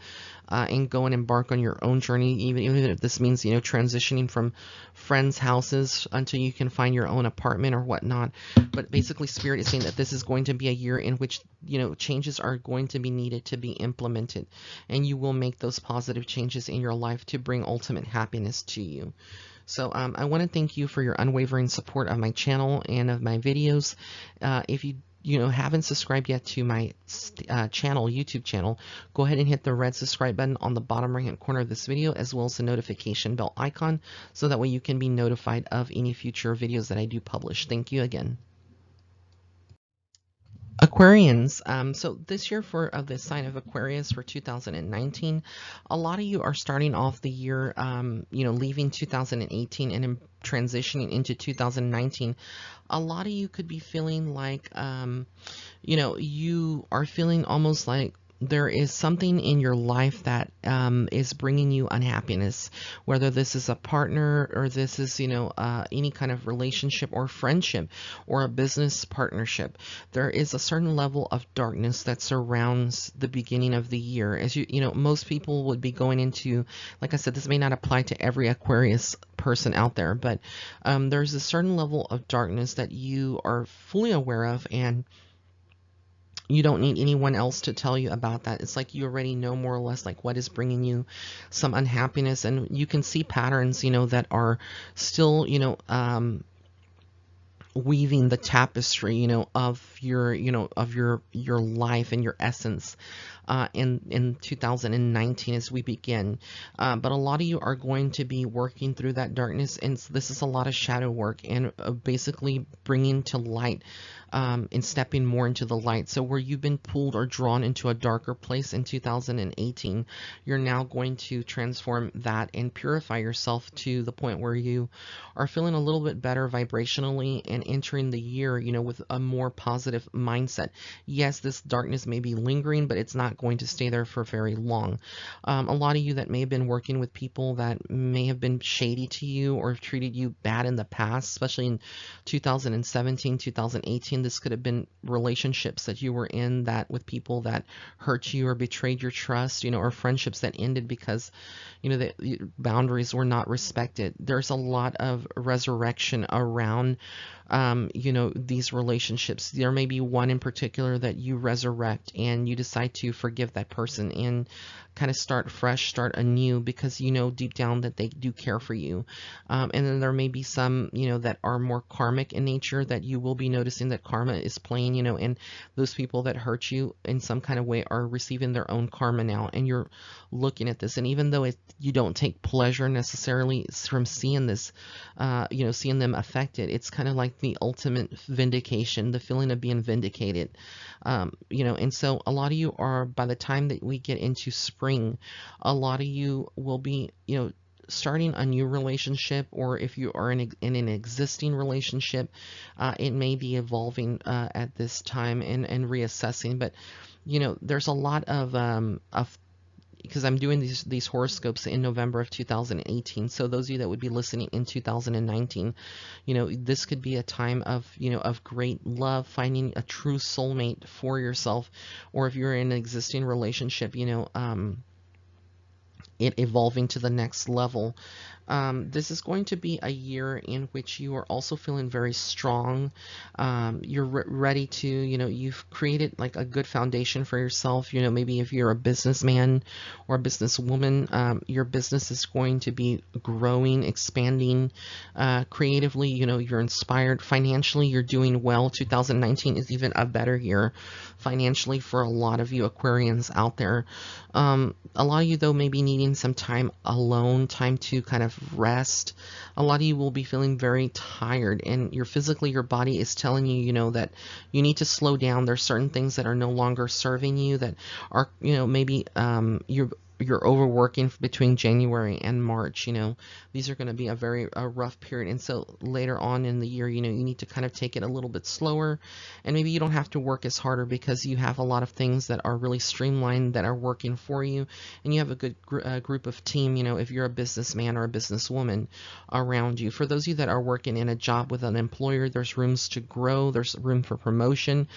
and go and embark on your own journey, even if this means, transitioning from friends' houses until you can find your own apartment or whatnot. But basically, Spirit is saying that this is going to be a year in which, changes are going to be needed to be implemented, and you will make those positive changes in your life to bring ultimate happiness to you. So I want to thank you for your unwavering support of my channel and of my videos. If you haven't subscribed yet to my YouTube channel, go ahead and hit the red subscribe button on the bottom right hand corner of this video, as well as the notification bell icon, so that way you can be notified of any future videos that I do publish. Thank you again. Aquarians, so this year for the sign of Aquarius for 2019, a lot of you are starting off the year, leaving 2018 and transitioning into 2019. A lot of you could be feeling like, you are feeling almost like there is something in your life that is bringing you unhappiness, whether this is a partner or this is, any kind of relationship or friendship or a business partnership. There is a certain level of darkness that surrounds the beginning of the year. As most people would be going into, like I said, this may not apply to every Aquarius person out there, but there's a certain level of darkness that you are fully aware of, and you don't need anyone else to tell you about that. It's like you already know more or less like what is bringing you some unhappiness, and you can see patterns, that are still, weaving the tapestry, of your, of your life and your essence in 2019 as we begin. But a lot of you are going to be working through that darkness, and this is a lot of shadow work and basically bringing to light and stepping more into the light. So where you've been pulled or drawn into a darker place in 2018, you're now going to transform that and purify yourself to the point where you are feeling a little bit better vibrationally and entering the year, with a more positive mindset. Yes, this darkness may be lingering, but it's not going to stay there for very long. A lot of you that may have been working with people that may have been shady to you or have treated you bad in the past, especially in 2017, 2018, this could have been relationships that you were in that with people that hurt you or betrayed your trust, or friendships that ended because, the boundaries were not respected. There's a lot of resurrection around these relationships. There may be one in particular that you resurrect and you decide to forgive that person and kind of start fresh, start anew, because deep down that they do care for you. And then there may be some, that are more karmic in nature that you will be noticing that karma is playing, and those people that hurt you in some kind of way are receiving their own karma now, and you're looking at this. And even though you don't take pleasure necessarily from seeing this, seeing them affected, it's kind of like the ultimate vindication, the feeling of being vindicated, and so a lot of you are, by the time that we get into spring, a lot of you will be, starting a new relationship, or if you are in an existing relationship, it may be evolving at this time and reassessing. But there's a lot of because I'm doing these horoscopes in November of 2018. So those of you that would be listening in 2019, this could be a time of, of great love, finding a true soulmate for yourself, or if you're in an existing relationship, it evolving to the next level. This is going to be a year in which you are also feeling very strong. You're ready to, you've created like a good foundation for yourself. Maybe if you're a businessman or a businesswoman, your business is going to be growing, expanding creatively. You're inspired. Financially, you're doing well. 2019 is even a better year financially for a lot of you Aquarians out there. A lot of you, though, may be needing some time alone, time to kind of rest. A lot of you will be feeling very tired, and your body is telling you, that you need to slow down. There's certain things that are no longer serving you, that are, maybe you're overworking between January and March. These are going to be a very rough period. And so later on in the year, you need to kind of take it a little bit slower, and maybe you don't have to work as harder because you have a lot of things that are really streamlined that are working for you, and you have a good group of team, if you're a businessman or a businesswoman around you. For those of you that are working in a job with an employer, there's rooms to grow, there's room for promotion,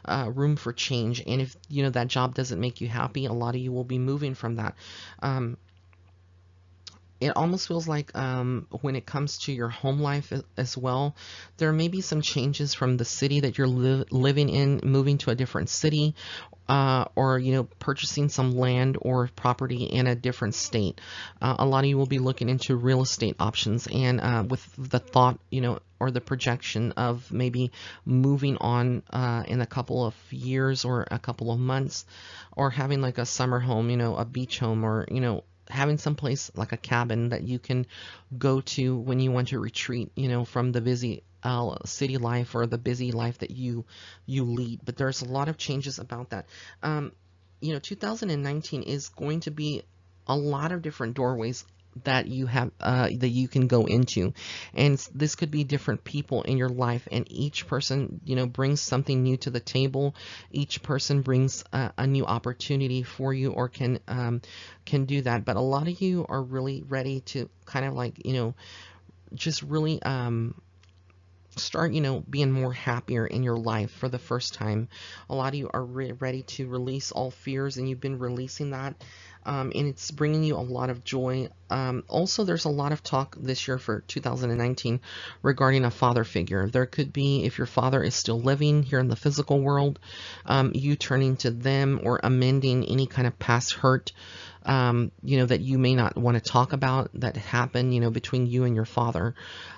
room for change. And if that job doesn't make you happy, a lot of you will be moving from that. It almost feels like when it comes to your home life as well, there may be some changes from the city that you're living in, moving to a different city, or purchasing some land or property in a different state. A lot of you will be looking into real estate options, and with the thought, or the projection of maybe moving on in a couple of years or a couple of months, or having like a summer home, a beach home, or having some place like a cabin that you can go to when you want to retreat, from the busy city life or the busy life that you lead. But there's a lot of changes about that. 2019 is going to be a lot of different doorways that you have that you can go into, and this could be different people in your life, and each person brings something new to the table. Each person brings a new opportunity for you, or can do that. But a lot of you are really ready to kind of like just really start being more happier in your life for the first time. A lot of you are ready to release all fears, and you've been releasing that, and it's bringing you a lot of joy. Also, there's a lot of talk this year for 2019 regarding a father figure. There could be, if your father is still living here in the physical world, you turning to them or amending any kind of past hurt that you may not want to talk about that happened, between you and your father,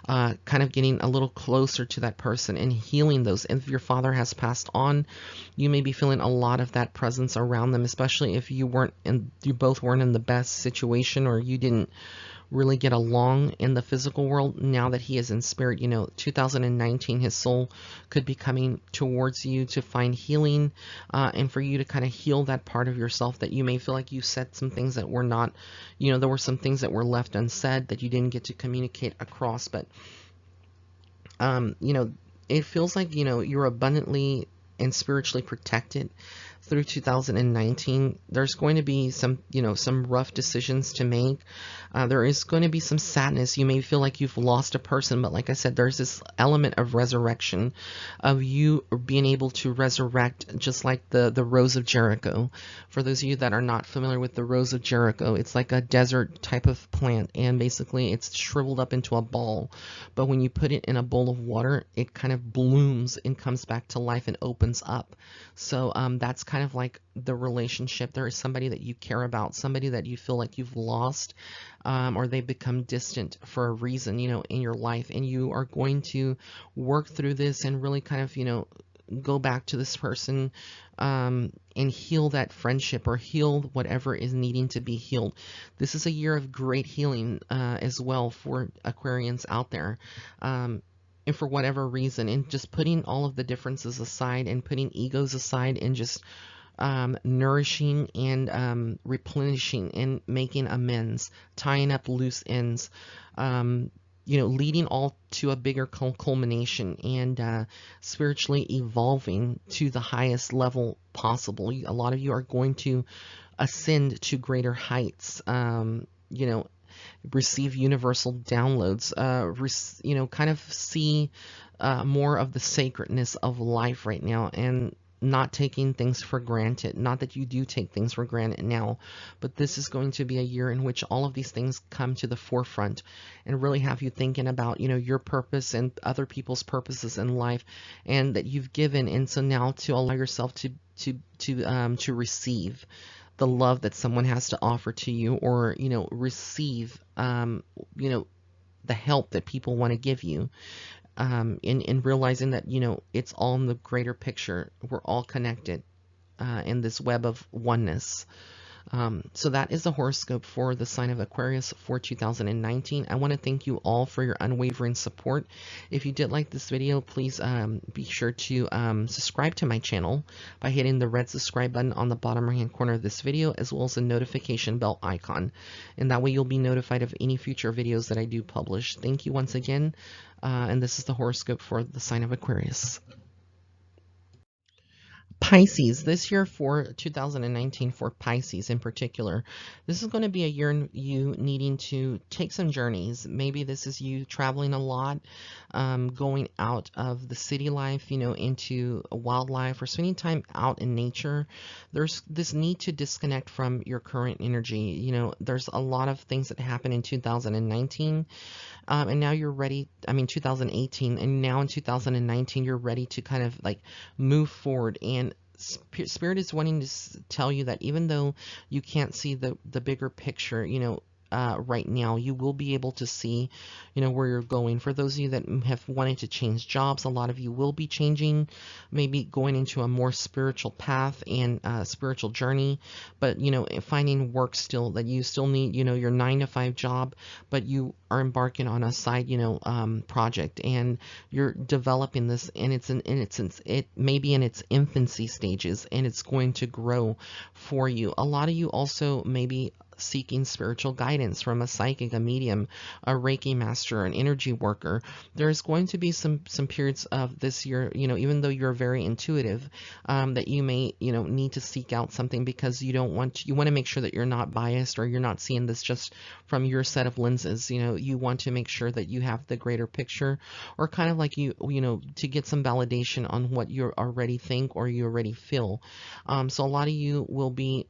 kind of getting a little closer to that person and healing those. And if your father has passed on, you may be feeling a lot of that presence around them, especially if you both weren't in the best situation, or you didn't really get along in the physical world. Now that he is in spirit, 2019, his soul could be coming towards you to find healing, and for you to kind of heal that part of yourself that you may feel like you said some things that were not, there were some things that were left unsaid that you didn't get to communicate across. But it feels like you're abundantly and spiritually protected through 2019. There's going to be some rough decisions to make. There is going to be some sadness. You may feel like you've lost a person, but like I said, there's this element of resurrection, of you being able to resurrect, just like the Rose of Jericho. For those of you that are not familiar with the Rose of Jericho, it's like a desert type of plant, and basically it's shriveled up into a ball. But when you put it in a bowl of water, it kind of blooms and comes back to life and opens up. So that's kind of like the relationship. There is somebody that you care about, somebody that you feel like you've lost, or they become distant for a reason, in your life, and you are going to work through this and really kind of, go back to this person, and heal that friendship, or heal whatever is needing to be healed. This is a year of great healing as well for Aquarians out there. And for whatever reason, and just putting all of the differences aside, and putting egos aside, and just nourishing and replenishing and making amends, tying up loose ends, leading all to a bigger culmination, and spiritually evolving to the highest level possible. A lot of you are going to ascend to greater heights, receive universal downloads, kind of see more of the sacredness of life right now, and not taking things for granted. Not that you do take things for granted now, but this is going to be a year in which all of these things come to the forefront, and really have you thinking about, your purpose and other people's purposes in life, and that you've given. And so now to allow yourself to receive the love that someone has to offer to you, or receive the help that people want to give you, in realizing that it's all in the greater picture. We're all connected in this web of oneness. So that is the horoscope for the sign of Aquarius for 2019. I want to thank you all for your unwavering support. If you did like this video, please be sure to subscribe to my channel by hitting the red subscribe button on the bottom right hand corner of this video, as well as the notification bell icon. And that way you'll be notified of any future videos that I do publish. Thank you once again. And this is the horoscope for the sign of Aquarius. Pisces, this year for 2019 for Pisces in particular, this is going to be a year you needing to take some journeys. Maybe this is you traveling a lot, going out of the city life, you know, into wildlife or spending time out in nature. There's this need to disconnect from your current energy. You know, there's a lot of things that happened in 2019. And now you're ready, 2018, and now in 2019, you're ready to kind of like move forward. And Spirit is wanting to tell you that even though you can't see the bigger picture, you know, right now, you will be able to see, you know, where you're going. For those of you that have wanted to change jobs, a lot of you will be changing, maybe going into a more spiritual path and spiritual journey, but, you know, finding work still that you still need, you know, your 9-to-5 job, but you are embarking on a side, you know, project, and you're developing this, and it may be in its infancy stages, and it's going to grow for you. A lot of you also maybe seeking spiritual guidance from a psychic, a medium, a Reiki master, an energy worker. There's going to be some periods of this year, you know, even though you're very intuitive, that you may, you know, need to seek out something because you want to make sure that you're not biased, or you're not seeing this just from your set of lenses. You know, you want to make sure that you have the greater picture, or kind of like you know, to get some validation on what you already think or you already feel. So a lot of you will be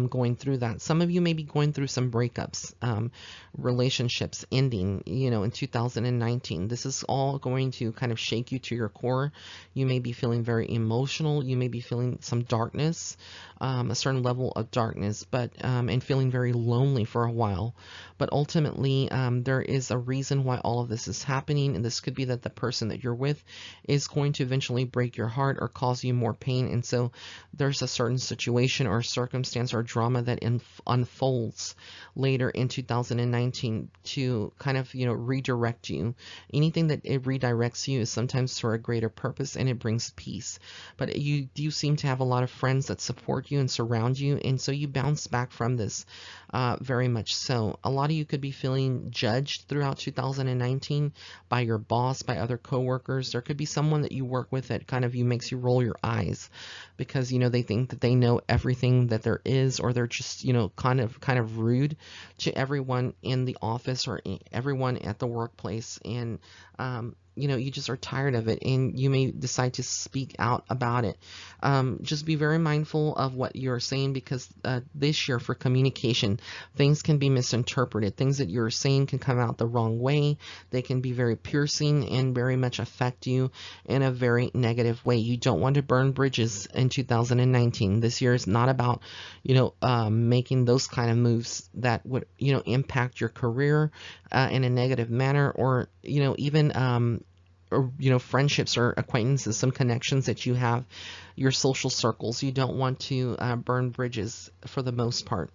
going through that. Some of you may be going through some breakups, relationships ending, you know, in 2019. This is all going to kind of shake you to your core. You may be feeling very emotional. You may be feeling some darkness, a certain level of darkness, but and feeling very lonely for a while. But ultimately, there is a reason why all of this is happening, and this could be that the person that you're with is going to eventually break your heart or cause you more pain, and so there's a certain situation or circumstance or drama that unfolds later in 2019 to kind of, you know, redirect you. Anything that it redirects you is sometimes for a greater purpose, and it brings peace. But you do seem to have a lot of friends that support you and surround you, and so you bounce back from this very much so. A lot of you could be feeling judged throughout 2019 by your boss, by other coworkers. There could be someone that you work with that kind of makes you roll your eyes because, you know, they think that they know everything that there is, or they're just, you know, kind of rude to everyone in the office or everyone at the workplace. And you know, you just are tired of it, and you may decide to speak out about it. Just be very mindful of what you're saying, because this year for communication, things can be misinterpreted. Things that you're saying can come out the wrong way. They can be very piercing and very much affect you in a very negative way. You don't want to burn bridges in 2019. This year is not about, you know, making those kind of moves that would, you know, impact your career in a negative manner, or, you know, even or, you know, friendships or acquaintances, some connections that you have, your social circles. You don't want to burn bridges for the most part.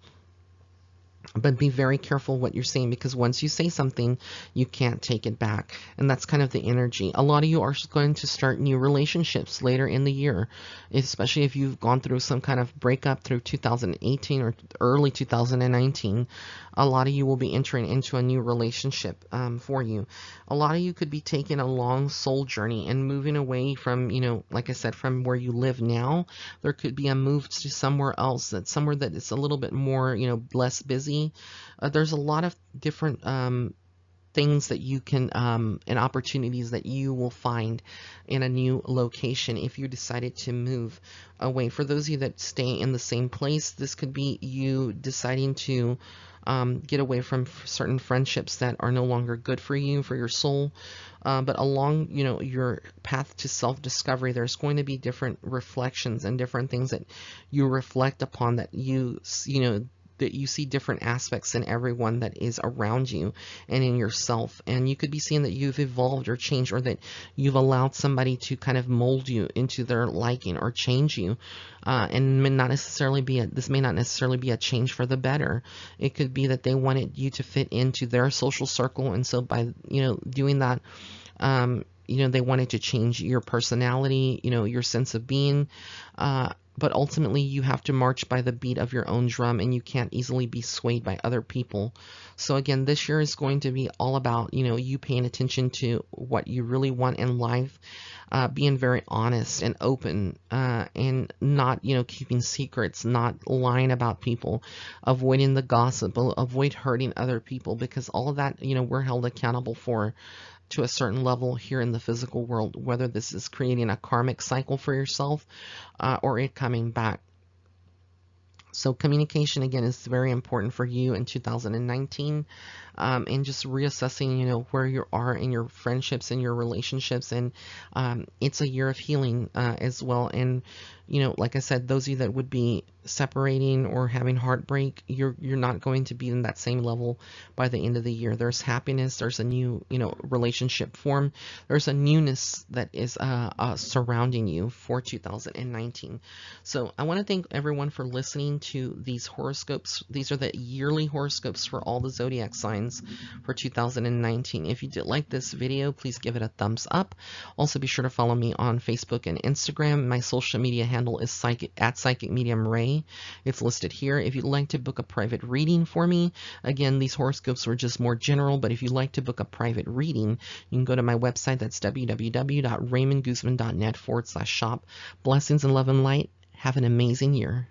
But be very careful what you're saying, because once you say something, you can't take it back. And that's kind of the energy. A lot of you are going to start new relationships later in the year, especially if you've gone through some kind of breakup through 2018 or early 2019. A lot of you will be entering into a new relationship for you. A lot of you could be taking a long soul journey and moving away from, you know, like I said, from where you live now. There could be a move to somewhere else, somewhere that is a little bit more, you know, less busy. There's a lot of different things that you can and opportunities that you will find in a new location if you decided to move away. For those of you that stay in the same place, this could be you deciding to get away from certain friendships that are no longer good for you, for your soul. But along, you know, your path to self-discovery, there's going to be different reflections and different things that you reflect upon that you know, that you see different aspects in everyone that is around you and in yourself. And you could be seeing that you've evolved or changed, or that you've allowed somebody to kind of mold you into their liking or change you. And may not necessarily be this may not necessarily be a change for the better. It could be that they wanted you to fit into their social circle, and so by doing that, they wanted to change your personality, your sense of being. But ultimately, you have to march by the beat of your own drum, and you can't easily be swayed by other people. So again, this year is going to be all about, you paying attention to what you really want in life, being very honest and open, and not, keeping secrets, not lying about people, avoiding the gossip, avoid hurting other people, because all of that, we're held accountable for to a certain level here in the physical world, whether this is creating a karmic cycle for yourself, or it coming back. So communication, again, is very important for you in 2019, and just reassessing, where you are in your friendships and your relationships. And it's a year of healing as well. And, like I said, those of you that would be separating or having heartbreak, you're not going to be in that same level by the end of the year. There's happiness. There's a new, relationship form. There's a newness that is surrounding you for 2019. So I want to thank everyone for listening to these horoscopes. These are the yearly horoscopes for all the zodiac signs for 2019. If you did like this video, please give it a thumbs up. Also, be sure to follow me on Facebook and Instagram. My social media handle is Psychic Medium Ray. It's listed here. If you'd like to book a private reading for me, again, these horoscopes were just more general, but if you'd like to book a private reading, you can go to my website. That's www.raymondguzman.net/shop. Blessings and love and light. Have an amazing year.